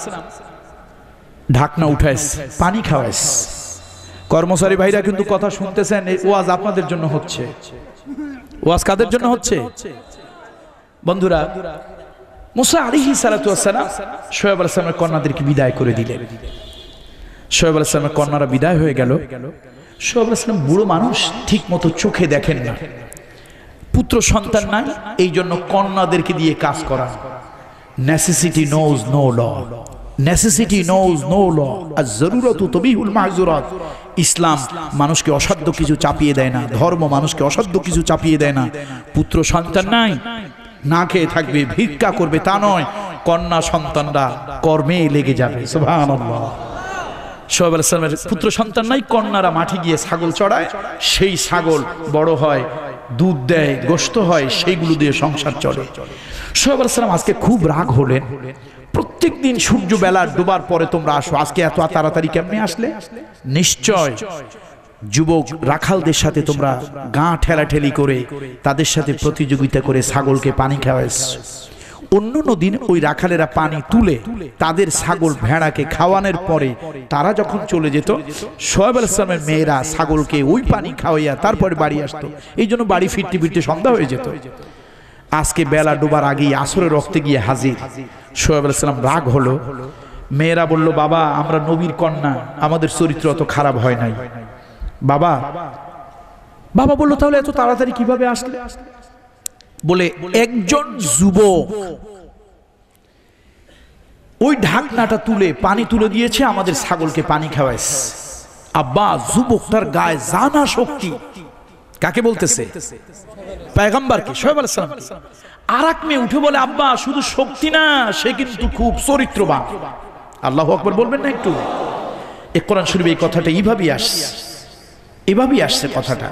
S2: ঢাকনা উঠাইস, পানি খাওয়াইস। কর্মচারী ভাইরা কিন্তু কথা শুনতেছেন, এই ওয়াজ আপনাদের জন্য হচ্ছে। ওয়াজ কাদের জন্য হচ্ছে? বন্ধুরা, মুসা আলাইহিস সালাতু ওয়াস সালাম শোয়েব আলাইহিস সালামের কন্যাদেরকে বিদায় করে দিলেন। শোয়েব আলাইহিস সালামের কন্যারা বিদায় হয়ে গেল। শোয়েব আলাইহিস সালাম বুড়ো মানুষ, ঠিক মতো চোখে দেখেন না, পুত্র সন্তান নাই, এই জন্য কন্যাদেরকে দিয়ে কাজ করা। Necessity knows no law, necessity knows no law, আর জরুরতু তবিহুল মাহজুরাত। ইসলাম মানুষকে অসাধ্য কিছু চাপিয়ে দেয় না, ধর্ম মানুষকে অসাধ্য কিছু চাপিয়ে দেয় না। পুত্র সন্তান নাই, না খেয়ে থাকবে, ভিক্ষা করবে তা নয়, কন্যা সন্তানরা কর্মে লেগে যাবে। সুবহানাল্লাহ। শোয়েব আলাইহিস সালামের পুত্র সন্তান নাই, কন্যারা মাঠে গিয়ে ছাগল চড়ায়, সেই ছাগল বড় হয়, দুধ দেয়, গোশত হয়, সেইগুলো দিয়ে সংসার চলে। শোয়েব আলাইহিস সালাম আজকে খুব রাগ হলেন। প্রত্যেক দিন সূর্য বেলা ডোবার পরে তোমরা আসো, আজকে এত তাড়াতাড়ি কেমনে আসলে? নিশ্চয় যুবক রাখালদের সাথে তোমরা গাঁ ঠেলাঠেলি করে তাদের সাথে প্রতিযোগিতা করে ছাগলকে পানি খাওয়াইছ। অন্য দিন ওই রাখালেরা পানি তুলে তাদের ছাগল ভেড়াকে খাওয়ানোর পরে তারা যখন চলে যেত, শোয়েব আলাইহিস সালামের মেয়েরা ছাগলকে ওই পানি খাওয়াইয়া তারপরে বাড়ি আসতো। এই জন্য বাড়ি ফিরতে ফিরতে সন্ধ্যা হয়ে যেত। আজকে বেলা ডোবার আগেই আসরের রক্তে গিয়ে হাজির। শোয়েব আলাইহিস সালাম রাগ হলো। মেয়েরা বলল, বাবা আমরা নবীর কন্যা, আমাদের চরিত্র অত খারাপ হয় নাই। বাবা বাবা বলল, তাহলে এত তাড়াতাড়ি কিভাবে আসলে? বলে একজন যুবক ওই ঢাকনাটা তুলে পানি তুলে দিয়েছে, আমাদের ছাগলকে পানি খাওয়াইছে। আব্বা, যুবকটার গায়ে জানা শক্তি। কাকে বলতেছে? পয়গম্বরকে, শোয়েব আলাইহিস সালাম। আর এক মেয়ে উঠে বলে, আব্বা শুধু শক্তি না, সে কিন্তু খুব চরিত্রবান। আল্লাহু আকবার বলবেন না একটু? এই কোরআন শরীফে এই কথাটা এইভাবেই আসছে, এভাবেই আসছে কথাটা।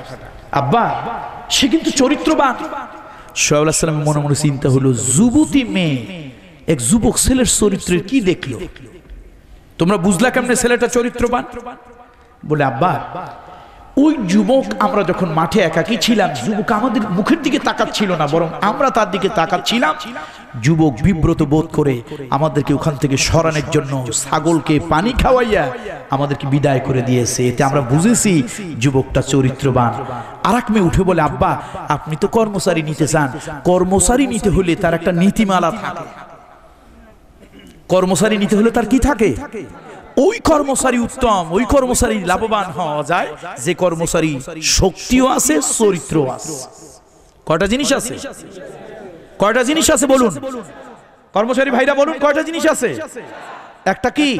S2: আব্বা সে কিন্তু চরিত্রবান। শোয়েব আলাইহিস সালামের মনে মনে চিন্তা হলো, যুবতী মেয়ে এক যুবক ছেলের চরিত্রের কি দেখলো? তোমরা বুঝলা কেমনে ছেলেটা চরিত্রবান? বলে, আব্বা ওই যুবক আমরা যখন মাঠে একাকী ছিলাম, যুবক আমাদের মুখের দিকে তাকাচ্ছিল না, বরং আমরা তার দিকে তাকাচ্ছিলাম। যুবক বিব্রত বোধ করে আমাদেরকে ওখান থেকে সরানোর জন্য ছাগলকে পানি খাওয়াইয়া আমাদেরকে বিদায় করে দিয়েছে। এতে আমরা বুঝেছি যুবকটা চরিত্রবান। আর এক মেয়ে উঠে বলে, আব্বা আপনি তো কর্মচারী নিতে চান, কর্মচারী নিতে হলে তার একটা নীতিমালা থাকে। কর্মচারী নিতে হলে তার কি থাকে? ওই কর্মচারী উত্তম, ওই কর্মচারী লাভবান হওয়া যায় যে কর্মচারী শক্তিও আছে, চরিত্রও আছে। কয়টা জিনিস আছে? কয়টা জিনিস আছে বলুন কর্মচারী ভাইরা, বলুন কয়টা জিনিস আছে? একটা কি?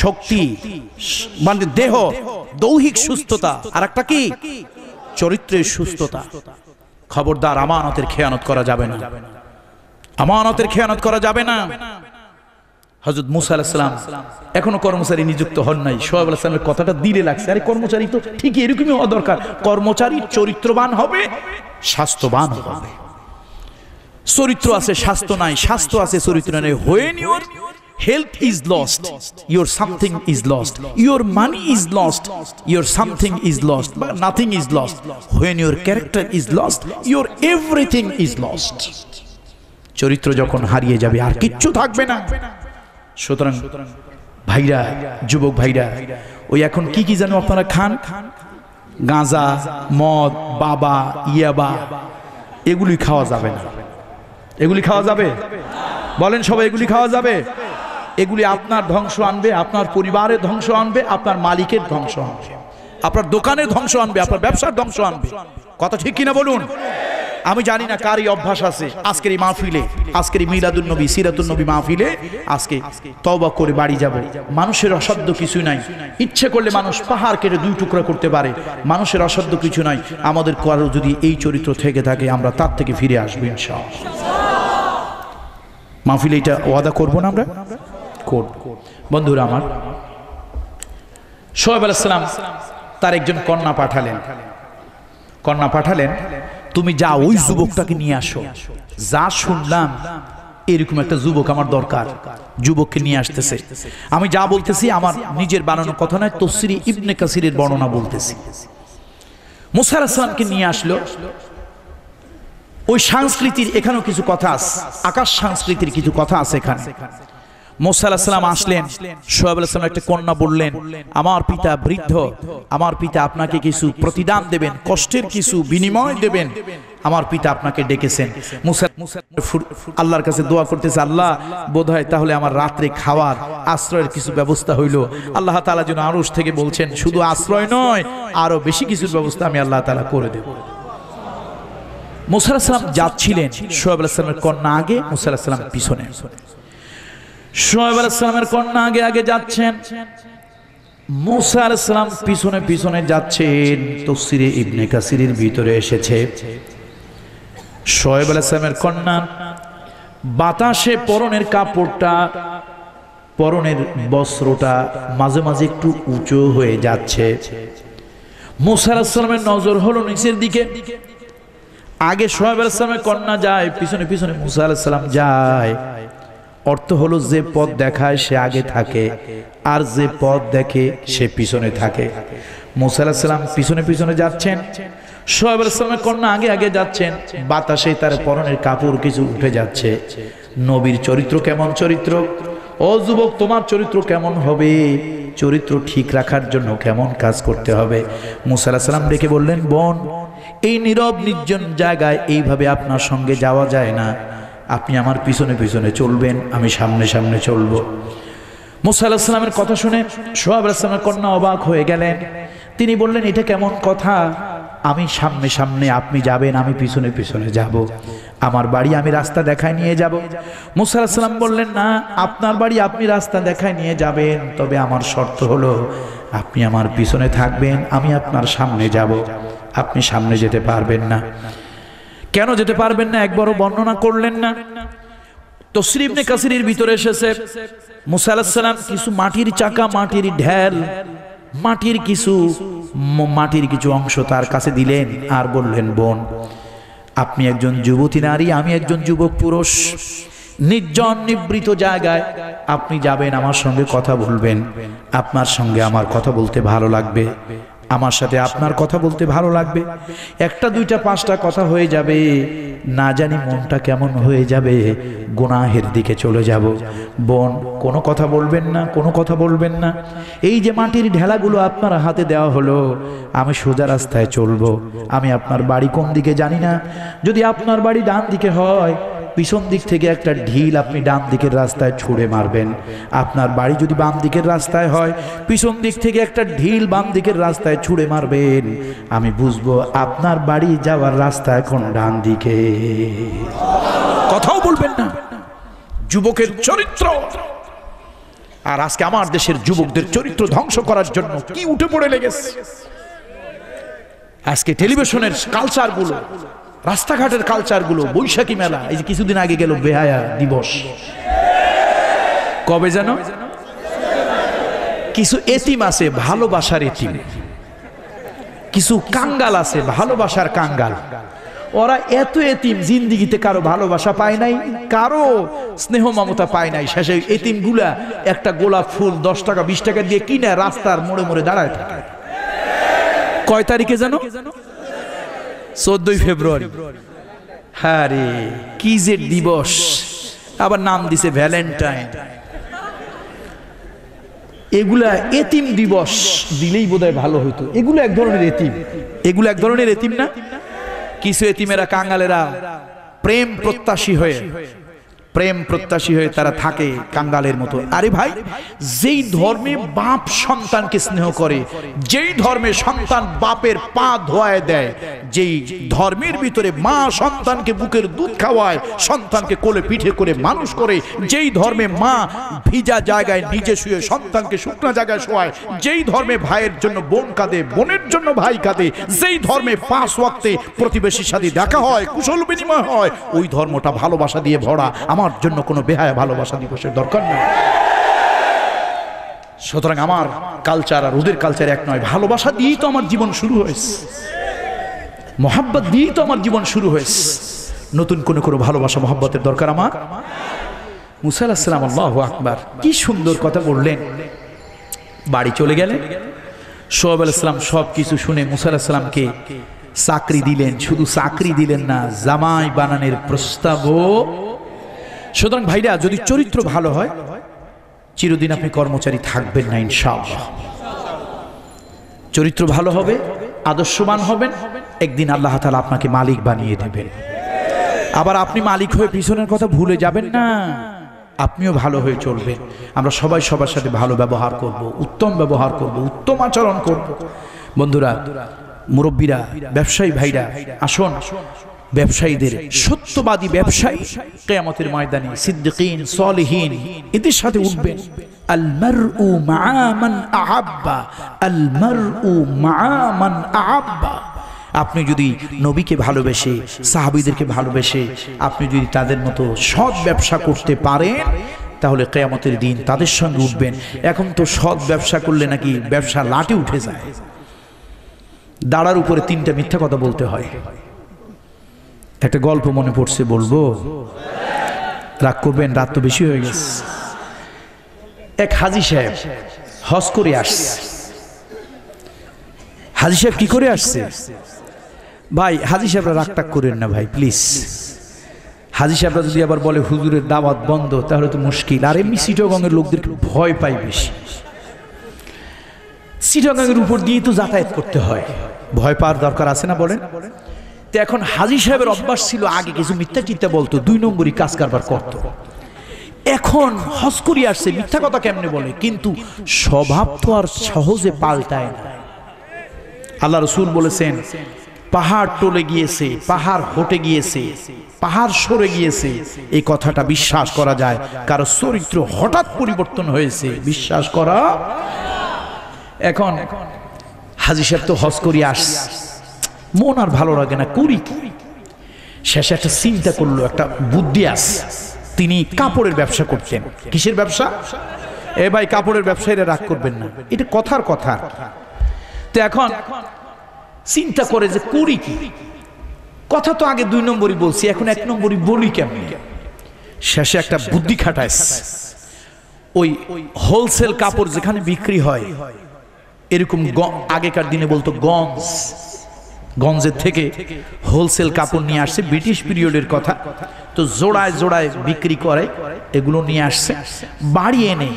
S2: শক্তি, মানে দেহ, দৈহিক সুস্থতা। আর একটা কি? চরিত্রের সুস্থতা। খবরদার, আমানতের খেয়ানত করা যাবে না, আমানতের খেয়ানত করা যাবে না। হযরত মুসা আলাইহিস সালাম এখনো কর্মচারী নিযুক্ত হন নাই। শোয়েব আলাইহিস সালামের কথাটা দিলে লাগছে, আরে কর্মচারী তো ঠিক এরকমই হওয়া দরকার। কর্মচারী চরিত্রবান হবে, স্বাস্থ্যবান হবে। চরিত্র আছে, স্বাস্থ্য নাই, স্বাস্থ্য আছে, চরিত্র নাই। When your health is lost, your something is lost. Your money is lost, your something is lost, but nothing is lost. When your character is lost, your everything is lost. চরিত্র যখন হারিয়ে যাবে আর কিচ্ছু থাকবে না। সুতরাং ভাইরা, যুবক ভাইরা, ওই এখন কি কি জানো আপনারা খান? গাঁজা, মদ, বাবা, ইয়াবা, এগুলি খাওয়া যাবে না। এগুলি খাওয়া যাবে? বলেন সবাই, এগুলি খাওয়া যাবে? এগুলি আপনার ধ্বংস আনবে, আপনার পরিবারের ধ্বংস আনবে, আপনার মালিকের ধ্বংস আনবে, আপনার দোকানের ধ্বংস আনবে, আপনার ব্যবসার ধ্বংস আনবে। কথা ঠিক কিনা বলুন? আমি জানি না কার এই অভ্যাস আছে। আজকের এই মাহফিলে, আজকের এই মিলাদুন নবী, সিরাতুন নবী মাহফিলে আজকে তওবা করে বাড়ি যাব। মানুষের অসাধ্য কিছু নাই। ইচ্ছে করলে মানুষ পাহাড় কেটে দুই টুকরা করতে পারে। মানুষের অসাধ্য কিছু নাই। আমাদের কারো যদি এই চরিত্র থেকে থাকে, আমরা তার থেকে ফিরে আসবো ইনশাআল্লাহ। মাহফিলে এটা ওয়াদা করবো না আমরা? করব। বন্ধুরা আমার, শোয়েব আলাইহিস সালাম তার একজন কন্যা পাঠালেন, তুমি যা ওই যুবকটাকে নিয়ে আসো। যা শুনলাম, এরকম একটা যুবক আমার দরকার। যুবককে নিয়ে আসতেছে। আমি যা বলতেছি আমার নিজের বানানো কথা নয়, তফসিরে ইবনে কাসিরের বর্ণনা বলতেছি। মুসা আলাইহিস সালামকে নিয়ে আসলো। ওই সংস্কৃতির এখানেও কিছু কথা আছে, আকাশ সংস্কৃতির কিছু কথা আছে এখানে। মুসা আলাইহিস সালাম আসলেন, শোয়েব আলাইহিস সালাম একটা কন্যা বললেন, আমার পিতা বৃদ্ধ, আমার পিতা আপনাকে কিছু প্রতিদান দেবেন, কষ্টের কিছু বিনিময় দেবেন, আমার পিতা আপনাকে ডেকেছেন। মুসা আল্লাহর কাছে দোয়া করতেছে, আল্লাহ বোধহয় তাহলে আমার রাত্রে খাওয়ার আশ্রয়ের কিছু ব্যবস্থা হইল। আল্লাহ তাআলা যেন আরশ থেকে বলছেন, শুধু আশ্রয় নয়, আরো বেশি কিছুর ব্যবস্থা আমি আল্লাহ তাআলা করে দেব। মুসা আলাইহিস সালাম যাচ্ছিলেন, শোয়েব আলাইহিস সালামের কন্যা আগে, মুসা আলাইহিস সালাম পিছনে। শোয়েব আলাইহিস সালামের কন্যা আগে আগে যাচ্ছেন, মুসা আলাইহিস সালাম পিছনে পিছনে যাচ্ছেন। তাফসীরে ইবনে কাসিরের ভিতরে এসেছে, শোয়েব আলাইহিস সালামের কন্যা বাতাসে পরনের কাপড়টা, পরনের বস্ত্রটা মাঝে মাঝে একটু উঁচু হয়ে যাচ্ছে। মুসা আলাইহিস সালামের নজর হলো নিচের দিকে। আগে শোয়েব আলাইহিস সালামের কন্যা যায়, পিছনে পিছনে মুসা আলাইহিস সালাম যায়। অর্থ হলো, যে পথ দেখায় সে আগে থাকে, আর যে পথ দেখে সে পিছনে থাকে। মুসা আলাইহিস সালাম পিছনে পিছনে যাচ্ছেন, শোয়েব আলাইহিস সালামের কন্যা আগে আগে যাচ্ছেন। বাতাসে তার পরনের কাপড় কিছু উঠে যাচ্ছে। নবীর চরিত্র কেমন চরিত্র? ও যুবক, তোমার চরিত্র কেমন হবে? চরিত্র ঠিক রাখার জন্য কেমন কাজ করতে হবে? মুসা আলাইহিস সালাম ডেকে বললেন, বোন, এই নীরব নির্জন জায়গায় এইভাবে আপনার সঙ্গে যাওয়া যায় না। আপনি আমার পিছনে পিছনে চলবেন, আমি সামনে সামনে চলবো। মুসা আলাইহিস সালামের কথা শুনে শোয়েব আলাইহিস সালামের কন্যা অবাক হয়ে গেলেন। তিনি বললেন, এটা কেমন কথা? আমি সামনে সামনে, আপনি যাবেন, আমি পিছনে পিছনে যাব। আমার বাড়ি আমি রাস্তা দেখায় নিয়ে যাব। মুসা আলাইহিস সালাম বললেন, না, আপনার বাড়ি আপনি রাস্তা দেখায় নিয়ে যাবেন, তবে আমার শর্ত হলো আপনি আমার পিছনে থাকবেন, আমি আপনার সামনে যাব। আপনি সামনে যেতে পারবেন না। কেন যেতে পারবেন না একবারও বর্ণনা করলেন না। তাফসীর ইবনে কাসিরের ভিতরে এসেছে, মুসা আলাইহিস সালাম কিছু মাটির চাকা, মাটির ঢেল, মাটির কিছু অংশ তার কাছে দিলেন, আর বললেন, বোন, আপনি একজন যুবতী নারী, আমি একজন যুবক পুরুষ। নির্জন নিবৃত জায়গায় আপনি যাবেন, আমার সঙ্গে কথা বলবেন। আপনার সঙ্গে আমার কথা বলতে ভালো লাগবে, আমার সাথে আপনার কথা বলতে ভালো লাগবে। একটা দুইটা পাঁচটা কথা হয়ে যাবে, না জানি মনটা কেমন হয়ে যাবে, গুনাহের দিকে চলে যাব। বোন, কোনো কথা বলবেন না, কোনো কথা বলবেন না। এই যে মাটির ঢেলাগুলো আপনার হাতে দেওয়া হলো, আমি সোজা রাস্তায় চলবো। আমি আপনার বাড়ি কোন দিকে জানি না। যদি আপনার বাড়ি ডান দিকে হয়, পিছন দিক থেকে একটা ঢিল আপনি ডান দিকের রাস্তায় ছুঁড়ে মারবেন। আপনার বাড়ি যদি বাম দিকের রাস্তায় হয়, পিছন দিক থেকে একটা ঢিল বাম দিকের রাস্তায় ছুঁড়ে মারবেন, আমি বুঝবো আপনার বাড়ি যাওয়ার রাস্তা এখন ডান দিকে। কথাও বলবেন না। যুবকের চরিত্র। আর আজকে আমার দেশের যুবকদের চরিত্র ধ্বংস করার জন্য কি উঠে পড়ে লেগেছে। আজকে টেলিভিশনের কালচার গুলো, রাস্তাঘাটের কালচার গুলো, বৈশাখী মেলা, এই যে কিছুদিন আগে গেল বেহায়া দিবস, কবে যেন? কিছু এতিম আছে ভালোবাসার এতিম, কিছু কাঙ্গাল আছে ভালোবাসার কাঙ্গাল। ওরা এত এতিম, জিন্দিগিতে কারো ভালোবাসা পায় নাই, কারো স্নেহ মমতা পায় নাই। শেষে এতিম গুলা একটা গোলাপ ফুল 10 টাকা 20 টাকা দিয়ে কিনে রাস্তার মোড়ে মোড়ে দাঁড়ায় থাকে। কয় তারিখে যেন? 14 ফেব্রুয়ারি। হ্যাঁ রে, কি যে দিবস, আবার নাম দিছে ভ্যালেন্টাইন। এগুলা এতিম দিবস দিলেই বোধহয় ভালো হইতো। এগুলো এক ধরনের এতিম, এগুলো এক ধরনের এতিম না? কিছু এতিমেরা, কাঙ্গালেরা প্রেম প্রত্যাশী হয়ে তারা থাকে কাঙ্গালের মতো। আরে ভাই, যেই ধর্মে বাপ সন্তানকে স্নেহ করে, যেই ধর্মে সন্তান বাপের পা ধোয়ায় দেয়, যেই ধর্মের ভিতরে মা সন্তানকে বুকের দুধ খাওয়ায়, সন্তানকে কোলে পিঠে করে মানুষ করে, যেই ধর্মে মা ভিজা জায়গায় নিজে শুয়ে সন্তানকে শুকনা জায়গায় শোয়ায়, যেই ধর্মে ভাইয়ের জন্য বোন কাঁদে, বোনের জন্য ভাই কাঁদে, যেই ধর্মে 5 ওয়াক্তে প্রতিবেশীর সাথে দেখা হয়, কুশল বিনিময় হয়, ওই ধর্মটা ভালোবাসা দিয়ে ভরা। আমার জন্য কোনো বেহায়া ভালোবাসা দিবসের দরকার নেই। সুতরাং আমার কালচার আর ওদের কালচার এক নয়। ভালোবাসা দিয়েই তো আমার জীবন শুরু হয়েছে, মোহাব্বত দিয়েই তো আমার জীবন শুরু হয়েছে। নতুন কোনো ভালোবাসা মোহাব্বতের দরকার আমার। মুসা আলাইহিস সালাম, আল্লাহু আকবার, কি সুন্দর কথা বললেন। বাড়ি চলে গেলেন। শোয়েব আলাইহিস সালাম সব কিছু শুনে মুসা আলাইহিস সালামকে চাকরি দিলেন। শুধু চাকরি দিলেন না, জামাই বানানোর প্রস্তাবও। সুতরাং ভাইরা, যদি চরিত্র ভালো হয়, চিরদিন আপনি কর্মচারী থাকবেন না ইনশাআল্লাহ। চরিত্র ভালো হবে, আদর্শবান হবেন, একদিন আল্লাহ তাআলা আপনাকে মালিক বানিয়ে দেবেন। আবার আপনি মালিক হয়ে পিছনের কথা ভুলে যাবেন না, আপনিও ভালো হয়ে চলবেন। আমরা সবাই সবার সাথে ভালো ব্যবহার করব, উত্তম ব্যবহার করব, উত্তম আচরণ করব। বন্ধুরা, মুরব্বীরা, ব্যবসায়ী ভাইরা, আসুন ব্যবসায়ীদের, সত্যবাদী ব্যবসায়ী কিয়ামতের ময়দানে সিদ্দিকিন, সলিহিন এদের সাথে উঠবেন। আল মারউ মাআ মান আহাব্বা, আল মারউ মাআ মান আহাব্বা। আপনি যদি নবীকে ভালোবেসে, সাহাবীদেরকে ভালোবেসে আপনি যদি তাদের মতো সৎ ব্যবসা করতে পারেন, তাহলে কিয়ামতের দিন তাদের সঙ্গে উঠবেন। এখন তো সৎ ব্যবসা করলে নাকি ব্যবসা লাটে উঠে যায়। দাঁড়ার উপরে 3টা মিথ্যা কথা বলতে হয়। একটা গল্প মনে পড়ছে, বলবো? রাগ করবেন, রাত তো বেশি হয়ে গেছে। এক হাজী সাহেব হজ করে আসছে। হাজী সাহেব কি করে আসছে? ভাই, হাজী সাহেবরা রাগটাগ করেন না ভাই, প্লিজ। হাজী সাহেবরা যদি আবার বলে হুজুরের দাওয়াত বন্ধ, তাহলে তো মুশকিল। আর এমনি চিটাগংয়ের লোকদেরকে ভয় পাই বেশি। চিটাগংয়ের উপর দিয়ে তো যাতায়াত করতে হয়, ভয় পাওয়ার দরকার আছে না বলেন? তো এখন হাজী সাহেবের অভ্যাস ছিল, আগে কিছু মিথ্যা চিন্তা বলতো, 2 নম্বরই কাজ কারবার করত। এখন হজ করে আসছে, মিথ্যা কথা কেমনে বলে? কিন্তু স্বভাব তো আর সহজে পাল্টায় না। আল্লাহ রাসূল বলেছেন, পাহাড় টলে গিয়েছে, পাহাড় হটে গিয়েছে, পাহাড় সরে গিয়েছে, এই কথাটা বিশ্বাস করা যায়। কারো চরিত্র হঠাৎ পরিবর্তন হয়েছে, বিশ্বাস করা। এখন হাজী সাহেব তো হজ করে আসছে, মন আর ভালো লাগে না, করি কি? শেষে একটা চিন্তা করলো, একটা বুদ্ধি আছে। তিনি কাপড়ের ব্যবসা করতেন। কিসের ব্যবসা? এ ভাই, কাপড়ের ব্যবসায়ীরা রাগ করবেন না, এটা কথার কথা। তো এখন চিন্তা করে যে করি কি? কথা তো আগে 2 নম্বরই বলছি, এখন 1 নম্বরই বলি কেমন? শেষে একটা বুদ্ধি খাটাইছে। ওই হোলসেল কাপড় যেখানে বিক্রি হয়, এরকম আগেকার দিনে বলতো গঞ্জের থেকে হোলসেল কাপড় নিয়ে আসছে, ব্রিটিশ পিরিয়ডের কথা। তো জোড়ায় জোড়ায় বিক্রি করে, এগুলো নিয়ে আসছে। বাড়ি এনে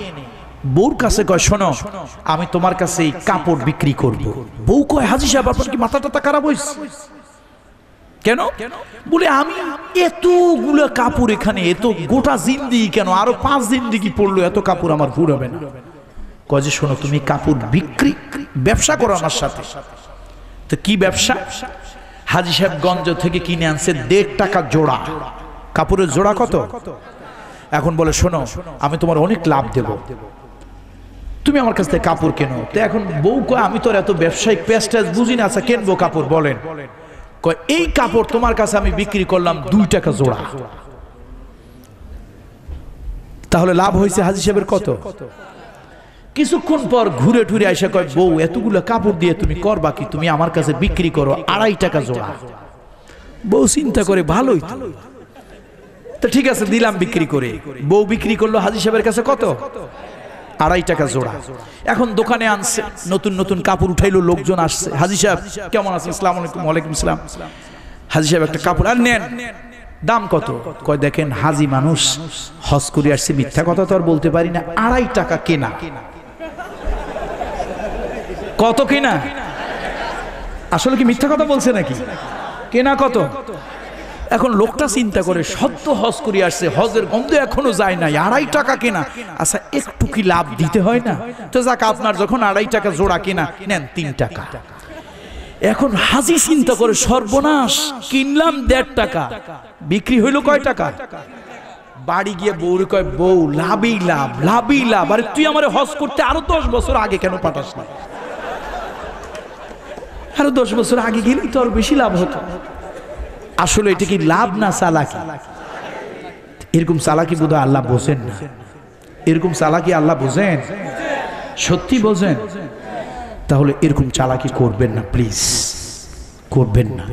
S2: বউর কাছে কয়, শোনো, আমি তোমার কাছে এই কাপড় বিক্রি করব। বউ কয়, হাজী সাহেব আপনার কি মাথা টাথা খারাপ হয়েছে? কেন? বলে আমি এতগুলো কাপড় এখানে, এত গোটা জিন্দিগি কেন, আরো 5 জিন্দিগি পড়লো, এত কাপড় আমার ফুরাবে না। কয় যে শোনো, তুমি কাপড় বিক্রি ব্যবসা করো আমার সাথে। তো কি ব্যবসা? হাজী সাহেবগঞ্জ থেকে কিনে আনছে 1.5 টাকা জোড়া। কাপড়ের জোড়া কত? এখন বলে শোনো, আমি তোমার অনেক লাভ দেব, তুমি আমার কাছ থেকে কাপড় কেনো। তো এখন বউ কয় আমি তোর এত ব্যবসায়িক পেস্টেজ বুঝি না, আচ্ছা কেনবো কাপড় বলেন। কয় এই কাপড় তোমার কাছে আমি বিক্রি করলাম 2 টাকা জোড়া। তাহলে লাভ হয়েছে হাজী সাহেবের কত? কিছুক্ষণ পর ঘুরে টুরে এসে কয় বউ এতগুলো কাপড় দিয়ে তুমি করবা কি, তুমি আমার কাছে বিক্রি করো 2.5 টাকা জোড়া। বউ চিন্তা করে ভালোই তো ঠিক আছে দিলাম বিক্রি করে। বউ বিক্রি করলো হাজী সাহেবের কাছে কত? 2.5 টাকা জোড়া। এখন দোকানে আনছে, নতুন নতুন কাপড় উঠাইলো, লোকজন আসছে, হাজী সাহেব কেমন আছেন? আসসালামু আলাইকুম। ওয়ালাইকুম আসসালাম। হাজী সাহেব একটা কাপড় আর নেন, দাম কত? কয় দেখেন হাজী মানুষ, হজ করে আসছে, মিথ্যা কথা তো আর বলতে পারি না, 2.5 টাকা কেনা। কত কেনা? আসলে কি মিথ্যা কথা বলছে নাকি? কেনা কত? এখন লোকটা চিন্তা করে সত্য হজ করে আসছে, হজের গন্ধ এখনো যায় না, 2.5 টাকা কেনা, আচ্ছা একটু কি লাভ দিতে হয় না? তো যাক আপনার যখন 2.5 টাকা জোড়া কেনা, নেন 3 টাকা। এখন হাজী চিন্তা করে সর্বনাশ, কিনলাম 1.5 টাকা, বিক্রি হইল কয় টাকা? বাড়ি গিয়ে বউরে কয় বউ লাভই লাভ, লাভই লাভ। আরে তুই আমারে হজ করতে আরো 10 বছর আগে কেন পাঠাস না? আরো 10 বছর আগে গেলেই তো আরো বেশি লাভ হতো। আসলে এটা কি লাভ না চালাকি? এরকম চালাকি বোধহয় আল্লাহ বোঝেন না। এরকম চালাকি আল্লাহ বোঝেন? সত্যি বোঝেন? তাহলে এরকম চালাকি করবেন না, প্লিজ করবেন না।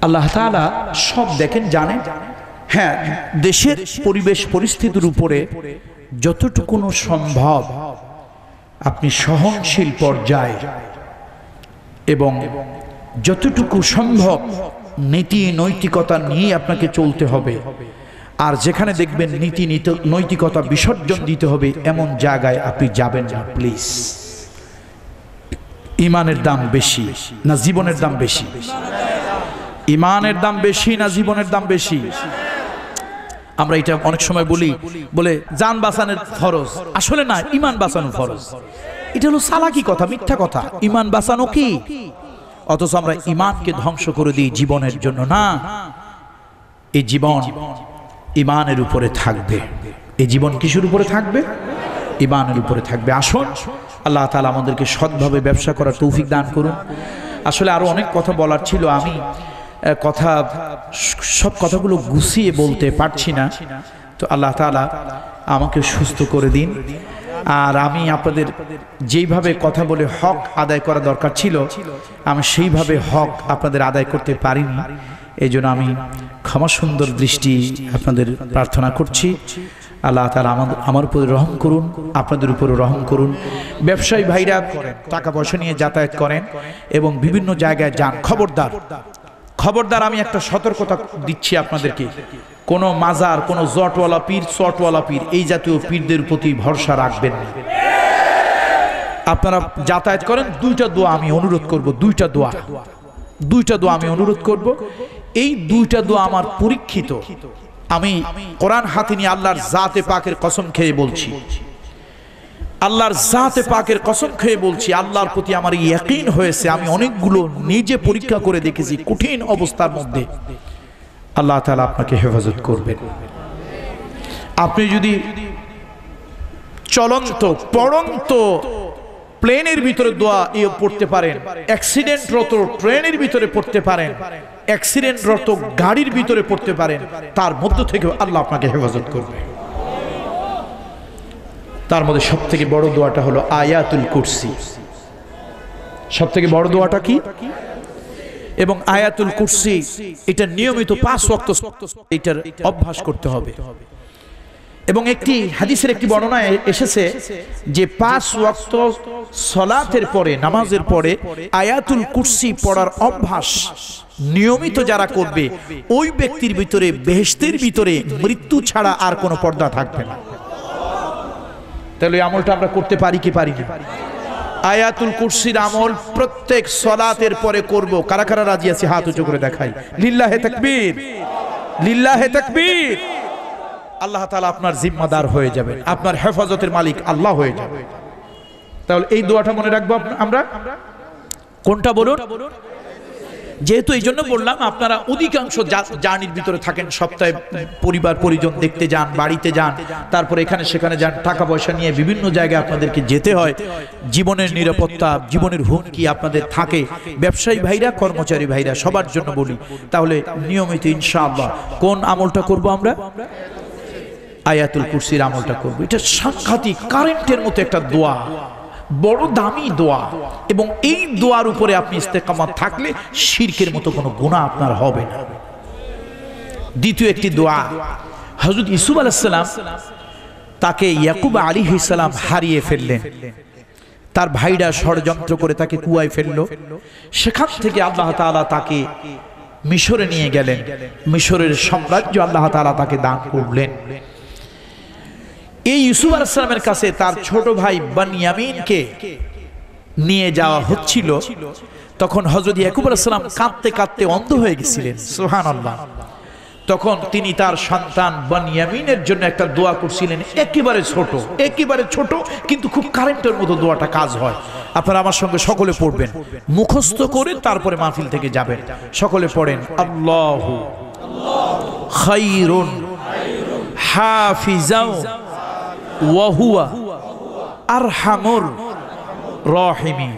S2: আল্লাহ তাআলা সব দেখেন, জানেন। হ্যাঁ, দেশের পরিবেশ পরিস্থিতির উপরে যতটুকু সম্ভব আপনি সহনশীল পর্যায়ে এবং যতটুকু সম্ভব নীতি নৈতিকতা নিয়ে আপনাকে চলতে হবে। আর যেখানে দেখবেন নীতি নৈতিকতা বিসর্জন দিতে হবে এমন জায়গায় আপনি যাবেন না, প্লিজ। ইমানের দাম বেশি না জীবনের দাম বেশি? ইমানের দাম বেশি না জীবনের দাম বেশি? আমরা এটা অনেক সময় বলি, বলে জান বাঁচানোর ফরজ, আসলে না, ইমান বাঁচানো ফরজ। এটা হলো চালাকি কথা, মিথ্যা কথা। ইমান বাঁচানো কি? অথচ আমরা ইমানকে ধ্বংস করে দিই জীবনের জন্য। না, এই জীবন ইমানের উপরে থাকবে। এই জীবন কিসের উপরে থাকবে? ইমানের উপরে থাকবে। আসুন আল্লাহ তাআলা আমাদেরকে সৎভাবে ব্যবসা করার তৌফিক দান করুন। আসলে আরো অনেক কথা বলার ছিল, আমি সব কথাগুলো গুছিয়ে বলতে পারছি না। তো আল্লাহ তাআলা আমাকে সুস্থ করে দিন। আর আমি আপনাদের যেইভাবে কথা বলে হক আদায় করা দরকার ছিল, আমি সেইভাবে হক আপনাদের আদায় করতে পারিনি। এই জন্য আমি ক্ষমা সুন্দর দৃষ্টি আপনাদের প্রার্থনা করছি। আল্লাহ তাআলা আমার উপরে রহম করুন, আপনাদের উপরে রহম করুন। ব্যবসায়ী ভাইরা টাকা পয়সা নিয়ে যাতায়াত করেন এবং বিভিন্ন জায়গায় যান, খবরদার খবরদার, আমি একটা সতর্কতা দিচ্ছি আপনাদেরকে। কোনো মাজার, কোনো জটওয়ালা পীর, চটওয়ালা পীর, এই জাতীয় পীরদের প্রতি ভরসা রাখবেন না। আপনারা যাতায়াত করেন, 2টা দোয়া আমি অনুরোধ করব, 2টা দোয়া আমি অনুরোধ করব। এই 2টা দোয়া আমার পরীক্ষিত, আমি কোরআন হাতে নিয়ে আল্লাহর জাতে পাকের কসম খেয়ে বলছি, আল্লাহর জাতে পাকের কসম খেয়ে বলছি, আল্লাহর প্রতি আমার ইয়াকিন হয়েছে। আমি অনেকগুলো নিজে পরীক্ষা করে দেখেছি, কঠিন অবস্থার মধ্যে আল্লাহ তাআলা আপনাকে হেফাজত করবেন। আপনি যদি চলন্ত পড়ন্ত প্লেনের ভিতরে দোয়া পড়তে পারেন, অ্যাক্সিডেন্টরত ট্রেনের ভিতরে পড়তে পারেন, অ্যাক্সিডেন্টরত গাড়ির ভিতরে পড়তে পারেন, তার মধ্য থেকে আল্লাহ আপনাকে হেফাজত করবে। তার মধ্যে সবথেকে বড় দোয়াটা হলো আয়াতুল কুরসি। সবথেকে বড় দোয়াটা কি? এবং আয়াতুল কুরসি এটা নিয়মিত 5 ওয়াক্ত এটার অভ্যাস করতে হবে। এবং একটি হাদিসের একটি বর্ণনায় এসেছে যে 5 ওয়াক্ত সালাতের পরে, নামাজের পরে আয়াতুল কুরসি পড়ার অভ্যাস নিয়মিত যারা করবে, ওই ব্যক্তির ভিতরে বেহেশতের ভিতরে মৃত্যু ছাড়া আর কোনো পর্দা থাকবে না। তাহলে আমলটা আমরা করতে পারি কি পারি না? আয়াতুল কুরসির আমল প্রত্যেক সালাতের পরে করব। কারা কারা রাজি আছে হাত উঁচু করে দেখাই। লিল্লাহে তাকবীর, লিল্লাহে তাকবীর। আল্লাহ তাআলা আপনার জিম্মাদার হয়ে যাবেন, আপনার হেফাজতের মালিক আল্লাহ হয়ে যাবে। তাহলে এই দোয়াটা মনে রাখবো আমরা। কোনটা বলুন? যেহেতু এই জন্য বললাম, আপনারা অধিকাংশ জার্নির ভিতরে থাকেন, সপ্তাহে পরিবার পরিজন দেখতে যান, বাড়িতে যান, তারপরে এখানে সেখানে যান, টাকা পয়সা নিয়ে বিভিন্ন জায়গায় আপনাদেরকে যেতে হয়, জীবনের নিরাপত্তা, জীবনের হুমকি আপনাদের থাকে। ব্যবসায়ী ভাইরা, কর্মচারী ভাইরা, সবার জন্য বলি। তাহলে নিয়মিত ইনশাআল্লাহ কোন আমলটা করব আমরা? আয়াতুল কুরসির আমলটা করব। এটা সাংঘাতিক কারেন্টের মতো একটা দোয়া, বড় দামি দোয়া, এবং এই দোয়ার উপরে আপনি ইস্তেকামাত থাকলে শিরকের মতো কোনো গুনাহ আপনার হবে না। দ্বিতীয় একটি দোয়া, হযরত ইউসুফ আলাইহিস সালাম তাকে ইয়াকুব আলাইহিস সালাম হারিয়ে ফেললেন। তার ভাইরা ষড়যন্ত্র করে তাকে কুয়ায় ফেললো। সেখান থেকে আল্লাহ তাআলা তাকে মিশরে নিয়ে গেলেন। মিশরের সাম্রাজ্য আল্লাহ তাআলা তাকে দান করলেন। এই ইউসুফ আলাইহিস সালামের কাছে তার ছোট ভাই বনিয়ামিনকে নিয়ে যাওয়া হচ্ছিল। তখন হযরত ইয়াকুব আলাইহিস সালাম কাঁদতে কাঁদতে অন্ধ হয়ে গেছিলেন। সুবহানাল্লাহ। তখন তিনি তার সন্তান বনিয়ামিনের জন্য একটা দোয়া করছিলেন, একেবারে ছোট, কিন্তু খুব কারেন্টের মতো দোয়াটা কাজ হয়। আপনারা আমার সঙ্গে সকলে পড়বেন, মুখস্থ করে তারপরে মাহফিল থেকে যাবেন। সকলে পড়েন, আল্লাহু খায়রুন হাফিজাও ওয়া হুয়া আরহামুর রাহিমিন।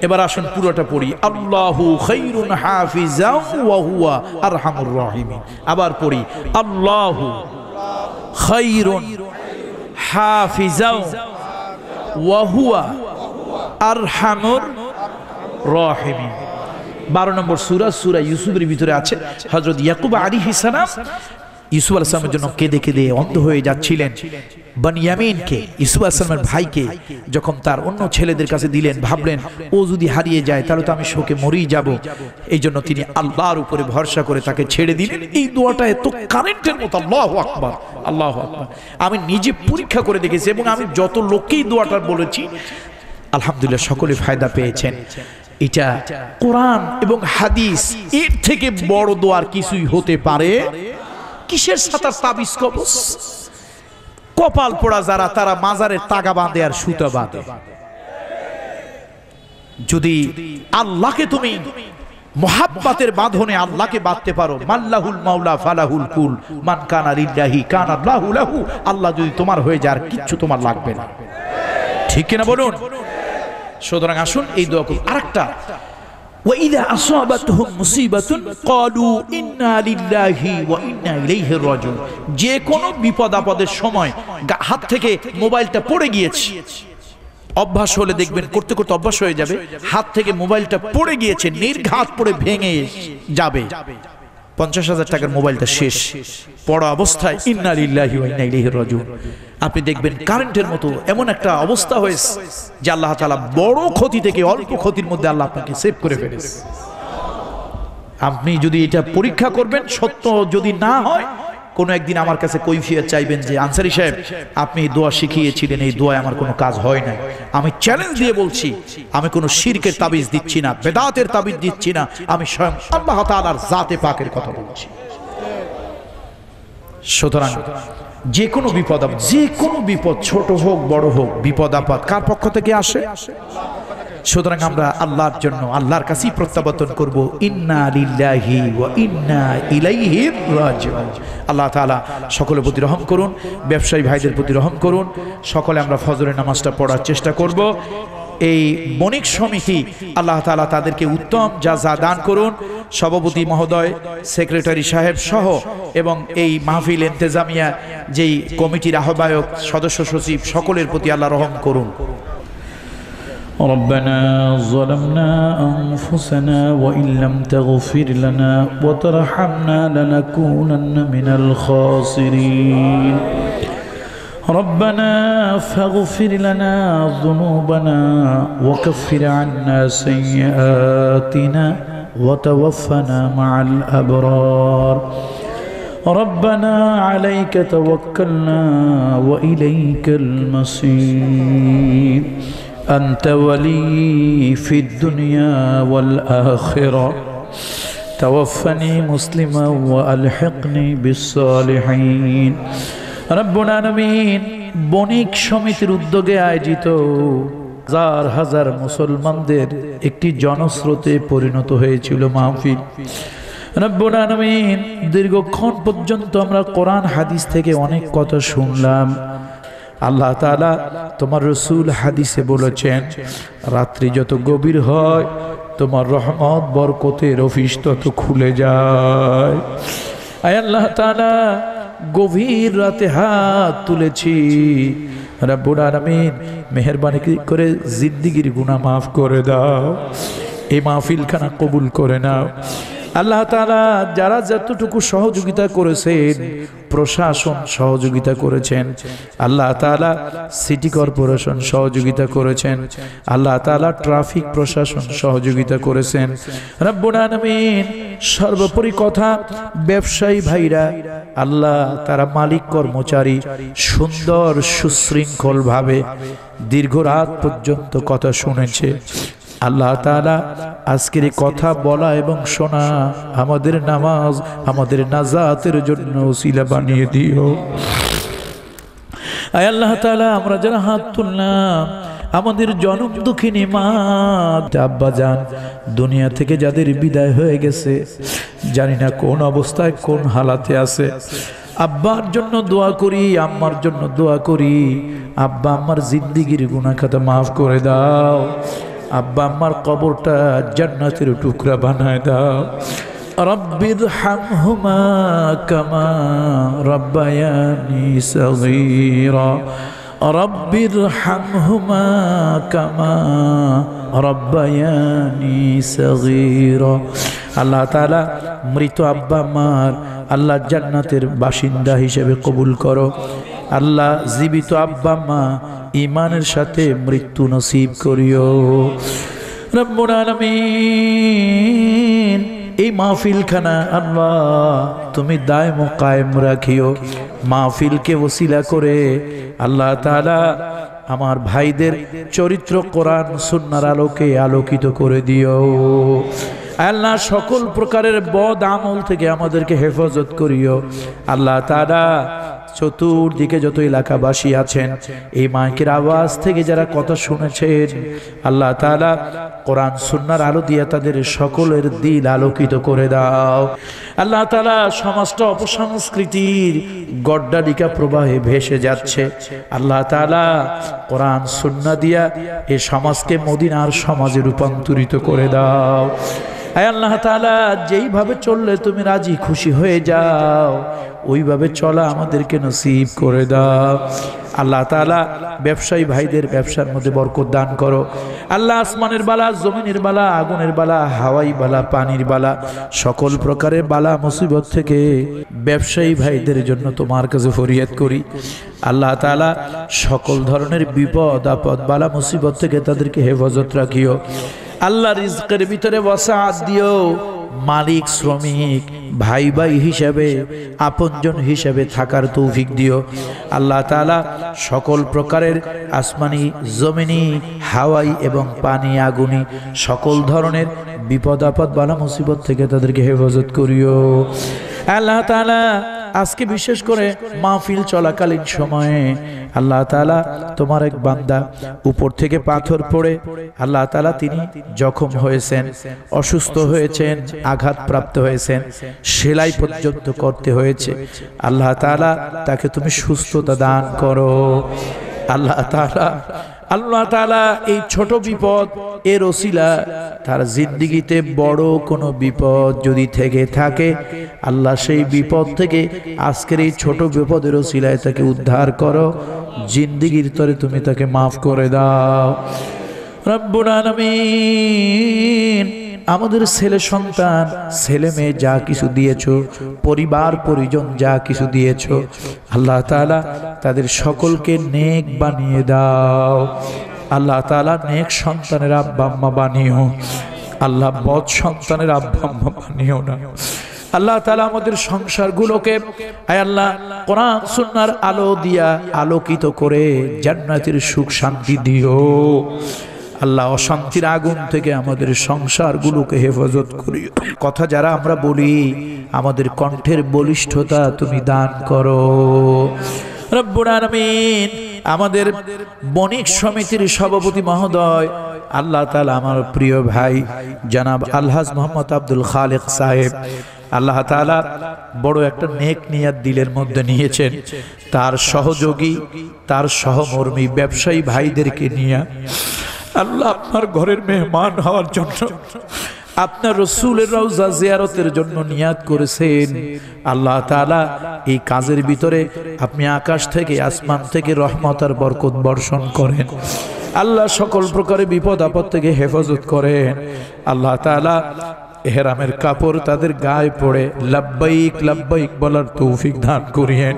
S2: এবার আসুন পুরোটা পড়ি, আল্লাহু খায়রুন হাফিজাও ওয়া হুয়া আরহামুর রাহিমিন। আবার পড়ি, আল্লাহু খায়রুন হাফিজাও ওয়া হুয়া আরহামুর রাহিমিন। 12 নম্বর সূরা ইউসুফের ভিতরে আছে। হযরত ইয়াকুব আলাইহিস সালাম ইউসুফ আলাইহিস সালামের জন্য কেঁদে কেঁদে অন্ধ হয়ে যাচ্ছিলেন। বনিয়ামিনকে, ইউসুফ আলাইহিস সালামের ভাইকে যখন তার অন্য ছেলেদের কাছে দিলেন, ভাবলেন ও যদি হারিয়ে যায় তাহলে তো আমি শোকে মরেই যাব। এই জন্য তিনি আল্লাহর উপরে ভরসা করে তাকে ছেড়ে দিলেন। এই দোয়াটা এত কারেন্টের মতো, আল্লাহু আকবার, আল্লাহু আকবার। আমি নিজে পরীক্ষা করে দেখেছি এবং আমি যত লোককেই দোয়াটা বলেছি আলহামদুলিল্লাহ সকলে ফায়দা পেয়েছেন। এটা কোরআন এবং হাদিস, এর থেকে বড় দোয়ার কিছুই হতে পারে। কিসের সাতার তাবিজ কবজ? কপাল পোড়া যারা, তারা মাজারের তাগা বাঁধে আর সুতা বাঁধে। যদি আল্লাহকে তুমি মুহাব্বতের বাঁধনে আল্লাহকে বাঁধতে পারো, মাল্লাহুল মাওলা ফালাহুল কুল, মান কানা লিল্লাহি কানা আল্লাহু লাহু। আল্লাহ যদি তোমার হয়ে যায় আর কিচ্ছু তোমার লাগবে না। ঠিক কিনা বলুন? সুতরাং আসুন এই দোয়া করুন। আরেকটা, وَإِذَا أَصَابَتْهُمْ مُصِيبَةٌ قَالُوا إِنَّا لِلَّهِ وَإِنَّا إِلَيْهِ راجعون। যে কোনো বিপদ আপদের সময় হাত থেকে মোবাইলটা পড়ে গিয়েছে, অভ্যাস হলে দেখবেন করতে করতে অভ্যাস হয়ে যাবে, হাত থেকে মোবাইলটা পড়ে গিয়েছে, নির্ঘাত পড়ে ভেঙে যাবে, 50,000 টাকার মোবাইলটা শেষ, পড়া অবস্থায় ইন্না লিল্লাহি ওয়া ইন্না ইলাইহি রাজিউন। আপনি দেখবেন কারেন্টের মতো এমন একটা অবস্থা হয়েছে যে আল্লাহ তাআলা বড় ক্ষতি থেকে অল্প ক্ষতির মধ্যে আল্লাহ আপনাকে সেভ করে ফেলেছে। আপনি যদি এটা পরীক্ষা করবেন, সত্য যদি না হয়, কোনো একদিন আমার কাছে কৈফিয়ত চাইবেন যে আনসারী সাহেব আপনি দোয়া শিখিয়েছিলেন, এই দোয়ায় আমার কোনো কাজ হয় না। আমি চ্যালেঞ্জ দিয়ে বলছি, আমি কোনো শিরকের তাবিজ দিচ্ছি না, বেদাতের তাবিজ দিচ্ছি না, আমি স্বয়ং আল্লাহ তাআলার জাতে পাকের কথা বলছি। সুতরাং যে কোনো বিপদ, যে কোনো বিপদ, ছোট হোক বড় হোক, বিপদ আপদ কার পক্ষ থেকে আসে? সুতরাং আমরা আল্লাহর জন্য আল্লাহর কাছেই প্রত্যাবর্তন করব, ইন্না লিল্লাহি ওয়া ইন্না ইলাইহি রাজিউন। আল্লাহ তাআলা সকলের প্রতি রহম করুন, ব্যবসায়ী ভাইদের প্রতি রহম করুন। সকলে আমরা ফজরের নামাজটা পড়ার চেষ্টা করব। এই বণিক সমিতি আল্লাহ তাআলা তাদেরকে উত্তম জাযা দান করুন। সভাপতি মহোদয়, সেক্রেটারি সাহেব সহ এবং এই মাহফিল ইন্তেজামিয়া যেই কমিটির আহ্বায়ক, সদস্য সচিব, সকলের প্রতি আল্লাহ রহম করুন।
S3: ربنا ظلمنا أنفسنا وإن لم تغفر لنا وترحمنا لنكونن من الخاسرين ربنا فاغفر لنا ذنوبنا وكفر عنا سيئاتنا وتوفنا مع الأبرار ربنا عليك توكلنا وإليك المصير أنت ولي في الدنيا والآخرة توفني مسلما وألحقني بالصالحين رب العالمين বণিক সমিতির উদ্যোগে আয়োজিত হাজার হাজার মুসলমানদের একটি জনস্রোতে পরিণত হয়েছিল মাহফিল। রব্বুল আলামিন দীর্ঘক্ষণ পর্যন্ত আমরা কোরআন হাদিস থেকে অনেক কথা শুনলাম। আল্লাহ তাআলা তোমার রাসূল হাদিসে বলেছেন রাত্রি যত গভীর হয় তোমার রহমত বরকতের অফিস তত খুলে যায়। আয় আল্লাহ তাআলা গভীর রাতে হাত তুলেছি, রব্বুল আলামিন মেহেরবানি করে জিন্দেগির গুনাহ মাফ করে দাও, এই মাহফিলখানা কবুল করে নাও। আল্লাহ তাআলা যারা যতটুকু সহযোগিতা করেছেন, প্রশাসন সহযোগিতা করেছেন, আল্লাহ তাআলা সিটি কর্পোরেশন সহযোগিতা করেছেন, আল্লাহ তাআলা ট্রাফিক প্রশাসন সহযোগিতা করেছেন, রব্বুল আলামিন সর্বোপরি কথা ব্যবসায়ী ভাইরা আল্লাহ তারা মালিক কর্মচারী সুন্দর সুশৃঙ্খল ভাবে দীর্ঘ রাত পর্যন্ত কথা শুনেছে। আল্লাহ তাআলা আজকের কথা বলা এবং শোনা আমাদের নামাজ আমাদের নাজাতের জন্য ওসিলা বানিয়ে দিও। আয় আল্লাহ তাআলা আমরা যারা হাত তুললাম আমাদের জনম দুঃখিনী মা আব্বা জান দুনিয়া থেকে যাদের বিদায় হয়ে গেছে, জানি না কোন অবস্থায় কোন হালাতে আছে, আব্বার জন্য দোয়া করি, আম্মার জন্য দোয়া করি, আব্বা আম্মার জিন্দেগির গুনাহ খাতা মাফ করে দাও, আব্বা আম্মার কবরটা জান্নাতের টুকরা বানায় দাও। রব্বির হামহুমা কামা রব্বায়ানি সগীরা রব্বির হামহুমা কামা রব্বায়ানি সগীরা। আল্লাহ তাআলা মৃত আব্বা আম্মার আল্লাহ জান্নাতের বাসিন্দা হিসেবে কবুল করো। আল্লাহ জীবিত আব্বা আম্মা ঈমানের সাথে মৃত্যু নসিব করিও। রব্বুল আলামিন এই মাহফিলখানা আল্লাহ তুমি দায়ম ও কায়েম রাখিও। মাহফিলকে ওসিলা করে আল্লাহ তাআলা আমার ভাইদের চরিত্র কোরআন সুন্নাহর আলোকে আলোকিত করে দিও। আল্লাহ সকল প্রকারের বদ আমল থেকে আমাদেরকে হেফাজত করিও। আল্লাহ তাআলা চতুর্দিকে যত এলাকাবাসী আছেন এই মাইকের আওয়াজ থেকে যারা কথা শুনেছেন, আল্লাহ তাআলা কোরআন সুন্নাহর আলো দিয়ে তাদের সকলের দিল আলোকিত করে দাও। আল্লাহ তাআলা সমাজটা অপসংস্কৃতির গড্ডালিকা প্রবাহে ভেসে যাচ্ছে, আল্লাহ তাআলা কোরআন সুন্নাহ দিয়া এই সমাজকে মদিনার সমাজে রূপান্তরিত করে দাও। আয় আল্লাহ তাআলা যেইভাবে চললে তুমি রাজি খুশি হয়ে যাও ওইভাবে চলা আমাদেরকে নসিব করে দাও। আল্লাহ তাআলা ব্যবসায়ী ভাইদের ব্যবসার মধ্যে বরকত দান করো। আল্লাহ আসমানের বালা, জমিনের বালা, আগুনের বালা, হাওয়াই বালা, পানির বালা, সকল প্রকারের বালা মুসিবত থেকে ব্যবসায়ী ভাইদের জন্য তোমার কাছে ফরিয়াদ করি। আল্লাহ তাআলা সকল ধরনের বিপদ আপদ বালা মুসিবত থেকে তাদেরকে হেফাজত রাখিও। আল্লাহ রিজকের ভিতরে ওয়াসাআত দিও। মালিক শ্রমিক ভাই ভাই হিসাবে আপনজন হিসাবে থাকার তৌফিক দিও। আল্লাহ তাআলা সকল প্রকারের আসমানি জমিনি হাওয়াই এবং পানি আগুনি সকল ধরনের বিপদ আপদ বালা মুসিবত থেকে তাদেরকে হেফাজত করিও। আল্লাহ তাআলা আজকে বিশেষ করে মাহফিল চলাকালীন সময়ে আল্লাহ তাআলা তোমার এক বান্দা উপর থেকে পাথর পড়ে আল্লাহ তাআলা তিনি জখম হয়েছেন, অসুস্থ হয়েছেন, আঘাতপ্রাপ্ত হয়েছেন, সেলাই পর্যন্ত করতে হয়েছে। আল্লাহ তাআলা তাকে তুমি সুস্থতা দান করো। আল্লাহ তাআলা এই ছোট বিপদ এর ওসিলা তার জিন্দেগিতে বড় কোনো বিপদ যদি থেকে থাকে আল্লাহ সেই বিপদ থেকে আজকের এই ছোট বিপদের ওসিলায় তাকে উদ্ধার করো, জিন্দেগির তরে তুমি তাকে মাফ করে দাও। রব্বুল আলামিন আমাদের ছেলে সন্তান ছেলে মেয়ে যা কিছু দিয়েছো, পরিবার পরিজন যা কিছু দিয়েছো, আল্লাহ তাআলা তাদের সকলকে নেক বানিয়ে দাও। আল্লাহ তাআলা নেক সন্তানের আব্বা আম্মা বানিও। আল্লাহ বদ সন্তানের আব্বা আম্মা বানিও না। আল্লাহ তাআলা আমাদের সংসারগুলোকে আয় আল্লাহ কোরআন সুন্নাহর আলো দিয়া আলোকিত করে জান্নাতের সুখ শান্তি দিও আল্লাহ। অশান্তির আগুন থেকে আমাদের সংসারগুলোকে হেফাজত করিও। কথা যারা আমরা বলি আমাদের কণ্ঠের বলিষ্ঠতা তুমি দান করো রব্বুল আলামিন। আমাদের বণিক সমিতির সভাপতি মহোদয় আল্লাহ তাআলা আমার প্রিয় ভাই জনাব আলহাজ মোহাম্মদ আব্দুল খালেক সাহেব, আল্লাহ তাআলা বড় একটা নেক নিয়াত দিলের মধ্যে নিয়েছেন। তার সহযোগী তার সহমর্মী ব্যবসায়ী ভাইদেরকে নিয়ে আল্লাহ আপনার ঘরের মেহমান হওয়ার জন্য, আপনার রাসূলের রওজা জিয়ারতের জন্য নিয়াত করেছেন। আল্লাহ তাআলা এই কাজের ভিতরে আপনি আকাশ থেকে আসমান থেকে রহমত আর বরকত বর্ষণ করেন। আল্লাহ সকল প্রকারের বিপদ আপদ থেকে হেফাজত করেন। আল্লাহ তাআলা ইহরামের কাপড় তাদের গায়ে পড়ে লাব্বাইক লাব্বাইক বলার তৌফিক দান করিয়েন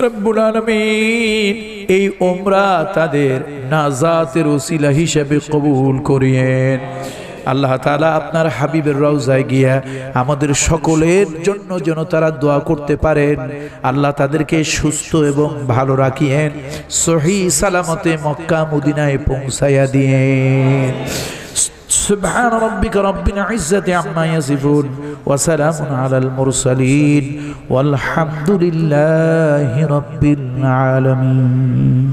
S3: রব্বুল আলামিন। এই উমরা তাদের নাজাতের ওসিলা হিসেবে কবুল করিয়েন। আল্লাহ তাআলা আপনার হাবিবের রওজায় গিয়া আমাদের সকলের জন্য যেন তারা দোয়া করতে পারেন। আল্লাহ তাদেরকে সুস্থ এবং ভালো রাখিয়েন, সহিহ সালামতে মক্কা মদিনায় পৌঁছায়া দিয়েন। সুবহান রাব্বিকা রাব্বিল ইজ্জাতি আম্মা ইয়াসিফুন ওয়া সালামুন আলাল মুরসালিন ওয়াল হামদুলিল্লাহি রাব্বিল আলামিন।